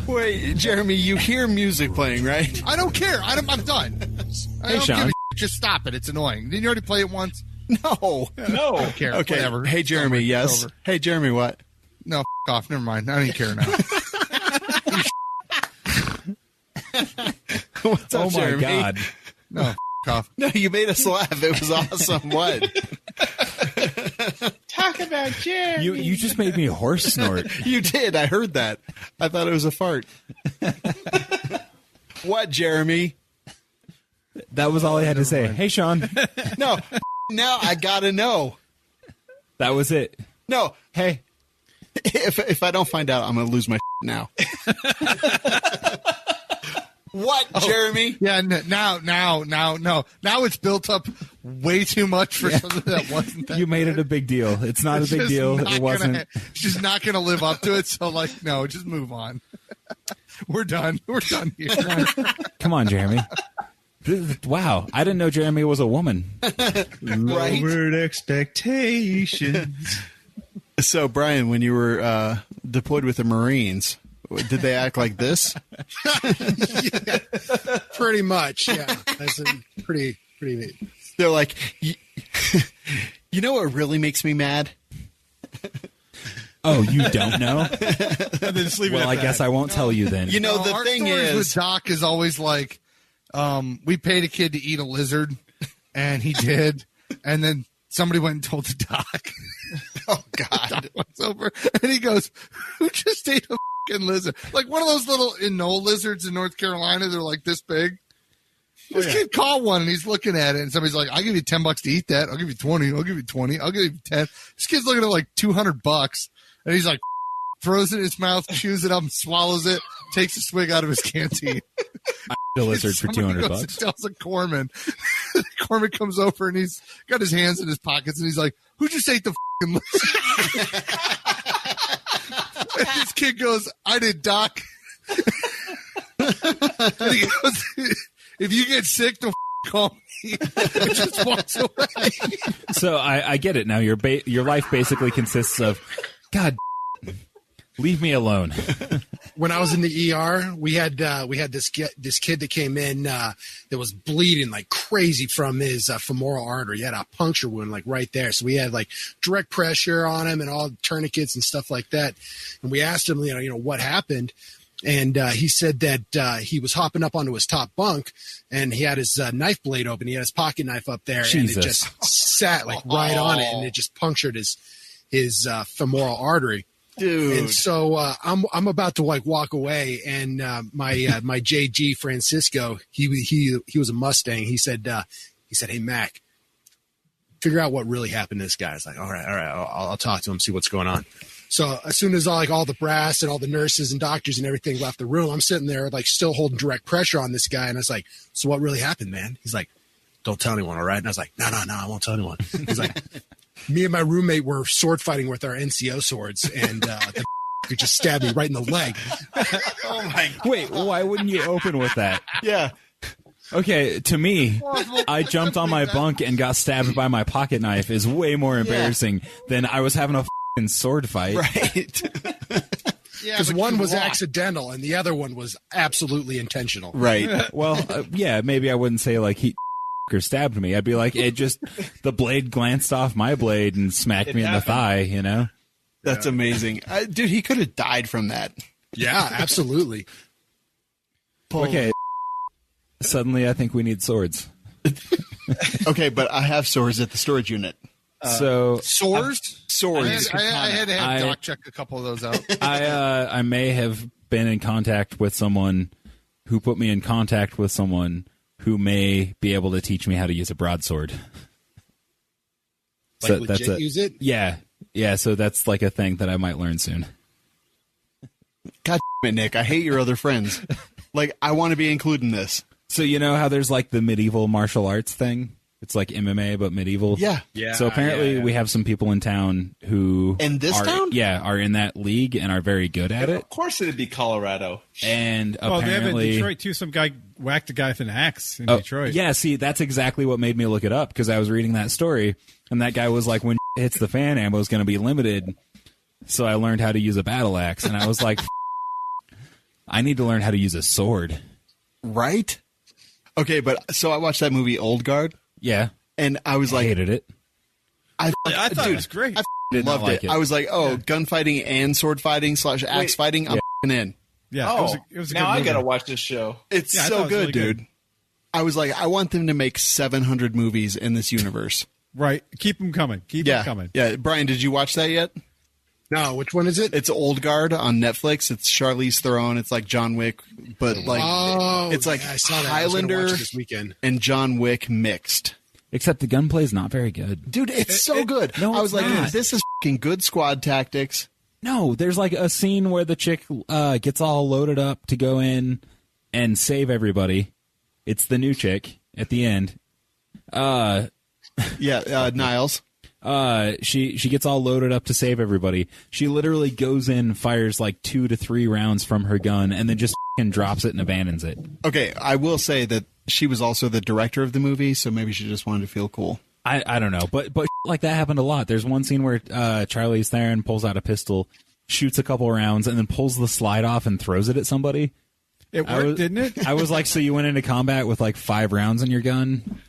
Wait, Jeremy, you hear music playing, right? I don't care. I'm done. I don't Shawn. give a shit. Just stop it. It's annoying. Didn't you already play it once? No. I don't care. Okay. Whatever. Hey, Jeremy, It's yes. over. Hey, Jeremy, what? No, off. Never mind. I don't even care now. What's up, Oh, my Jeremy? God. No, off. No, you made us laugh. It was awesome. What? Talk talk about Jeremy. You just made me horse snort. You did. I heard that. I thought it was a fart. What, Jeremy? That was all I had to say. Hey, Shawn. No. Now I gotta know. That was it. No. Hey. If I don't find out, I'm gonna lose my now. What, Jeremy? Yeah, now it's built up way too much for something that wasn't that You made good. it a big deal. It's not a big Just deal. not It wasn't. She's not going to live up to it. So, like, no, just move on. We're done. We're done here. Come on, Jeremy. Wow. I didn't know Jeremy was a woman. Lowered expectations. So, Brian, when you were deployed with the Marines, did they act like this? Yeah, pretty much. Yeah, that's pretty neat. They're like, you know what really makes me mad? Oh, you don't know? And then just leave it Well, at I that. guess I won't tell you then. You know, the our thing stories is, with Doc is always like, we paid a kid to eat a lizard, and he did, and then somebody went and told the Doc. oh God, Doc was over, and he goes, "Who just ate a fucking lizard? Like one of those little lizards in North Carolina. They're like this big." This kid caught one, and he's looking at it, and somebody's like, "I'll give you $10 to eat that. I'll give you 20. I'll give you 20. I'll give you 10." This kid's looking at like $200, and he's like, throws it in his mouth, chews it up, and swallows it. Takes a swig out of his canteen. A lizard for Somebody goes $200. and tells a corpsman. Corpsman comes over and he's got his hands in his pockets and he's like, "Who just ate the fucking lizard?" And this kid goes, "I did, Doc." And he goes, "If you get sick, don't call me." And just walks away. So I get it now. Your life basically consists of, God, leave me alone. When I was in the ER, we had this kid that came in that was bleeding like crazy from his femoral artery. He had a puncture wound like right there. So we had like direct pressure on him and all tourniquets and stuff like that. And we asked him, you know what happened. And he said that he was hopping up onto his top bunk and he had his knife blade open. He had his pocket knife up there Jesus. and it just sat like right on it and it just punctured his femoral artery. dude. And so I'm about to like walk away, and my JG Francisco, he was a Mustang. He said, "Hey Mac, figure out what really happened to this guy." I was like, all right, I'll talk to him, see what's going on. So as soon as all the brass and all the nurses and doctors and everything left the room, I'm sitting there like still holding direct pressure on this guy, and I was like, "So what really happened, man?" He's like, "Don't tell anyone, all right?" And I was like, No, I won't tell anyone. He's like, "Me and my roommate were sword fighting with our NCO swords, and the could just stab me right in the leg." Oh my God. Wait, why wouldn't you open with that? Yeah. Okay, to me, I jumped on my bunk and got stabbed by my pocket knife is way more embarrassing than I was having a f***ing sword fight. Right. Yeah, Because but one you was lost. accidental and the other one was absolutely intentional. Right. Well, yeah, maybe I wouldn't say like he or stabbed me. I'd be like, it just, the blade glanced off my blade and smacked me in the thigh, you know? That's amazing. Dude, he could have died from that. Yeah, absolutely. Okay. Suddenly I think we need swords. Okay, but I have swords at the storage unit. So Swords? Swords. I had to have I- Doc check a couple of those out. I may have been in contact with someone who put me in contact with someone who may be able to teach me how to use a broadsword. Like legit use it? Yeah. Yeah, so that's like a thing that I might learn soon. God damn it, Nick. I hate your other friends. Like, I want to be included in this. So you know how there's like the medieval martial arts thing? It's like MMA but medieval. Yeah. Yeah. So apparently we have some people in town who In this town? Yeah, are in that league and are very good at it. Of course, it'd be Colorado. And Well, they have it in apparently Detroit too. Some guy whacked a guy with an axe in Oh, Detroit. yeah, see, that's exactly what made me look it up because I was reading that story, and that guy was like, when hits the fan, ammo is going to be limited. So I learned how to use a battle axe, and I was like, I need to learn how to use a sword. Right? Okay, but so I watched that movie Old Guard, Yeah, and I was I like, hated it. I thought it was great. I Did not loved like it. I was like, oh, gunfighting and sword fighting / axe fighting, I'm in. Yeah, Oh, it was a now good I movie. gotta watch this show. It's Yeah, I so thought it was good, really dude. good. I was like, I want them to make 700 movies in this universe. Right. Keep them coming. Keep them coming. Yeah. Brian, did you watch that yet? No, which one is it? It's Old Guard on Netflix. It's Charlize Theron. It's like John Wick, but like it's like I saw that. Highlander I was gonna watch it this weekend. and John Wick mixed. Except the gunplay is not very good. Dude, it's so good. no, I was it's like, not. this is fucking good squad tactics. No, there's like a scene where the chick gets all loaded up to go in and save everybody. It's the new chick at the end. Niles. She gets all loaded up to save everybody. She literally goes in, fires like 2 to 3 rounds from her gun, and then just f***ing drops it and abandons it. Okay, I will say that she was also the director of the movie, so maybe she just wanted to feel cool. I don't know, but like that happened a lot. There's one scene where Charlize Theron pulls out a pistol, shoots a couple rounds, and then pulls the slide off and throws it at somebody. It worked, didn't it? I was like, so you went into combat with like 5 rounds in your gun?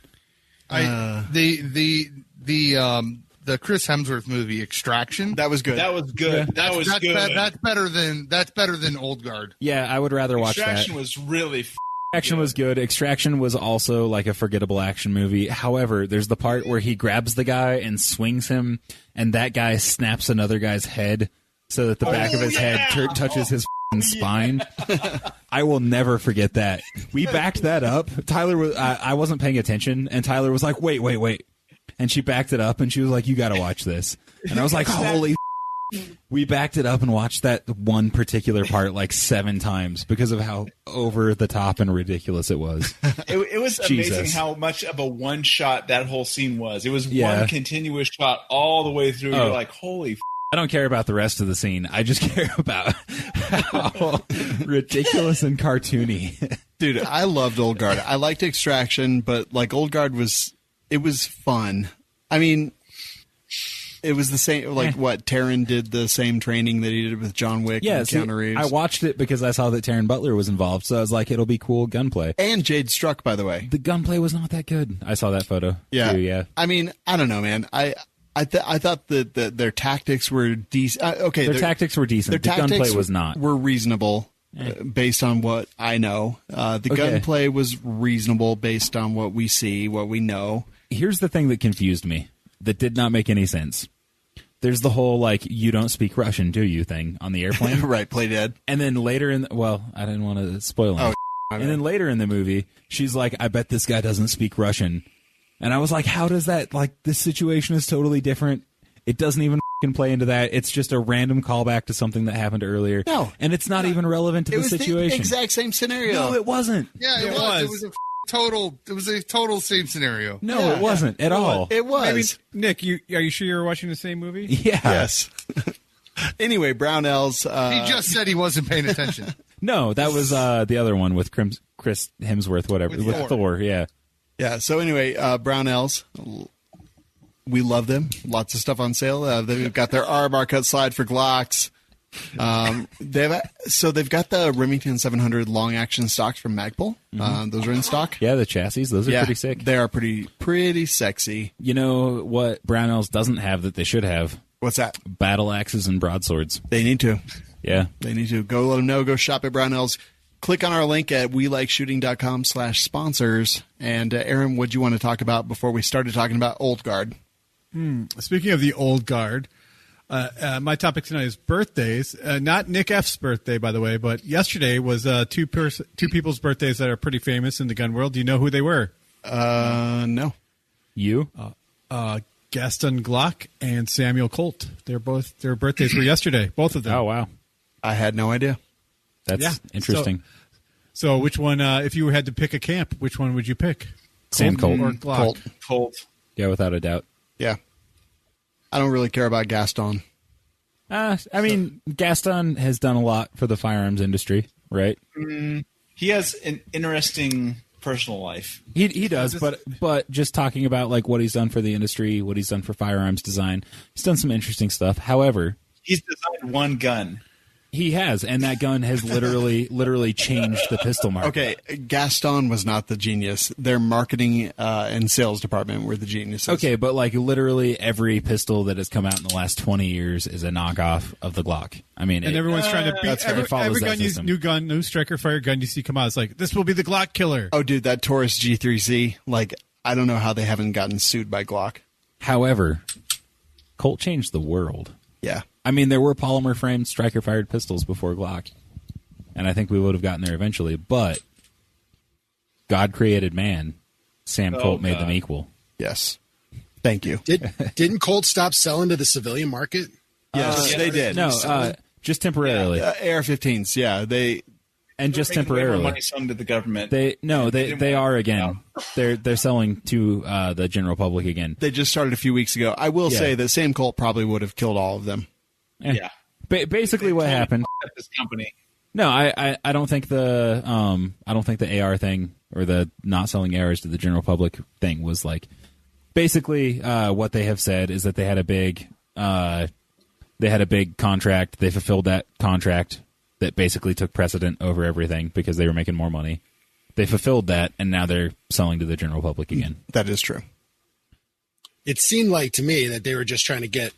The Chris Hemsworth movie Extraction. That was good. That was good. That was good. That's better than Old Guard. Yeah, I would rather watch that. Extraction was really Extraction was good. Extraction was also like a forgettable action movie. However, there's the part where he grabs the guy and swings him, and that guy snaps another guy's head so that the back of his head touches his spine. I will never forget that. We backed that up. Tyler was. I wasn't paying attention, and Tyler was like, "Wait," and she backed it up, and she was like, "You got to watch this," and I was like, "Holy." We backed it up and watched that one particular part like 7 times because of how over the top and ridiculous it was. It was amazing how much of a one shot that whole scene was. It was one continuous shot all the way through. You're like, holy I don't care about the rest of the scene. I just care about how ridiculous and cartoony. Dude, I loved Old Guard. I liked Extraction, but like Old Guard was fun. I mean, it was the same, like what Taron did the same training that he did with John Wick and Keanu Reeves. I watched it because I saw that Taron Butler was involved, so I was like, it'll be cool gunplay. And Jade Struck, by the way. The gunplay was not that good. I saw that photo. Yeah, too, yeah. I mean, I don't know, man. I thought that their tactics were decent. Okay, their tactics were decent. The gunplay was not. Were reasonable based on what I know. The gunplay was reasonable based on what we see, what we know. Here's the thing that confused me. That did not make any sense. There's the whole, like, you don't speak Russian, do you, thing on the airplane. Right, play dead. And then later I didn't want to spoil it. And then later in the movie, she's like, I bet this guy doesn't speak Russian. And I was like, how does that, like, this situation is totally different. It doesn't even play into that. It's just a random callback to something that happened earlier. No. And it's not even relevant to the situation. It was the exact same scenario. No, it wasn't. Yeah, it was. It was a total same scenario. No, it wasn't at all. It was. Maybe, Nick, are you sure you were watching the same movie? Yeah. Yes. Anyway, Brownells. He just said he wasn't paying attention. No, that was the other one with Chris Hemsworth, whatever. With Thor, yeah. Yeah, so anyway, Brownells, we love them. Lots of stuff on sale. They've got their R-bar cut slide for Glocks. They've got the Remington 700 long action stocks from Magpul. Those are in stock. Yeah, the chassis. Those are pretty sick. They are pretty sexy. You know what Brownells doesn't have that they should have? What's that? Battle axes and broadswords. They need to. Yeah. They need to. Go let them know. Go shop at Brownells. Click on our link at welikeshooting.com/sponsors. And Aaron, what do you want to talk about before we started talking about Old Guard? Speaking of the Old Guard, my topic tonight is birthdays. Not Nick F's birthday, by the way, but yesterday was two people's birthdays that are pretty famous in the gun world. Do you know who they were? No. You? Gaston Glock and Samuel Colt. Their birthdays were yesterday, both of them. Oh, wow. I had no idea. That's interesting. So which one, if you had to pick a camp, which one would you pick? Sam Colt. Or Glock? Colt. Yeah, without a doubt. Yeah. I don't really care about Gaston. I mean, Gaston has done a lot for the firearms industry, right? He has an interesting personal life. He does, but just talking about like what he's done for the industry, what he's done for firearms design, he's done some interesting stuff. However, he's designed one gun. He has, and that gun has literally changed the pistol market. Okay, Gaston was not the genius. Their marketing and sales department were the geniuses. Okay, but like literally every pistol that has come out in the last 20 years is a knockoff of the Glock. I mean, and everyone's trying to beat every gun, new striker fire gun you see come out. It's like, this will be the Glock killer. Oh, dude, that Taurus G3C, like, I don't know how they haven't gotten sued by Glock. However, Colt changed the world. Yeah. I mean, there were polymer-framed striker-fired pistols before Glock, and I think we would have gotten there eventually, but God created man. Sam Colt made them equal. Yes. Thank you. Didn't Colt stop selling to the civilian market? Yes, they did. No, just temporarily. AR-15s, yeah. And just Making way more temporarily. money selling to the government. They are again. They're selling to the general public again. They just started a few weeks ago. I will say that Sam Colt probably would have killed all of them. Yeah. Basically, what happened? At this company. No, I don't think the AR thing or the not selling ARs to the general public thing was like. Basically, what they have said is that they had a big contract. They fulfilled that contract that basically took precedent over everything because they were making more money. They fulfilled that, and now they're selling to the general public again. That is true. It seemed like to me that they were just trying to get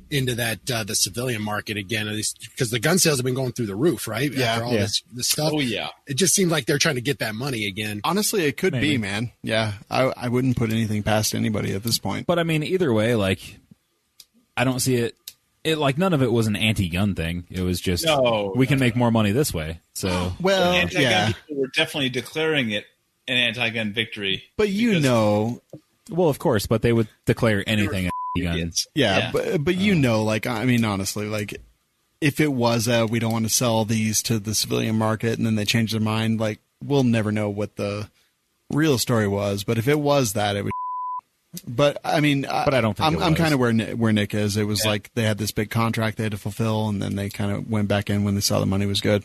into that the civilian market again, at least because the gun sales have been going through the roof, right? Yeah, After all this stuff. Oh yeah. It just seemed like they're trying to get that money again. Honestly, it could Maybe. be, man. Yeah, I wouldn't put anything past anybody at this point. But I mean, either way, like, I don't see it. It like none of it was an anti-gun thing. It was just we can make more money this way. So Well, Anti-gun people were definitely declaring it an anti-gun victory. but well, of course, but they would declare anything anti-gun. Idiots. yeah, but like, I mean, honestly, like, if it was we don't want to sell these to the civilian market, and then they change their mind, like, we'll never know what the real story was. But if it was that, it was. But I mean, But I don't think I'm kind of where Nick is. It was like they had this big contract they had to fulfill, and then they kind of went back in when they saw the money was good.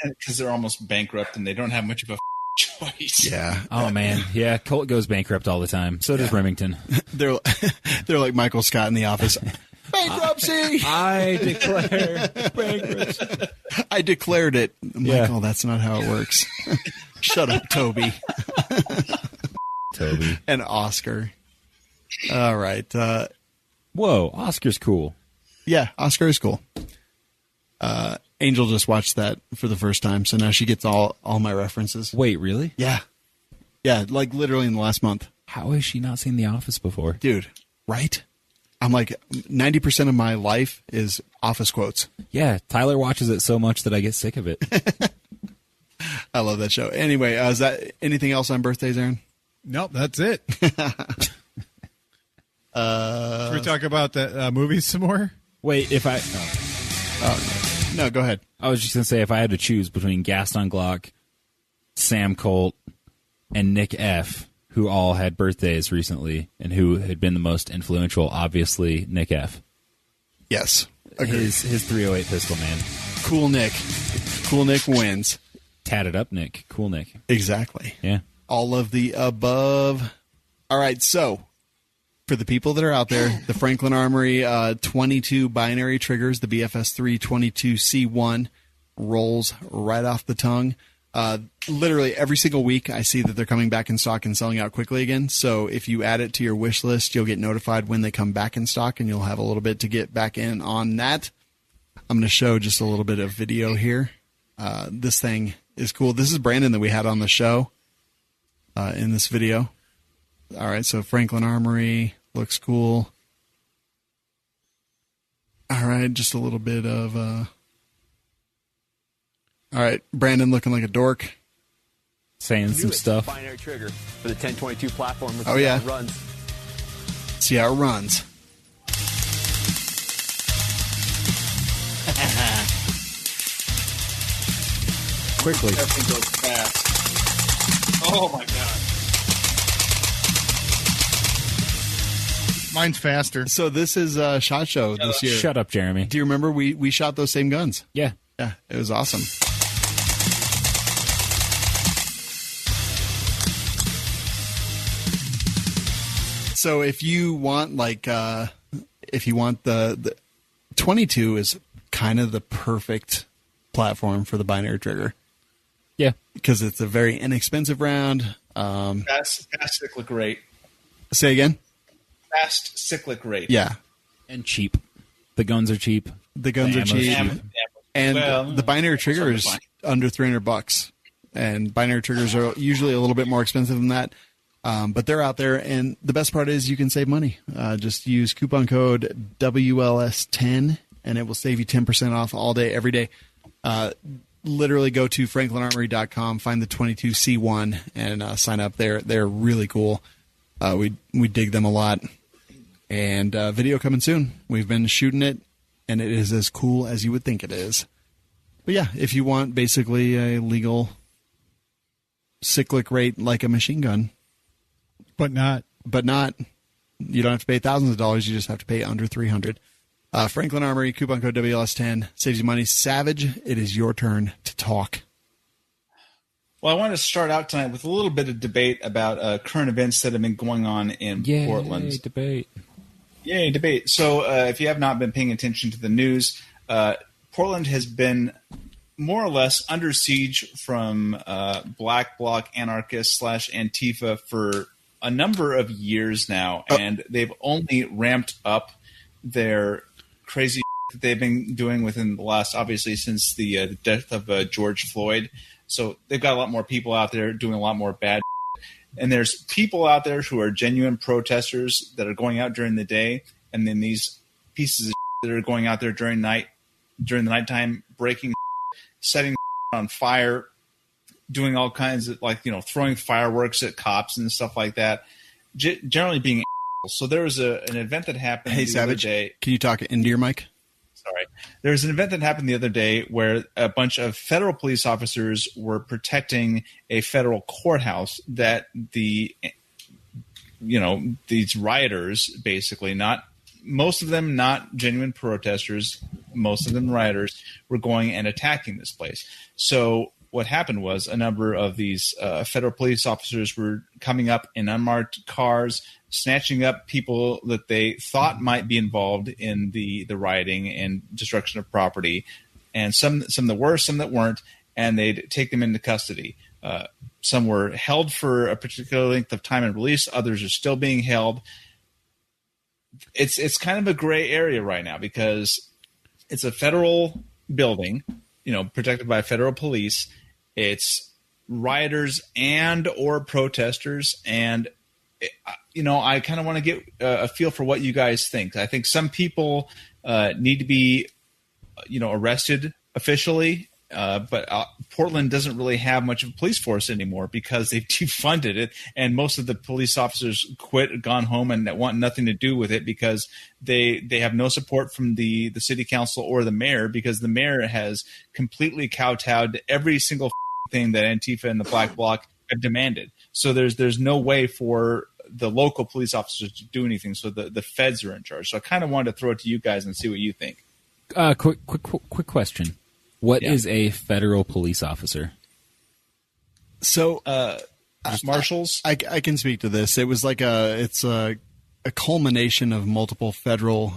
Because they're almost bankrupt and they don't have much of a choice. Yeah. Oh man, yeah. Colt goes bankrupt all the time. So does Remington. They're like Michael Scott in The Office. Bankruptcy. I declare bankruptcy. I declared it. Yeah. Michael, that's not how it works. Shut up, Toby. Toby and Oscar. All right. Whoa, Oscar's cool. Yeah, Oscar is cool. Angel just watched that for the first time, so now she gets all my references. Wait, really? Yeah. Yeah, like literally in the last month. How has she not seen The Office before? Dude, right? I'm like, 90% of my life is Office quotes. Yeah, Tyler watches it so much that I get sick of it. I love that show. Anyway, is that anything else on birthdays, Aaron? Nope, that's it. Should we talk about the movies some more? Wait, if I... No, go ahead. I was just going to say, if I had to choose between Gaston Glock, Sam Colt, and Nick F., who all had birthdays recently, and who had been the most influential, obviously, Nick F. Yes. Agreed. His 308 pistol, man. Cool Nick. Cool Nick wins. Tatted up Nick. Cool Nick. Exactly. Yeah. All of the above. All right, so for the people that are out there, the Franklin Armory 22 binary triggers, the BFS 322C1 rolls right off the tongue. Literally every single week I see that they're coming back in stock and selling out quickly again. So if you add it to your wish list, you'll get notified when they come back in stock, and you'll have a little bit to get back in on that. I'm going to show just a little bit of video here. This thing is cool. This is Brandon that we had on the show in this video. All right, so Franklin Armory looks cool. All right, just a little bit of... All right, Brandon looking like a dork. Saying some stuff. Binary trigger for the 1022 platform. Let's Oh, see yeah. how it runs. See how it runs. Quickly. That thing goes fast. Oh my god. Mine's faster. So this is SHOT Show this year. Shut up, Jeremy. Do you remember we shot those same guns? Yeah. Yeah, it was awesome. So if you want the 22 is kind of the perfect platform for the binary trigger Yeah. because it's a very inexpensive round. Fast cyclic rate. Say again? Fast cyclic rate. Yeah. And cheap. The guns are cheap. The guns The are cheap. ammo's And Well, the binary trigger is fine. under $300, and binary triggers are usually a little bit more expensive than that. But they're out there, and the best part is you can save money. Just use coupon code WLS10, and it will save you 10% off all day, every day. Literally go to franklinarmory.com, find the 22C1, and sign up. They're really cool. We dig them a lot. And video coming soon. We've been shooting it, and it is as cool as you would think it is. But yeah, if you want basically a legal cyclic rate like a machine gun. But not. You don't have to pay thousands of dollars. You just have to pay under $300. Franklin Armory, coupon code WLS10, saves you money. Savage, it is your turn to talk. Well, I wanted to start out tonight with a little bit of debate about current events that have been going on in Portland. Yay, debate. So if you have not been paying attention to the news, Portland has been more or less under siege from Black Bloc anarchists / Antifa for a number of years now, and they've only ramped up their crazy that they've been doing within the last, obviously, since the death of George Floyd. So they've got a lot more people out there doing a lot more bad and there's people out there who are genuine protesters that are going out during the day, and then these pieces of that are going out there during the nighttime, breaking, setting on fire, doing all kinds of, like, throwing fireworks at cops and stuff like that, generally being So there was an event that happened the other day. Can you talk into your mic? Sorry. There was an event that happened the other day where a bunch of federal police officers were protecting a federal courthouse that these rioters, basically, most of them not genuine protesters, most of them rioters, were going and attacking this place. So what happened was a number of these federal police officers were coming up in unmarked cars, snatching up people that they thought might be involved in the rioting and destruction of property, and some that were, some that weren't, and they'd take them into custody. Some were held for a particular length of time and released. Others are still being held. It's kind of a gray area right now because it's a federal building, protected by federal police. It's rioters and or protesters, and I kind of want to get a feel for what you guys think. I think some people need to be, arrested officially, but Portland doesn't really have much of a police force anymore because they've defunded it, and most of the police officers quit, gone home, and want nothing to do with it because they have no support from the city council or the mayor, because the mayor has completely kowtowed every single thing that Antifa and the Black Bloc have demanded. So there's no way for the local police officers to do anything. So the feds are in charge. So I kind of wanted to throw it to you guys and see what you think. Quick question. What is a federal police officer? So, just marshals. I can speak to this. It was like it's a culmination of multiple federal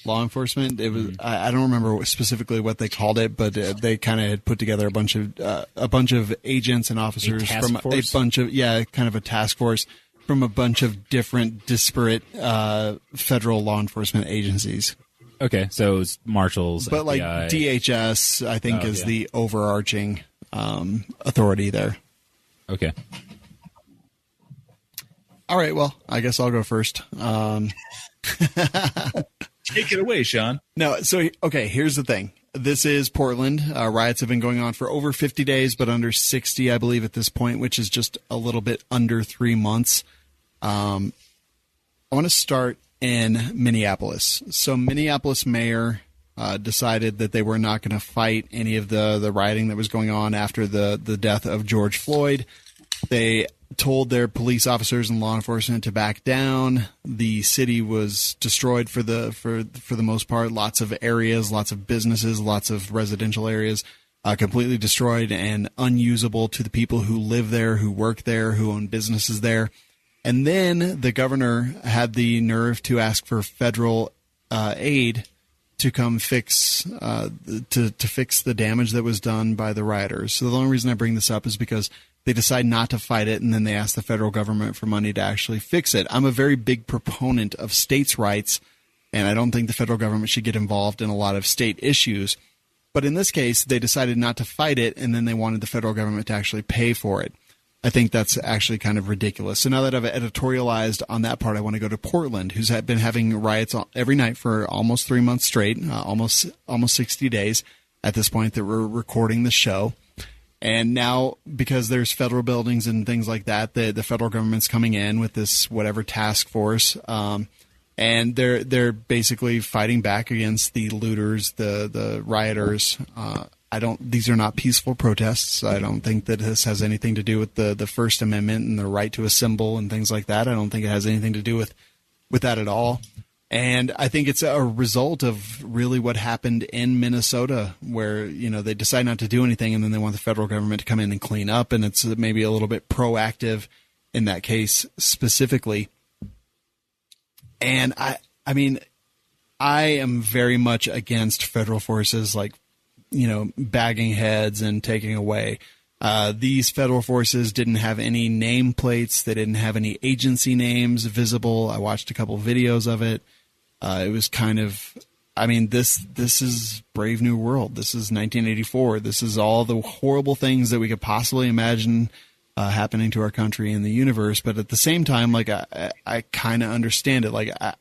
law enforcement. It was I don't remember specifically what they called it, but they kind of had put together a bunch of agents and officers from a bunch of kind of a task force from a bunch of different disparate federal law enforcement agencies. Okay, so it's marshals, but FBI. Like DHS, I think, is the overarching authority there. Okay. All right. Well, I guess I'll go first. Take it away, Shawn. No, so, okay, here's the thing. This is Portland. Riots have been going on for over 50 days, but under 60, I believe, at this point, which is just a little bit under 3 months. I want to start in Minneapolis. So Minneapolis mayor decided that they were not going to fight any of the rioting that was going on after the death of George Floyd. They told their police officers and law enforcement to back down. The city was destroyed for the most part. Lots of areas, lots of businesses, lots of residential areas completely destroyed and unusable to the people who live there, who work there, who own businesses there. And then the governor had the nerve to ask for federal aid to come fix to fix the damage that was done by the rioters. So the only reason I bring this up is because they decide not to fight it, and then they ask the federal government for money to actually fix it. I'm a very big proponent of states' rights, and I don't think the federal government should get involved in a lot of state issues. But in this case, they decided not to fight it, and then they wanted the federal government to actually pay for it. I think that's actually kind of ridiculous. So now that I've editorialized on that part, I want to go to Portland, who's been having riots every night for almost 3 months straight, almost 60 days at this point that we're recording the show. And now, because there's federal buildings and things like that, the federal government's coming in with this whatever task force, and they're basically fighting back against the looters, the rioters. These are not peaceful protests. I don't think that this has anything to do with the First Amendment and the right to assemble and things like that. I don't think it has anything to do with that at all. And I think it's a result of really what happened in Minnesota, where, they decide not to do anything and then they want the federal government to come in and clean up. And it's maybe a little bit proactive in that case specifically. And I am very much against federal forces bagging heads and taking away. These federal forces didn't have any nameplates. They didn't have any agency names visible. I watched a couple of videos of it. It was kind of, this is Brave New World. This is 1984. This is all the horrible things that we could possibly imagine happening to our country and the universe. But at the same time, I kind of understand it. I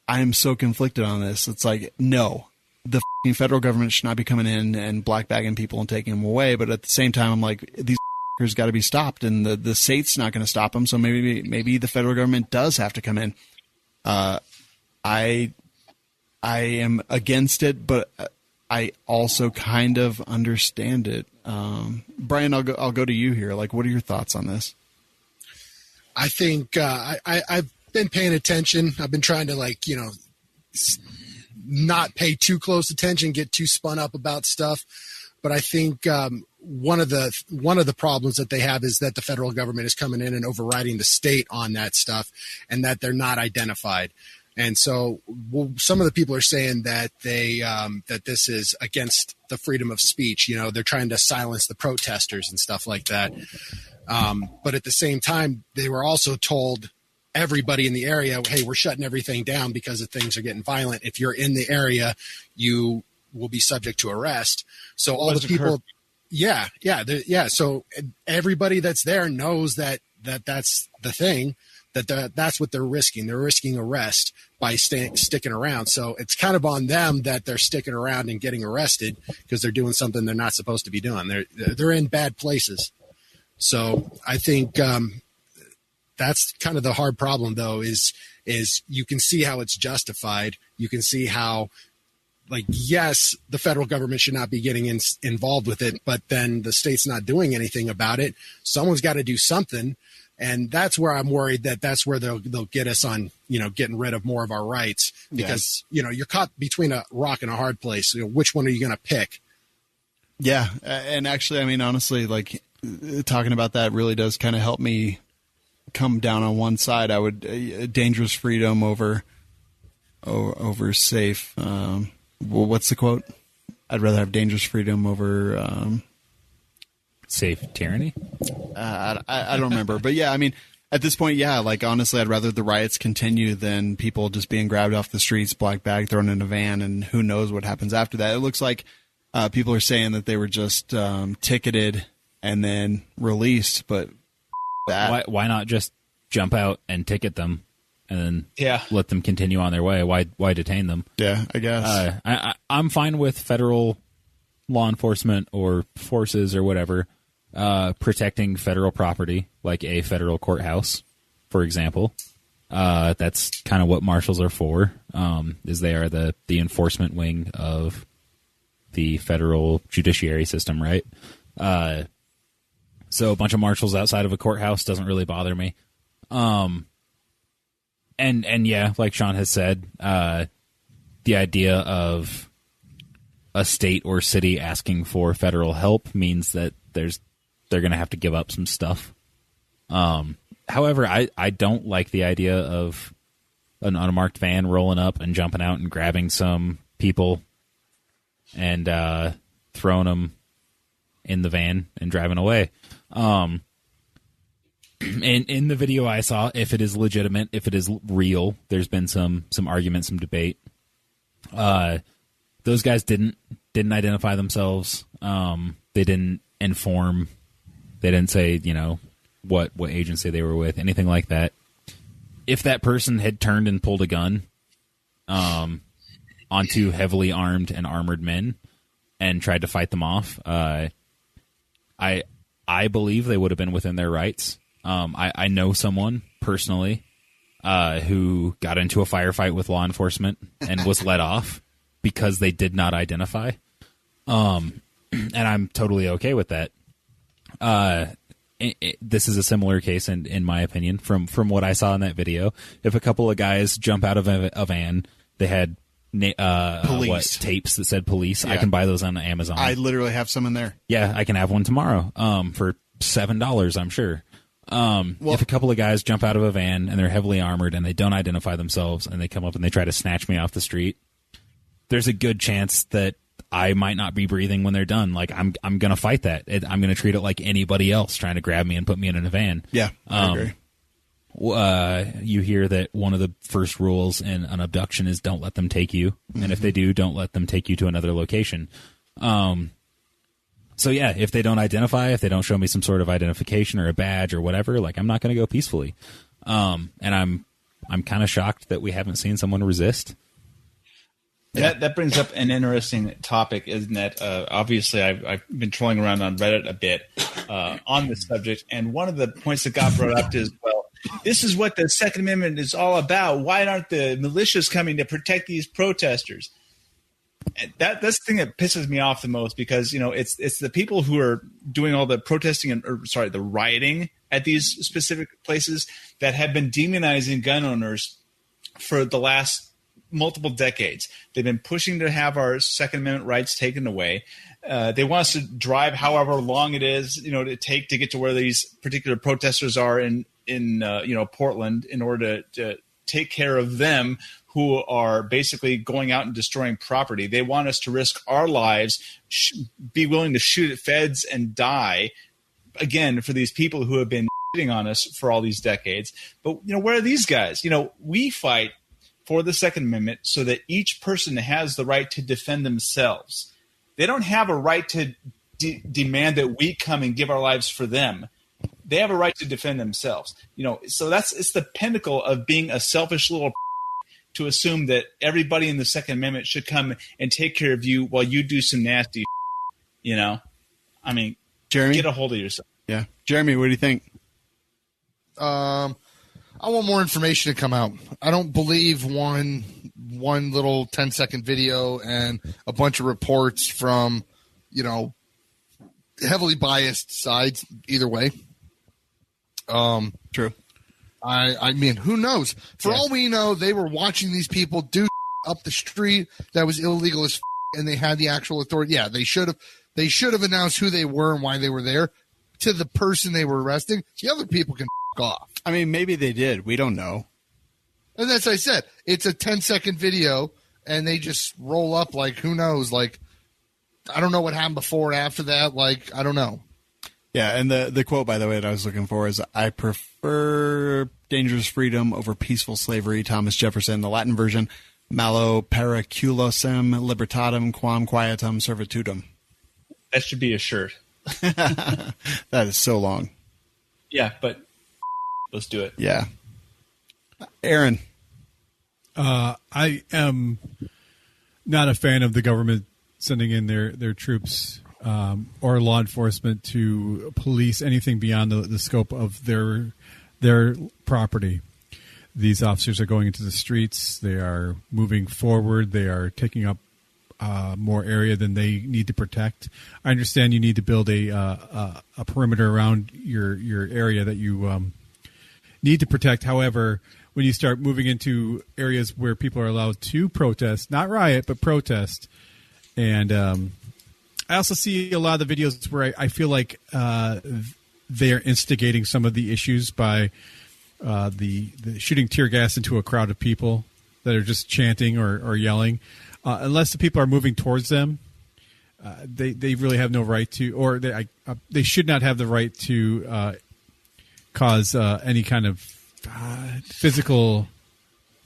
am so conflicted on this. It's no, the federal government should not be coming in and black bagging people and taking them away. But at the same time, I'm like, these got to be stopped, and the state's not going to stop them. So maybe the federal government does have to come in. I am against it, but I also kind of understand it. Brian, I'll go to you here. What are your thoughts on this? I think I've been paying attention. I've been trying to not pay too close attention, get too spun up about stuff. But I think one of the problems that they have is that the federal government is coming in and overriding the state on that stuff, and that they're not identified. And so some of the people are saying that that this is against the freedom of speech. They're trying to silence the protesters and stuff like that. But at the same time, they were also told, everybody in the area, hey, we're shutting everything down because of things are getting violent. If you're in the area, you will be subject to arrest. So all the people, yeah. So everybody that's there knows that that's the thing, that's what they're risking. They're risking arrest by sticking around. So it's kind of on them that they're sticking around and getting arrested because they're doing something they're not supposed to be doing. They're in bad places. So I think that's kind of the hard problem, though, is you can see how it's justified. You can see how, yes, the federal government should not be getting involved with it, but then the state's not doing anything about it. Someone's got to do something. And that's where I'm worried that's where they'll get us on, getting rid of more of our rights, because, you're caught between a rock and a hard place. Which one are you going to pick? Yeah. And actually, honestly, talking about that really does kind of help me come down on one side. I would dangerous freedom over safe. What's the quote? I'd rather have dangerous freedom over safe tyranny. I don't remember, but yeah, at this point, yeah, honestly, I'd rather the riots continue than people just being grabbed off the streets, black bag, thrown in a van, and who knows what happens after that. It looks like people are saying that they were just ticketed and then released, but why not just jump out and ticket them and then let them continue on their way? Why detain them? Yeah, I guess. I'm fine with federal law enforcement or forces or whatever protecting federal property, like a federal courthouse, for example. That's kind of what marshals are for, is they are the enforcement wing of the federal judiciary system, right? So a bunch of marshals outside of a courthouse doesn't really bother me. And yeah, like Shawn has said, the idea of a state or city asking for federal help means that they're going to have to give up some stuff. However, I don't like the idea of an unmarked van rolling up and jumping out and grabbing some people and throwing them in the van and driving away. In the video I saw, if it is legitimate, if it is real, there's been some argument, some debate. Those guys didn't identify themselves. They didn't inform They didn't say, you know, what agency they were with, anything like that. If that person had turned and pulled a gun onto heavily armed and armored men and tried to fight them off, I believe they would have been within their rights. I know someone personally who got into a firefight with law enforcement and was let off because they did not identify. And I'm totally okay with that. This is a similar case, in my opinion, from what I saw in that video. If a couple of guys jump out of a van, they had tapes that said police. Yeah. I can buy those on Amazon. I literally have some in there. Yeah, I can have one tomorrow for $7, I'm sure. If a couple of guys jump out of a van and they're heavily armored and they don't identify themselves and they come up and they try to snatch me off the street, there's a good chance that I might not be breathing when they're done. Like, I'm going to fight that. I'm going to treat it like anybody else trying to grab me and put me in a van. Yeah, I agree. You hear that one of the first rules in an abduction is don't let them take you. Mm-hmm. And if they do, don't let them take you to another location. So yeah, if they don't identify, if they don't show me some sort of identification or a badge or whatever, like, I'm not going to go peacefully. And I'm kind of shocked that we haven't seen someone resist. That brings up an interesting topic, isn't that? Obviously, I've been trolling around on Reddit a bit on this subject, and one of the points that got brought up is, well, this is what the Second Amendment is all about. Why aren't the militias coming to protect these protesters? And that's the thing that pisses me off the most, because, you know, it's the people who are doing all the protesting the rioting at these specific places that have been demonizing gun owners for the last multiple decades. They've been pushing to have our Second Amendment rights taken away. They want us to drive however long it is, you know, to take to get to where these particular protesters are in Portland, in order to take care of them, who are basically going out and destroying property. They want us to risk our lives, be willing to shoot at feds and die, again, for these people who have been shitting on us for all these decades. But, you know, where are these guys? You know, we fight for the Second Amendment so that each person has the right to defend themselves. They don't have a right to demand that we come and give our lives for them. They have a right to defend themselves. You know, so it's the pinnacle of being a selfish little to assume that everybody in the Second Amendment should come and take care of you while you do some nasty, you know? I mean, Jeremy, get a hold of yourself. Yeah. Jeremy, what do you think? I want more information to come out. I don't believe one little 10-second video and a bunch of reports from, you know, heavily biased sides either way. True. I mean, who knows? For all we know, they were watching these people do up the street that was illegal as and they had the actual authority. Yeah, they should have announced who they were and why they were there to the person they were arresting. The other people can off. I mean, maybe they did. We don't know. And as I said, it's a 10-second video, and they just roll up like, who knows? Like, I don't know what happened before and after that. Like, I don't know. Yeah, and the quote, by the way, that I was looking for is, I prefer dangerous freedom over peaceful slavery, Thomas Jefferson. The Latin version, malo periculosum libertatem quam quietum servitudum. That should be a shirt. That is so long. Yeah, but let's do it. Yeah. Aaron. I am not a fan of the government sending in their troops or law enforcement to police anything beyond the scope of their property. These officers are going into the streets. They are moving forward. They are taking up more area than they need to protect. I understand you need to build a perimeter around your area that you need to protect. However, when you start moving into areas where people are allowed to protest, not riot, but protest, and I also see a lot of the videos where I feel like they are instigating some of the issues by the shooting tear gas into a crowd of people that are just chanting or yelling. Unless the people are moving towards them, they really have no right to, or they should not have the right to cause any kind of physical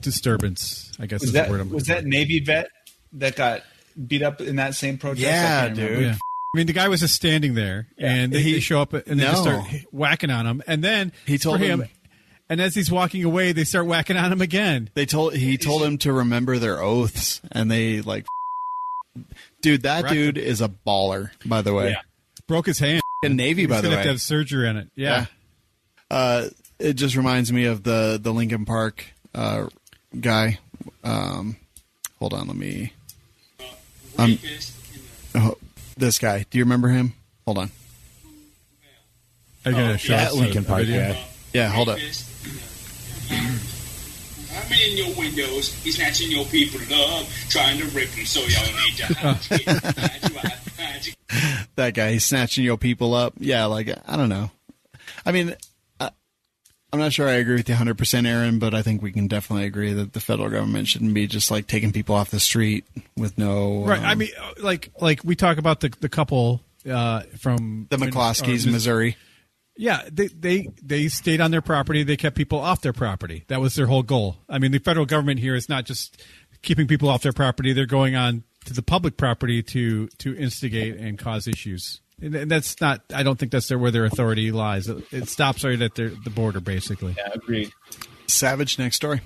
disturbance, I guess is the word I'm looking for. Was that Navy vet that got beat up in that same protest? Yeah, dude. I mean, the guy was just standing there, and they show up and they just start whacking on him. And then he told him, and as he's walking away, they start whacking on him again. He told him to remember their oaths, and they dude, that dude is a baller, by the way. Yeah. Broke his hand. In Navy, by the way. He's going to have surgery on it. Yeah. It just reminds me of the Lincoln Park guy. Hold on, let me. This guy. Do you remember him? Hold on. I gotta show that Lincoln Park guy. Yeah, hold up. I'm in your windows. He's snatching your people up, trying to rip them. So y'all need to hide you. That guy, he's snatching your people up. Yeah, I don't know. I mean, I'm not sure I agree with you 100%, Aaron, but I think we can definitely agree that the federal government shouldn't be just taking people off the street with no. Right. I mean, like we talk about the couple from the McCloskeys, Missouri. Yeah, they stayed on their property. They kept people off their property. That was their whole goal. I mean, the federal government here is not just keeping people off their property. They're going on to the public property to instigate and cause issues. And that's not. I don't think that's where their authority lies. It stops right at the border, basically. Yeah, agreed. Savage, next story.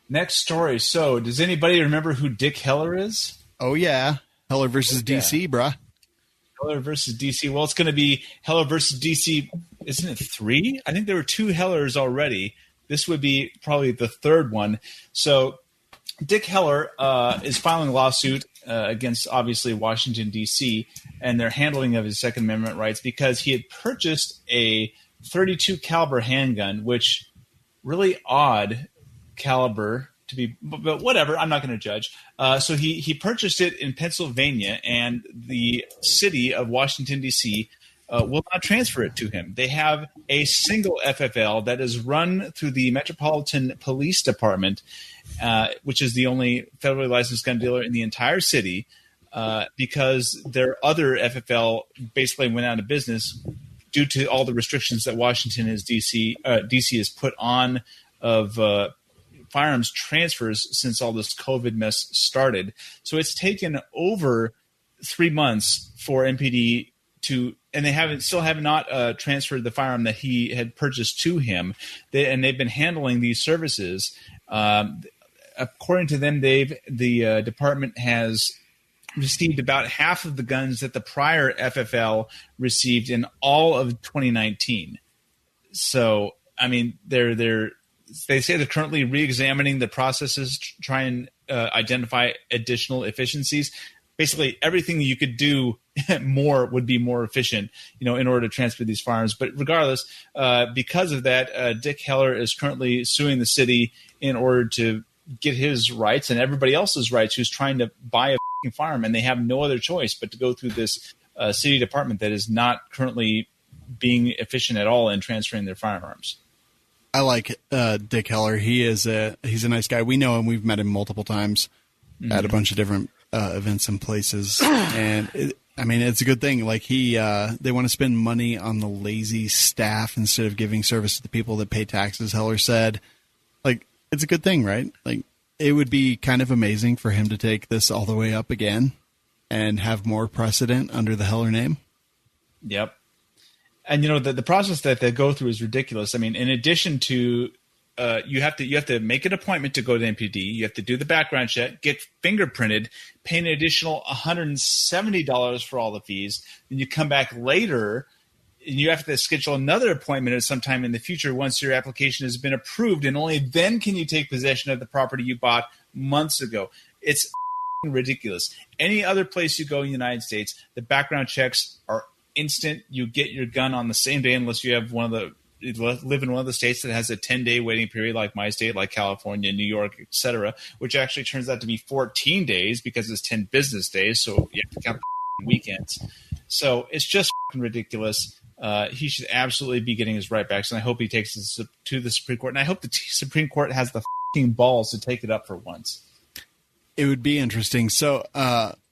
Next story. So, does anybody remember who Dick Heller is? Oh yeah, Heller versus DC, bruh. Heller versus DC. Well, it's going to be Heller versus DC. Isn't it 3? I think there were 2 Hellers already. This would be probably the 3rd one. So, Dick Heller is filing a lawsuit against, obviously, Washington, D.C., and their handling of his Second Amendment rights because he had purchased a .32 caliber handgun, which really odd caliber to be, but whatever, I'm not going to judge. So he purchased it in Pennsylvania, and the city of Washington, D.C., will not transfer it to him. They have a single FFL that is run through the Metropolitan Police Department, which is the only federally licensed gun dealer in the entire city, because their other FFL basically went out of business due to all the restrictions that Washington DC has put on of firearms transfers since all this COVID mess started. So it's taken over 3 months for MPD to, and they still have not transferred the firearm that he had purchased to him. And they've been handling these services. According to them, the department has received about half of the guns that the prior FFL received in all of 2019. So, I mean, they say they're currently re-examining the processes to try and identify additional efficiencies. Basically, everything you could do more would be more efficient, in order to transfer these firearms. But regardless, because of that, Dick Heller is currently suing the city in order to get his rights and everybody else's rights who's trying to buy a firearm, and they have no other choice but to go through this city department that is not currently being efficient at all in transferring their firearms. I like Dick Heller. He's a nice guy. We know him. We've met him multiple times at a bunch of different events and places. And it's a good thing. They want to spend money on the lazy staff instead of giving service to the people that pay taxes. Heller said, it's a good thing, right? It would be kind of amazing for him to take this all the way up again and have more precedent under the Heller name. Yep. And the process that they go through is ridiculous. I mean, in addition to you have to make an appointment to go to MPD. You have to do the background check, get fingerprinted, pay an additional $170 for all the fees. Then you come back later, and you have to schedule another appointment at some time in the future once your application has been approved, and only then can you take possession of the property you bought months ago. It's ridiculous. Any other place you go in the United States, the background checks are instant. You get your gun on the same day unless you have live in one of the states that has a 10-day waiting period, like my state, like California, New York, etc., which actually turns out to be 14 days because it's 10 business days, so you have to count weekends. So it's just ridiculous. He should absolutely be getting his right backs, and I hope he takes this to the Supreme Court, and I hope the Supreme Court has the balls to take it up for once. It would be interesting. So,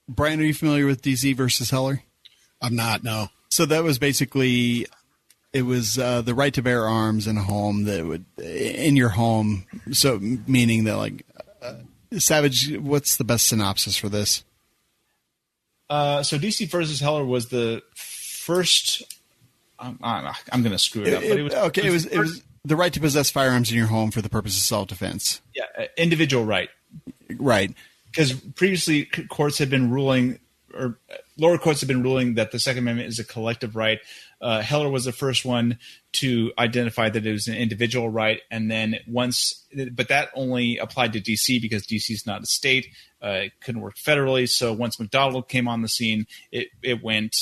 Brian, are you familiar with DC versus Heller? I'm not, no. So that was basically, it was the right to bear arms in a home that would, in your home. So meaning that Savage, what's the best synopsis for this? So DC versus Heller was the first. I'm going to screw it up. But it was the right to possess firearms in your home for the purpose of self-defense. Yeah, individual right. Right. Because previously courts had been ruling, or lower courts have been ruling that the Second Amendment is a collective right. Heller was the first one to identify that it was an individual right, and then but that only applied to D.C. because D.C. is not a state. It couldn't work federally. So once McDonald came on the scene, it went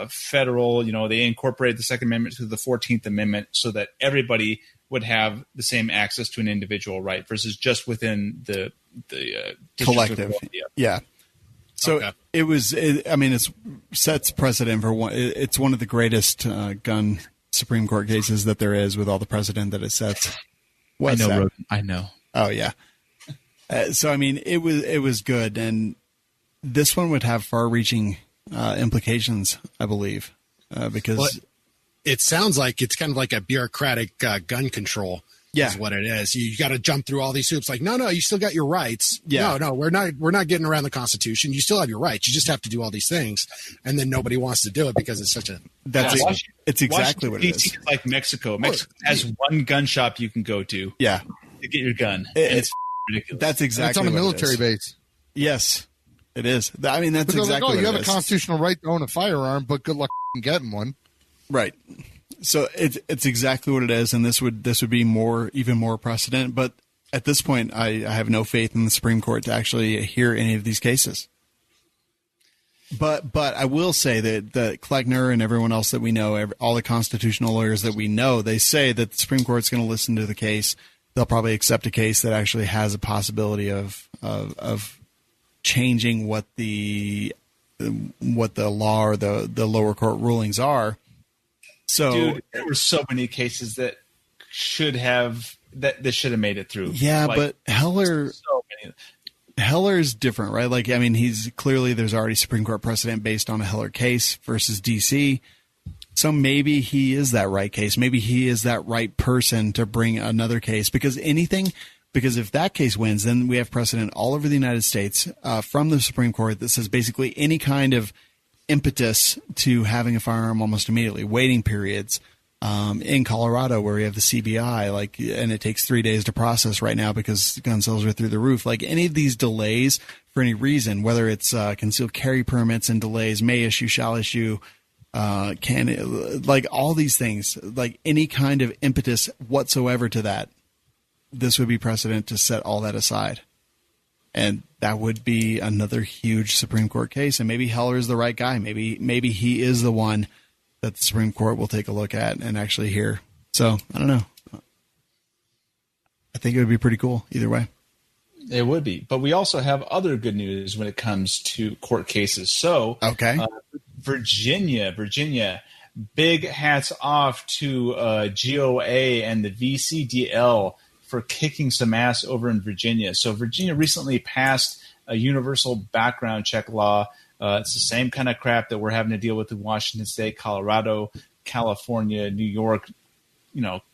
federal. They incorporated the Second Amendment to the 14th Amendment so that everybody would have the same access to an individual right versus just within the collective. Yeah. So it sets precedent for one. It's one of the greatest gun Supreme Court cases that there is, with all the precedent that it sets. I know. Oh yeah. So it was good, and this one would have far-reaching implications, I believe, because it sounds like it's kind of like a bureaucratic gun control. Yeah, is what it is. You got to jump through all these hoops. Like, no, you still got your rights. Yeah. No, we're not getting around the Constitution. You still have your rights. You just have to do all these things, and then nobody wants to do it because it's such a. It's exactly what it is. Like Mexico. Mexico has one gun shop you can go to. Yeah, to get your gun. It's ridiculous. That's exactly. It's on a military base. Yes, it is. That's exactly. Like, what you have it a is. constitutional right to own a firearm, but good luck getting one. Right. So it's exactly what it is, and this would be even more precedent. But at this point, I have no faith in the Supreme Court to actually hear any of these cases. But I will say that Kleckner and everyone else that we know, all the constitutional lawyers that we know, they say that the Supreme Court's going to listen to the case. They'll probably accept a case that actually has a possibility of changing what the law or the lower court rulings are. So, dude, there were so many cases that should have made it through. Yeah, but Heller's different, right? Like, he's clearly, there's already Supreme Court precedent based on a Heller case versus DC. So maybe he is that right case. Maybe he is that right person to bring another case, because if that case wins, then we have precedent all over the United States from the Supreme Court that says basically any kind of impetus to having a firearm almost immediately, waiting periods, in Colorado where we have the CBI, and it takes 3 days to process right now because gun sales are through the roof. Like, any of these delays for any reason, whether it's concealed carry permits and delays, may issue, shall issue, all these things, like any kind of impetus whatsoever to that, this would be precedent to set all that aside. And that would be another huge Supreme Court case. And maybe Heller is the right guy. Maybe he is the one that the Supreme Court will take a look at and actually hear. So, I don't know. I think it would be pretty cool either way. It would be. But we also have other good news when it comes to court cases. So, okay. Virginia, big hats off to GOA and the VCDL for kicking some ass over in Virginia. So Virginia recently passed a universal background check law. It's the same kind of crap that we're having to deal with in Washington State, Colorado, California, New York,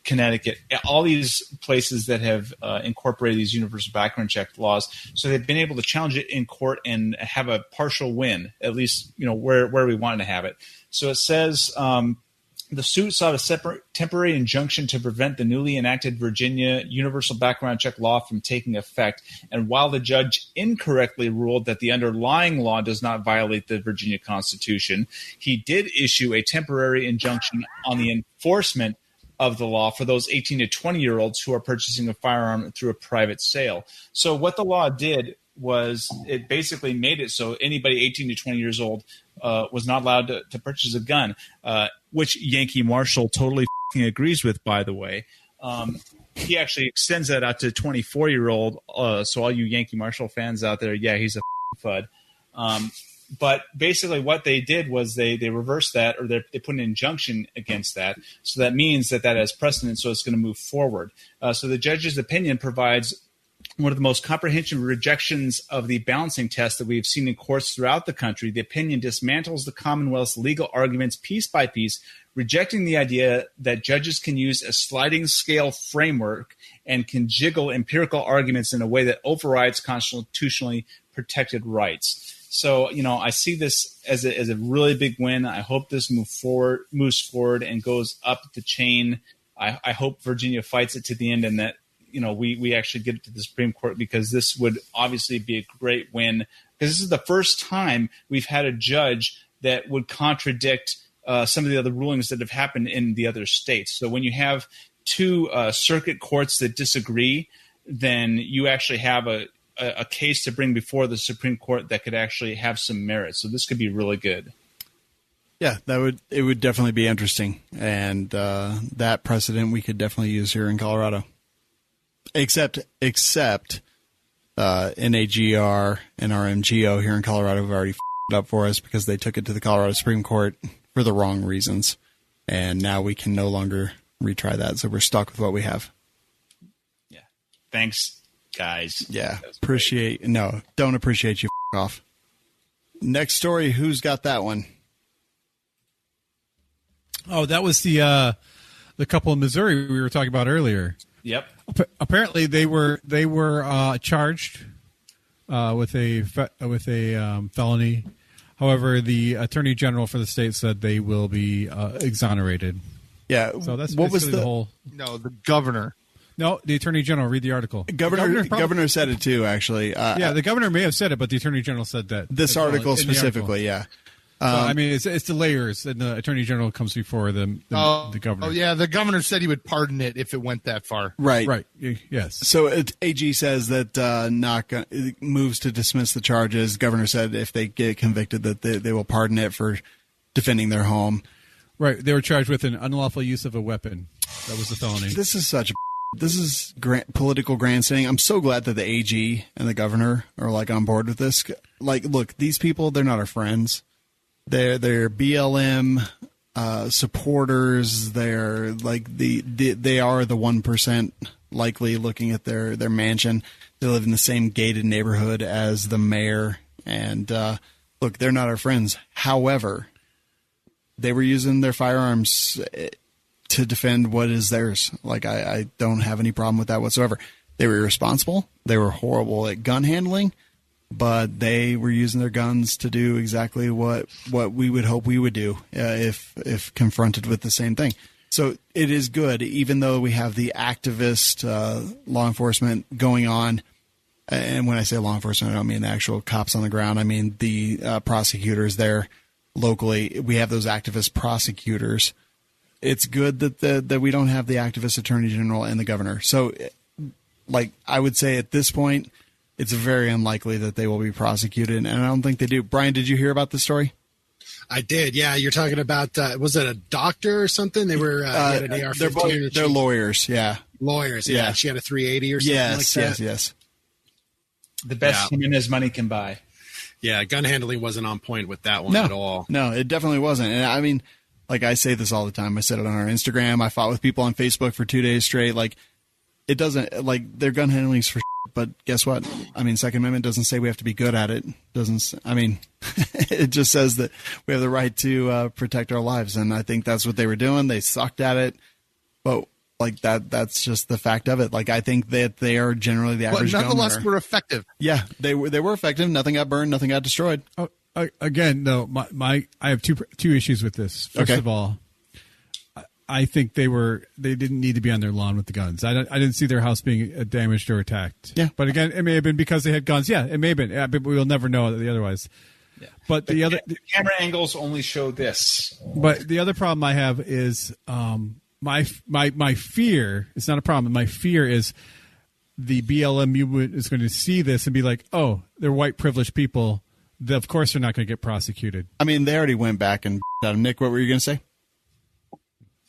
Connecticut, all these places that have incorporated these universal background check laws. So they've been able to challenge it in court and have a partial win, at least, where we wanted to have it. So it says the suit sought a separate temporary injunction to prevent the newly enacted Virginia universal background check law from taking effect. And while the judge incorrectly ruled that the underlying law does not violate the Virginia Constitution, he did issue a temporary injunction on the enforcement of the law for those 18 to 20-year-olds who are purchasing a firearm through a private sale. So what the law did was it basically made it so anybody 18 to 20 years old was not allowed to purchase a gun, which Yankee Marshall totally agrees with, by the way. He actually extends that out to 24-year-old. So all you Yankee Marshall fans out there, yeah, he's a FUD. But basically what they did was they reversed that, or they put an injunction against that. So that means that has precedent, so it's going to move forward. So the judge's opinion provides one of the most comprehensive rejections of the balancing test that we've seen in courts throughout the country. The opinion dismantles the Commonwealth's legal arguments piece by piece, rejecting the idea that judges can use a sliding scale framework and can jiggle empirical arguments in a way that overrides constitutionally protected rights. So, I see this as a really big win. I hope this moves forward and goes up the chain. I hope Virginia fights it to the end, and that we actually get it to the Supreme Court, because this would obviously be a great win, because this is the first time we've had a judge that would contradict some of the other rulings that have happened in the other states. So when you have two circuit courts that disagree, then you actually have a case to bring before the Supreme Court that could actually have some merit. So this could be really good. Yeah, it would definitely be interesting, and that precedent we could definitely use here in Colorado. Except NAGR and RMGO here in Colorado have already f***ed up for us because they took it to the Colorado Supreme Court for the wrong reasons, and now we can no longer retry that. So we're stuck with what we have. Yeah. Thanks, guys. Yeah. Don't appreciate you. F*** off. Next story. Who's got that one? Oh, that was the couple in Missouri we were talking about earlier. Yep. Apparently, they were charged with a felony. However, the Attorney General for the state said they will be exonerated. Yeah. So that's what was the whole. No, the governor. No, the Attorney General. Read the article. Governor said it too. Actually, yeah, the governor may have said it, but the Attorney General said that. This article specifically, yeah. So, I mean, it's the layers, and the Attorney General comes before the governor. Oh, yeah, the governor said he would pardon it if it went that far. Right. Yes. So AG says that moves to dismiss the charges. Governor said if they get convicted that they will pardon it for defending their home. Right. They were charged with an unlawful use of a weapon. That was the felony. This is political grandstanding. I'm so glad that the AG and the governor are on board with this. Look, these people, they're not our friends. They're BLM supporters. They're they are the 1% likely looking at their mansion. They live in the same gated neighborhood as the mayor. And look, they're not our friends. However, they were using their firearms to defend what is theirs. I don't have any problem with that whatsoever. They were irresponsible. They were horrible at gun handling. But they were using their guns to do exactly what we would hope we would do if confronted with the same thing. So it is good, even though we have the activist law enforcement going on. And when I say law enforcement, I don't mean the actual cops on the ground. I mean the prosecutors there locally. We have those activist prosecutors. It's good that we don't have the activist attorney general and the governor. So, I would say at this point, it's very unlikely that they will be prosecuted, and I don't think they do. Brian, did you hear about this story? I did, yeah. You're talking about, was it a doctor or something? They were had an AR-15. They're lawyers, yeah. Lawyers, yeah. She had a 380 or something like that. Yes. The best Jimenez money can buy. Yeah, gun handling wasn't on point with that one at all. No, it definitely wasn't. And I mean, I say this all the time. I said it on our Instagram. I fought with people on Facebook for 2 days straight. It doesn't, their gun handling's for but guess what? I mean, Second Amendment doesn't say we have to be good at it. It just says that we have the right to protect our lives. And I think that's what they were doing. They sucked at it. But that's just the fact of it. I think that they are generally the average gunner. But nonetheless, were effective. Yeah, they were effective. Nothing got burned. Nothing got destroyed. Again, no, I have two issues with this. First of all, I think they didn't need to be on their lawn with the guns. I didn't see their house being damaged or attacked. Yeah. But again, it may have been because they had guns. Yeah, it may have been. Yeah, but we'll never know otherwise. Yeah. But the camera angles only show this. But the other problem I have is my fear. It's not a problem. My fear is the BLM movement is going to see this and be like, oh, they're white privileged people. Of course, they're not going to get prosecuted. I mean, they already went back and at him. Nick, what were you going to say?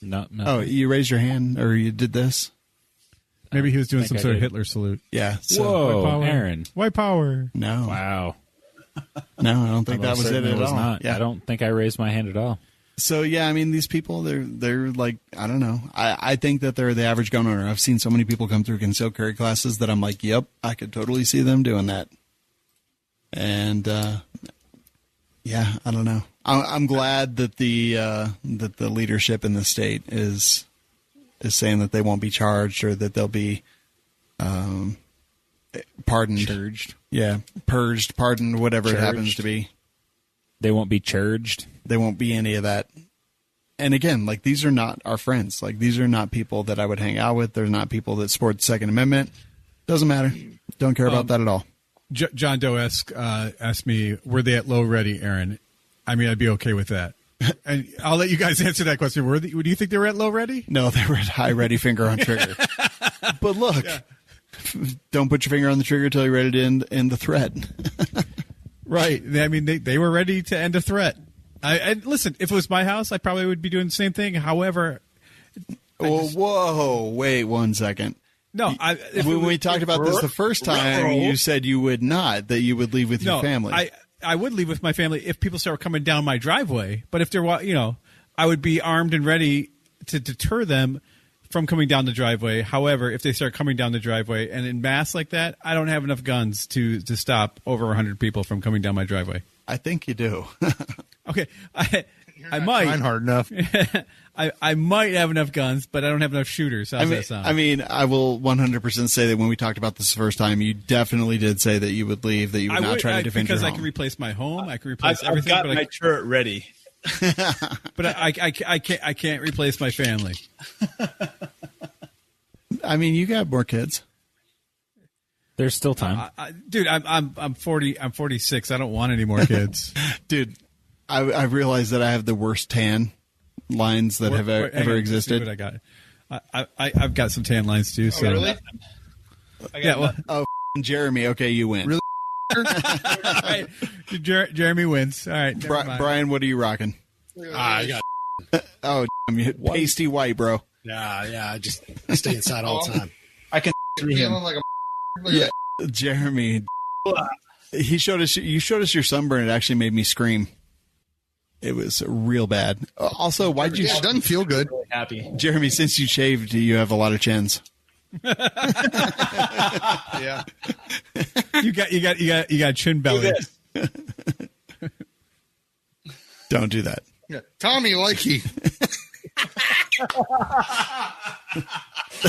No. Oh, you raised your hand, or you did this? Maybe he was doing some sort of Hitler salute. Yeah. So, whoa, white power. Aaron. White power. No. Wow. No, I don't think that was it at all. Not. Yeah. I don't think I raised my hand at all. So, yeah, I mean, these people, they're I don't know. I think that they're the average gun owner. I've seen so many people come through concealed carry classes that I'm like, yep, I could totally see them doing that. And, yeah, I don't know. I'm glad that the leadership in the state is saying that they won't be charged or that they'll be pardoned. Churged. Yeah, purged, pardoned, whatever it happens to be. They won't be churged. They won't be any of that. And again, like, these are not our friends. Like, these are not people that I would hang out with. They're not people that support the Second Amendment. Doesn't matter. Don't care about that at all. John Doe asked me, were they at low ready, Aaron? I mean, I'd be okay with that. And I'll let you guys answer that question. Do you think they were at low ready? No, they were at high ready, finger on trigger. But look, don't put your finger on the trigger until you're ready to end the threat. Right. I mean, they were ready to end a threat. And listen, if it was my house, I probably would be doing the same thing. However, whoa, wait 1 second. No, when we talked about this the first time, you said you would not, that you would leave with your family. I would leave with my family if people start coming down my driveway. But if they're, I would be armed and ready to deter them from coming down the driveway. However, if they start coming down the driveway and in mass like that, I don't have enough guns to stop over 100 people from coming down my driveway. I think you do. Okay, I might. Trying hard enough. I might have enough guns, but I don't have enough shooters. How's that sound? I mean, I will 100% say that when we talked about this the first time, you definitely did say that you would leave, that you would not try to defend your home. Because I can replace my home, I can replace everything. I've got my turret ready. But I can't replace my family. I mean, you got more kids. There's still time, dude. I'm 40. I'm 46. I don't want any more kids, dude. I realize that I have the worst tan lines that have ever existed. What I got. I've got some tan lines too. So. Really? Jeremy. Okay, you win. Really? Right. Jeremy wins. All right, Brian. What are you rocking? I got. Oh, pasty white, bro. Yeah. I stay inside all the time. I can see him. Feeling like a Yeah, Jeremy. You showed us your sunburn. It actually made me scream. It was real bad. Also, why'd you? Yeah, it doesn't feel good. Really happy, Jeremy. Since you shaved, you have a lot of chins. Yeah. You got chin belly. Don't do that. Yeah. Tommy Likey.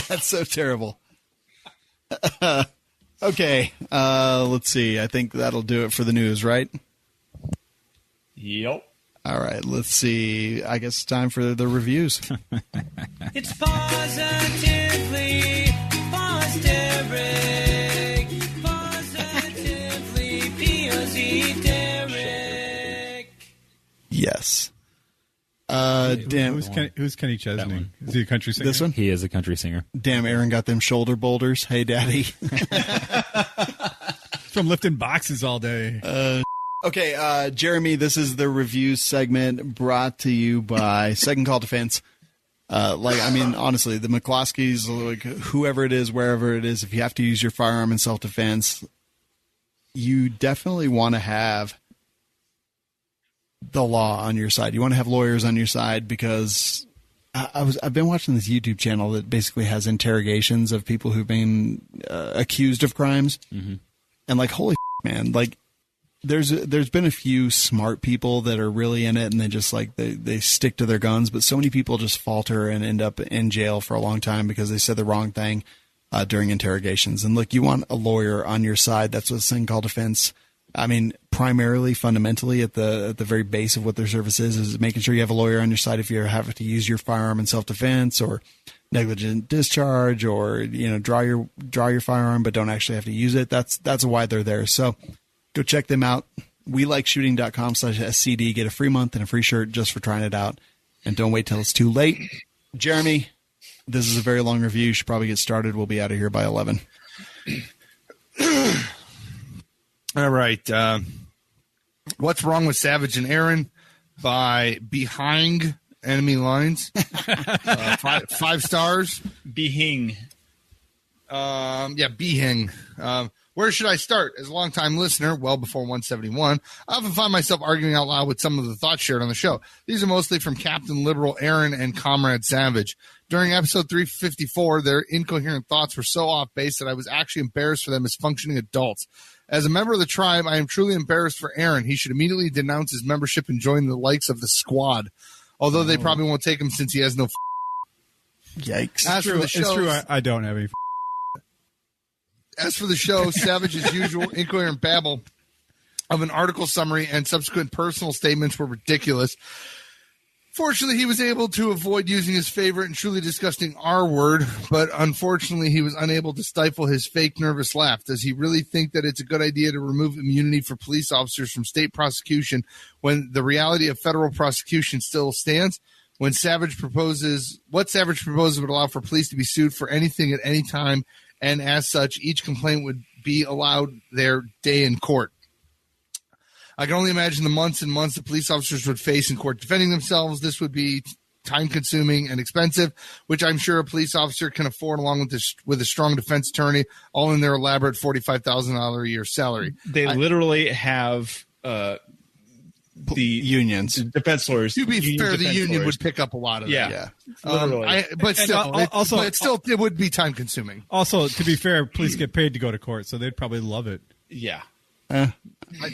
That's so terrible. Okay, let's see. I think that'll do it for the news, right? Yep. All right, let's see. I guess it's time for the reviews. It's positively Pozderac. Positively Pozderac. Yes. Damn. Who's Kenny Chesney? Is he a country singer? This one? He is a country singer. Damn, Aaron got them shoulder boulders. Hey, Daddy. From lifting boxes all day. Okay, Jeremy, this is the review segment brought to you by Second Call Defense. Honestly, the McCloskeys, like whoever it is, wherever it is, if you have to use your firearm in self-defense, you definitely want to have the law on your side. You want to have lawyers on your side because I've been watching this YouTube channel that basically has interrogations of people who've been accused of crimes, and like, holy man, like there's been a few smart people that are really in it, and they just like they stick to their guns, but so many people just falter and end up in jail for a long time because they said the wrong thing during interrogations. And look, you want a lawyer on your side. That's what this thing called defense. I mean, primarily, fundamentally, at the very base of what their service is making sure you have a lawyer on your side if you have to use your firearm in self-defense or negligent discharge, or draw your firearm but don't actually have to use it. That's why they're there. So go check them out. WeLikeShooting.com/SCD. Get a free month and a free shirt just for trying it out. And don't wait till it's too late. Jeremy, this is a very long review. You should probably get started. We'll be out of here by 11. All right. What's Wrong with Savage and Aaron by Behind Enemy Lines. 5 stars. Behing. Behing. Where should I start? As a longtime listener, well before 171, I often find myself arguing out loud with some of the thoughts shared on the show. These are mostly from Captain Liberal Aaron and Comrade Savage. During episode 354, their incoherent thoughts were so off base that I was actually embarrassed for them as functioning adults. As a member of the tribe, I am truly embarrassed for Aaron. He should immediately denounce his membership and join the likes of the squad. Although they probably won't take him since he has no Yikes. As for the shows, it's true. I don't have any. As for the show, Savage's usual incoherent babble of an article summary and subsequent personal statements were ridiculous. Fortunately, he was able to avoid using his favorite and truly disgusting R word, but unfortunately, he was unable to stifle his fake nervous laugh. Does he really think that it's a good idea to remove immunity for police officers from state prosecution when the reality of federal prosecution still stands? What Savage proposes would allow for police to be sued for anything at any time, and as such, each complaint would be allowed their day in court. I can only imagine the months and months the police officers would face in court defending themselves. This would be time-consuming and expensive, which I'm sure a police officer can afford along with a strong defense attorney, all in their elaborate $45,000 a year salary. They literally have the unions, defense lawyers. To be fair, the union would pick up a lot of that. Yeah. Literally. But still, it would be time-consuming. Also, to be fair, police get paid to go to court, so they'd probably love it. Yeah. I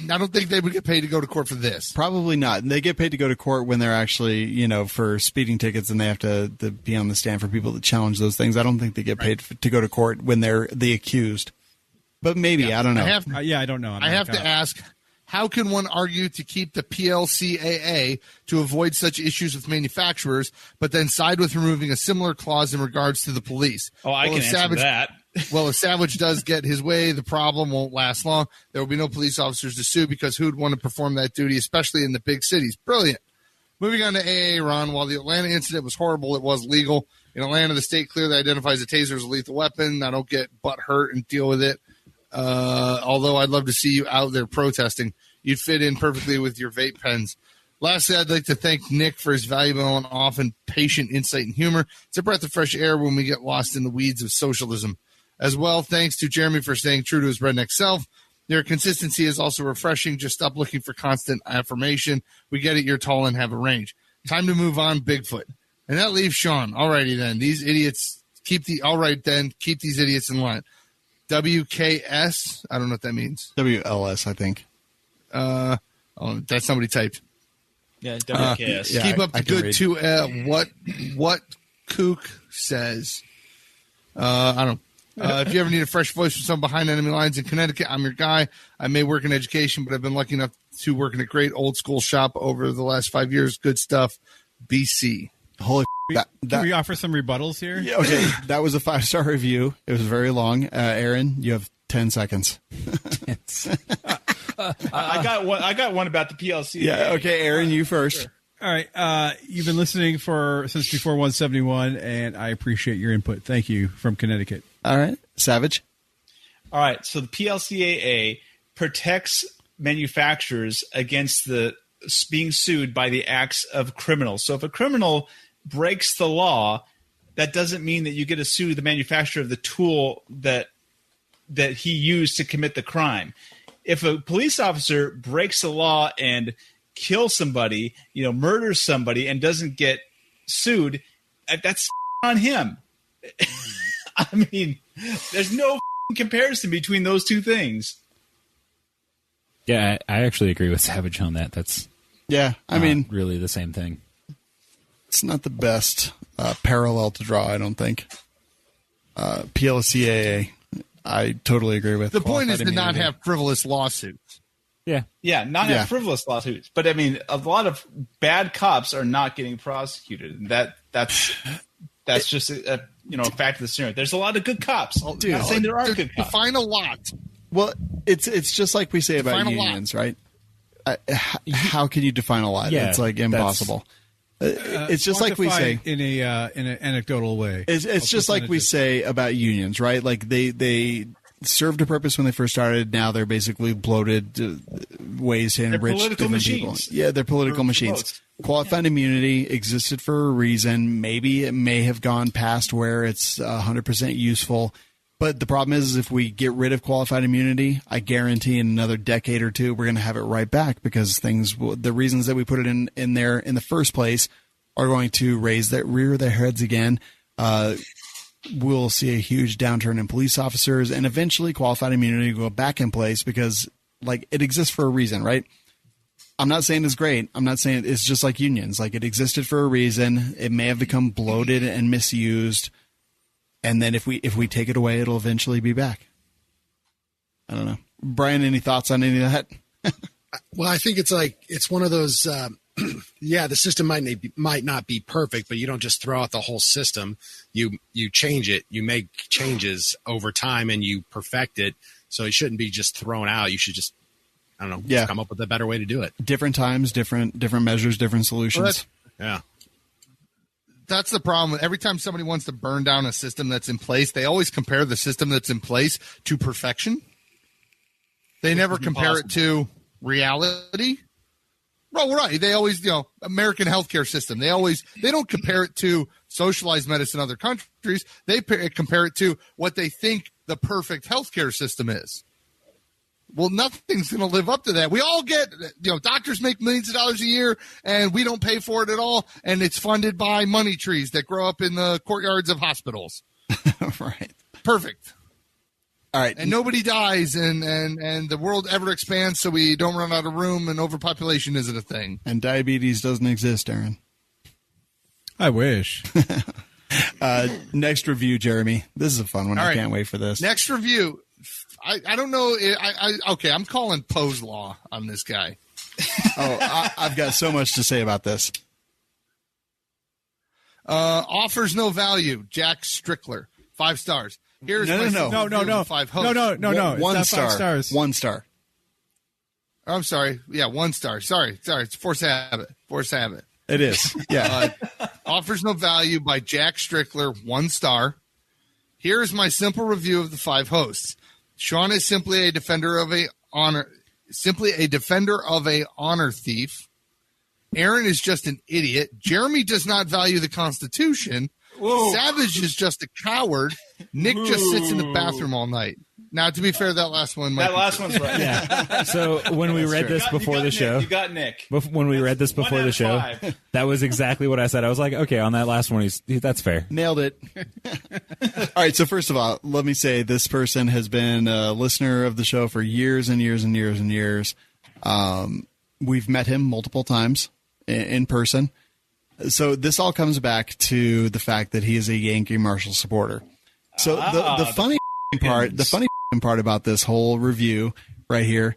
don't think they would get paid to go to court for this. Probably not. They get paid to go to court when they're actually, for speeding tickets, and they have to be on the stand for people to challenge those things. I don't think they get paid to go to court when they're the accused. But maybe, I don't know. I don't know. I have to ask, how can one argue to keep the PLCAA to avoid such issues with manufacturers, but then side with removing a similar clause in regards to the police? Oh, I can answer that. Well, if Savage does get his way, the problem won't last long. There will be no police officers to sue because who'd want to perform that duty, especially in the big cities? Brilliant. Moving on to AA, Ron. While the Atlanta incident was horrible, it was legal. In Atlanta, the state clearly identifies a taser as a lethal weapon. I don't get butt hurt and deal with it. Although I'd love to see you out there protesting. You'd fit in perfectly with your vape pens. Lastly, I'd like to thank Nick for his valuable and often patient insight and humor. It's a breath of fresh air when we get lost in the weeds of socialism. As well, thanks to Jerambe for staying true to his redneck self. Your consistency is also refreshing. Just stop looking for constant affirmation. We get it. You're tall and have a range. Time to move on, Bigfoot. And that leaves Shawn. Alrighty then. These idiots keep these idiots in line. WKS. I don't know what that means. WLS, I think. That's somebody typed. Yeah, WKS. Yeah, keep up the good read. To what Kook says. I don't know. If you ever need a fresh voice from someone behind enemy lines in Connecticut, I'm your guy. I may work in education, but I've been lucky enough to work in a great old school shop over the last 5 years. Good stuff. BC. Holy Can we offer some rebuttals here? Yeah, okay, that was a 5-star review. It was very long. Aaron, you have 10 seconds. I got one about the PLC. Yeah, okay, Aaron, you first. Sure. All right. You've been listening since before 171, and I appreciate your input. Thank you from Connecticut. All right. Savage. All right. So the PLCAA protects manufacturers against being sued by the acts of criminals. So if a criminal breaks the law, that doesn't mean that you get to sue the manufacturer of the tool that he used to commit the crime. If a police officer breaks the law and kills somebody, murders somebody and doesn't get sued, that's on him. I mean, there's no comparison between those two things. Yeah, I actually agree with Savage on that. That's I mean, really the same thing. It's not the best parallel to draw, I don't think. PLCAA, I totally agree with. The point is to not have frivolous lawsuits. Yeah, not have frivolous lawsuits. But I mean, a lot of bad cops are not getting prosecuted. That's just a fact of the scenario. There's a lot of good cops. Dude, I'm not saying there are good cops. Define a lot. Well, it's just like we say about unions, right? How can you define a lot? Yeah, it's like impossible. It's just like we say in an anecdotal way. It's just like we say about unions, right? Like they served a purpose when they first started. Now they're basically bloated ways to enrich different machines. people. Yeah, they're political machines. Qualified immunity existed for a reason. Maybe it may have gone past where it's 100% useful. But the problem is if we get rid of qualified immunity, I guarantee in another decade or two, we're going to have it right back because the reasons that we put it in there in the first place are going to rear their heads again. We'll see a huge downturn in police officers and eventually qualified immunity will go back in place because it exists for a reason, right? I'm not saying it's great. I'm not saying it's just like unions. It existed for a reason. It may have become bloated and misused. And then if we take it away, it'll eventually be back. I don't know. Brian, any thoughts on any of that? Well, I think it's one of those. The system might not be perfect, but you don't just throw out the whole system. You change it. You make changes over time, and you perfect it. So it shouldn't be just thrown out. You should just, I don't know, just come up with a better way to do it. Different times, different measures, different solutions. Well, that's the problem. Every time somebody wants to burn down a system that's in place, they always compare the system that's in place to perfection. They never compare it to reality. Well, right. They always, American healthcare system. They don't compare it to socialized medicine in other countries. They compare it to what they think the perfect healthcare system is. Well, nothing's going to live up to that. We all get, doctors make millions of dollars a year, and we don't pay for it at all, and it's funded by money trees that grow up in the courtyards of hospitals. Right. Perfect. All right. And nobody dies, and the world ever expands, so we don't run out of room, and overpopulation isn't a thing. And diabetes doesn't exist, Aaron. I wish. Next review, Jeremy. This is a fun one. All I right. can't wait for this. Next review. I don't know. Okay, I'm calling Poe's Law on this guy. I've got so much to say about this. Offers no value. Jack Strickler, 5 stars. Here's No. my review of the 5 hosts. No. One It's not star. 5 stars. 1 star. I'm sorry. Yeah, 1 star. Sorry. It's Force Habit. It is. Yeah. Offers no value by Jack Strickler, 1 star. Here's my simple review of the 5 hosts. Shawn is simply a defender of a honor thief. Aaron is just an idiot. Jeremy does not value the Constitution. Whoa. Savage is just a coward. Nick just sits in the bathroom all night. Now, to be fair, that last one might That last one's right. Yeah. So when we read this before the show, You got Nick. when we read this before the show, that was exactly what I said. I was like, okay, on that last one, that's fair. Nailed it. All right. So first of all, let me say this person has been a listener of the show for years and years and years and years. We've met him multiple times in person. So this all comes back to the fact that he is a Yankee Marshal supporter. So the funny part about this whole review right here,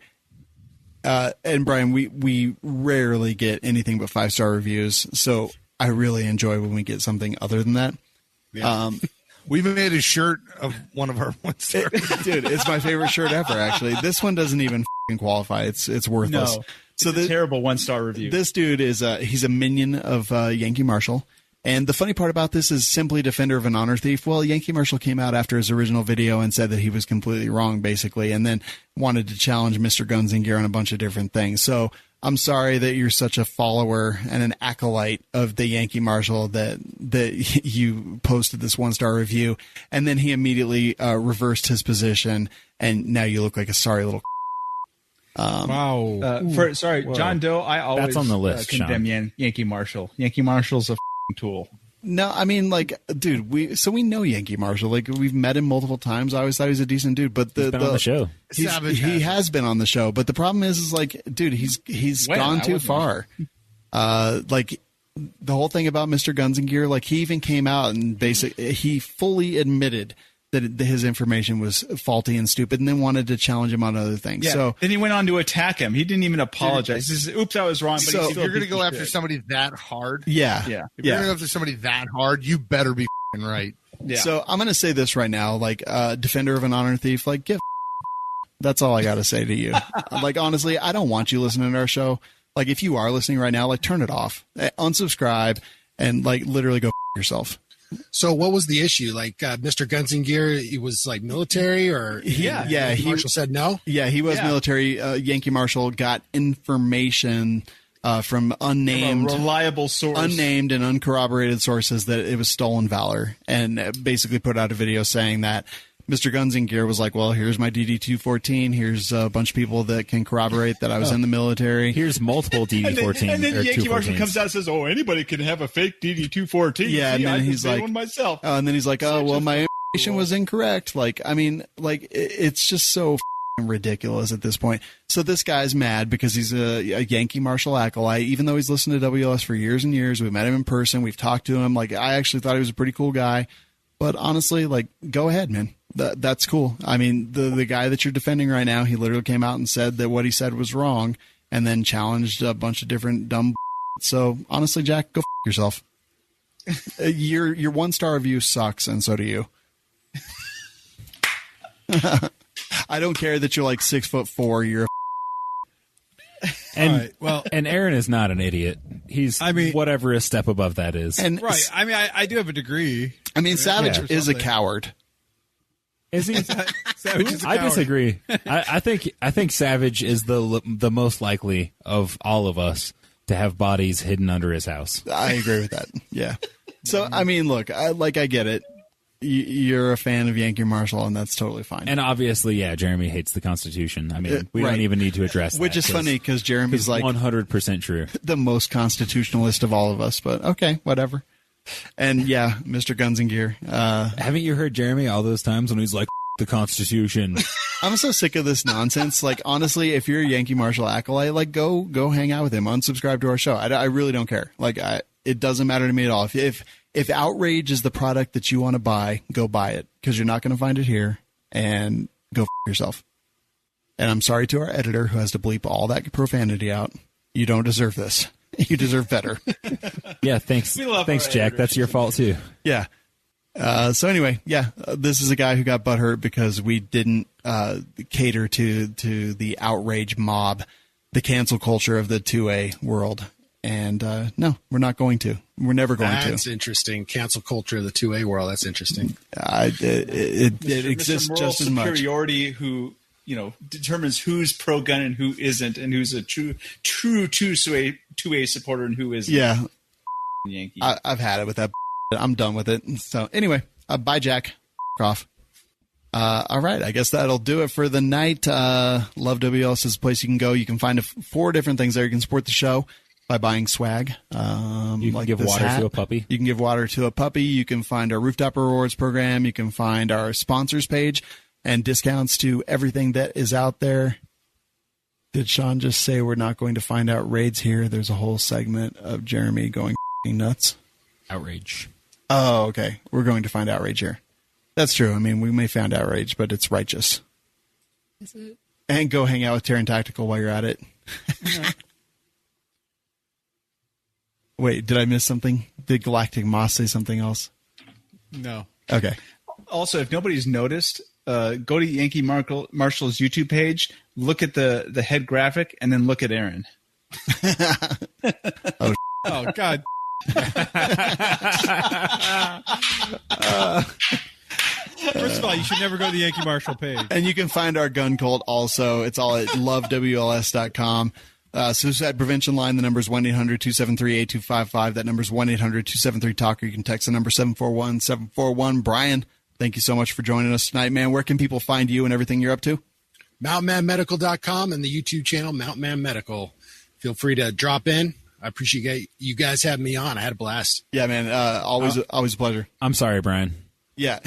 and Brian, we rarely get anything but 5-star reviews. So I really enjoy when we get something other than that. Yeah. We made a shirt of one of our 1 stars. Dude, it's my favorite shirt ever, actually. This one doesn't even qualify. It's worthless. No, so the terrible 1-star review. This dude is he's a minion of Yankee Marshal. And the funny part about this is simply defender of an honor thief. Well, Yankee Marshal came out after his original video and said that he was completely wrong, basically, and then wanted to challenge Mr. Guns and Gear on a bunch of different things. So I'm sorry that you're such a follower and an acolyte of the Yankee Marshal that you posted this 1-star review, and then he immediately reversed his position, and now you look like a sorry little. Wow. John Doe, I always That's on the list, condemn Yankee Marshal. Yankee Marshal's a tool. No, I mean, like, dude, we know Yankee Marshal. Like, we've met him multiple times. I always thought he was a decent dude, but He's been on the show. He has been on the show, but the problem is like, dude, he's gone too far. Like, the whole thing about Mr. Guns and Gear, like, he even came out and he fully admitted that his information was faulty and stupid, and then wanted to challenge him on other things. Yeah. So then he went on to attack him. He didn't even apologize. He says, "Oops, I was wrong." But So If you're going to go after somebody that hard, yeah. if you're going to go after somebody that hard, you better be right. Yeah. So I'm going to say this right now, like, defender of an honor thief, like, give. That's all I got to say to you. Like, honestly, I don't want you listening to our show. Like, if you are listening right now, like, turn it off, unsubscribe, and like, literally go yourself. So what was the issue? Like Mr. Guns and Gear, he was like military, or Marshall said no. Yeah, he was military. Yankee Marshal got information from unnamed, a reliable source, unnamed and uncorroborated sources that it was stolen valor, and basically put out a video saying that Mr. Guns and Gear was like, well, here's my DD-214. Here's a bunch of people that can corroborate that I was in the military. Here's multiple DD-14. and then or Yankee Marshal 214s. comes out and says, "Oh, anybody can have a fake DD-214." Yeah, and then I he's just made like, one myself. And then he's like, oh, well, my information was incorrect. Like, I mean, like, it's just so ridiculous at this point. So this guy's mad because he's a Yankee Marshal acolyte, even though he's listened to WLS for years and years. We've met him in person. We've talked to him. Like, I actually thought he was a pretty cool guy. But honestly, like, go ahead, man. That's cool. I mean, the guy that you're defending right now, he literally came out and said that what he said was wrong, and then challenged a bunch of different dumb. So honestly, Jack, go yourself. Your 1-star review sucks, and so do you. I don't care that you're like 6'4". You're and All right, well, and Aaron is not an idiot. He's whatever a step above that is. and right. I mean, I do have a degree. I mean, Savage Yeah. is a coward. Is he? Savage is a I coward. disagree. I think Savage is the most likely of all of us to have bodies hidden under his house. I agree with that. Yeah. So I mean, look, I get it. You're a fan of Yankee Marshall, and that's totally fine. And obviously, yeah, Jeremy hates the Constitution. I mean, we right. don't even need to address that. Which is funny because Jeremy's like 100% true. the most constitutionalist of all of us. But okay, whatever. And yeah, Mr. Guns and Gear. Haven't you heard Jeremy all those times when he's like, the Constitution? I'm so sick of this nonsense. Like, honestly, if you're a Yankee Marshall acolyte, like, go hang out with him. Unsubscribe to our show. I really don't care. Like, it doesn't matter to me at all. If outrage is the product that you want to buy, go buy it because you're not going to find it here, and go yourself. And I'm sorry to our editor who has to bleep all that profanity out. You don't deserve this. You deserve better. Yeah, thanks. Thanks, Jack. That's your fault too. Yeah. So anyway, this is a guy who got butthurt because we didn't cater to the outrage mob, the cancel culture of the 2A world. And no, we're not going to. We're never going to. That's interesting. Cancel culture of the 2A world. That's interesting. It exists Mr. Moral just as much. superiority who determines who's pro gun and who isn't, and who's a true 2A supporter and who isn't. Yeah, Yankee. I've had it with that. I'm done with it. So anyway, bye, Jack. Off. All right, I guess that'll do it for the night. Love WLS is a place you can go. You can find 4 different things there. You can support the show by buying swag. You can like give this water hat. to a puppy. You can give water to a puppy. You can find our Rooftop Rewards program. You can find our sponsors page and discounts to everything that is out there. Did Shawn just say we're not going to find out raids here? There's a whole segment of Jeremy going nuts. Outrage. Oh, okay. We're going to find outrage here. That's true. I mean, we may find outrage, but it's righteous. Is it? And go hang out with Terran Tactical while you're at it. Wait, did I miss something? Did Galactic Moss say something else? No. Okay. Also, if nobody's noticed, go to Yankee Marshall's YouTube page, look at the head graphic, and then look at Aaron. Oh, God. First of all, you should never go to the Yankee Marshall page. And you can find our gun cult also. It's all at lovewls.com. Suicide prevention line, the number is 1-800-273-8255. That number is 1-800-273-TALK, or you can text the number 741-741. Brian, thank you so much for joining us tonight, man. Where can people find you and everything you're up to? MountainManMedical.com and the YouTube channel, Mountain Man Medical. Feel free to drop in. I appreciate you guys having me on. I had a blast. Yeah, man. Always a pleasure. I'm sorry, Brian. Yeah.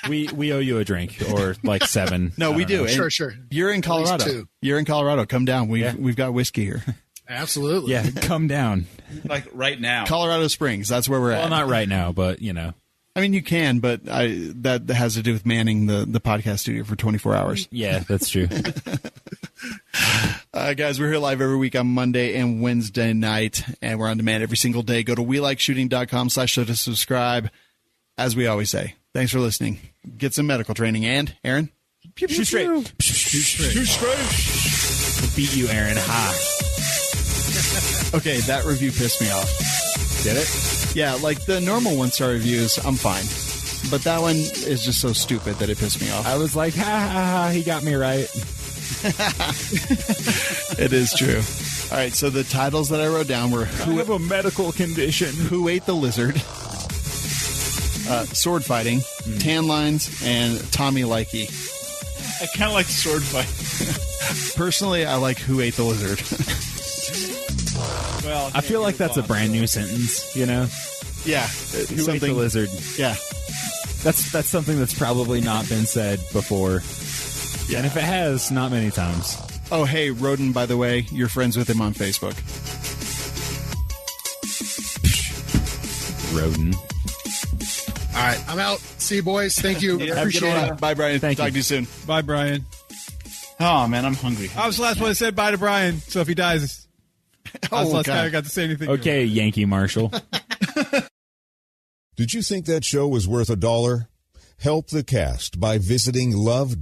We owe you a drink or like 7. No, we do. Sure. You're in Colorado. 2. You're in Colorado. Come down. We've got whiskey here. Absolutely. Yeah, come down. Like right now. Colorado Springs. That's where we're at. Well, not right now, but you know. I mean, you can, but that has to do with manning the podcast studio for 24 hours. Yeah, that's true. Guys, we're here live every week on Monday and Wednesday night, and we're on demand every single day. Go to welikeshooting.com/show to subscribe. As we always say, thanks for listening. Get some medical training. And, Aaron? Shoot straight. Shoot straight. Beat you, Aaron. Ha. Okay, that review pissed me off. Did it? Yeah, like the normal 1-star reviews, I'm fine. But that one is just so stupid that it pissed me off. I was like, ha, he got me right. It is true. All right, so the titles that I wrote down were I have a medical condition. Who Ate the Lizard, Sword Fighting, Tan Lines, and Tommy Likey. I kind of like sword fight. Personally, I like Who Ate the Lizard. Well, I feel like that's a brand new sentence, you know? Yeah. Who ate the lizard? Yeah. That's something that's probably not been said before. Yeah. And if it has, not many times. Oh, hey, Roden, by the way, you're friends with him on Facebook. Roden. All right, I'm out. See you, boys. Thank you. Appreciate it. Bye, Brian. Thank Talk you. to you soon. Bye, Brian. Oh man, I'm hungry. I was the last one that said bye to Brian, so if he dies, I was the last guy who got to say anything. Okay, Yankee Marshall. Did you think that show was worth $1? Help the cast by visiting lovewls.com.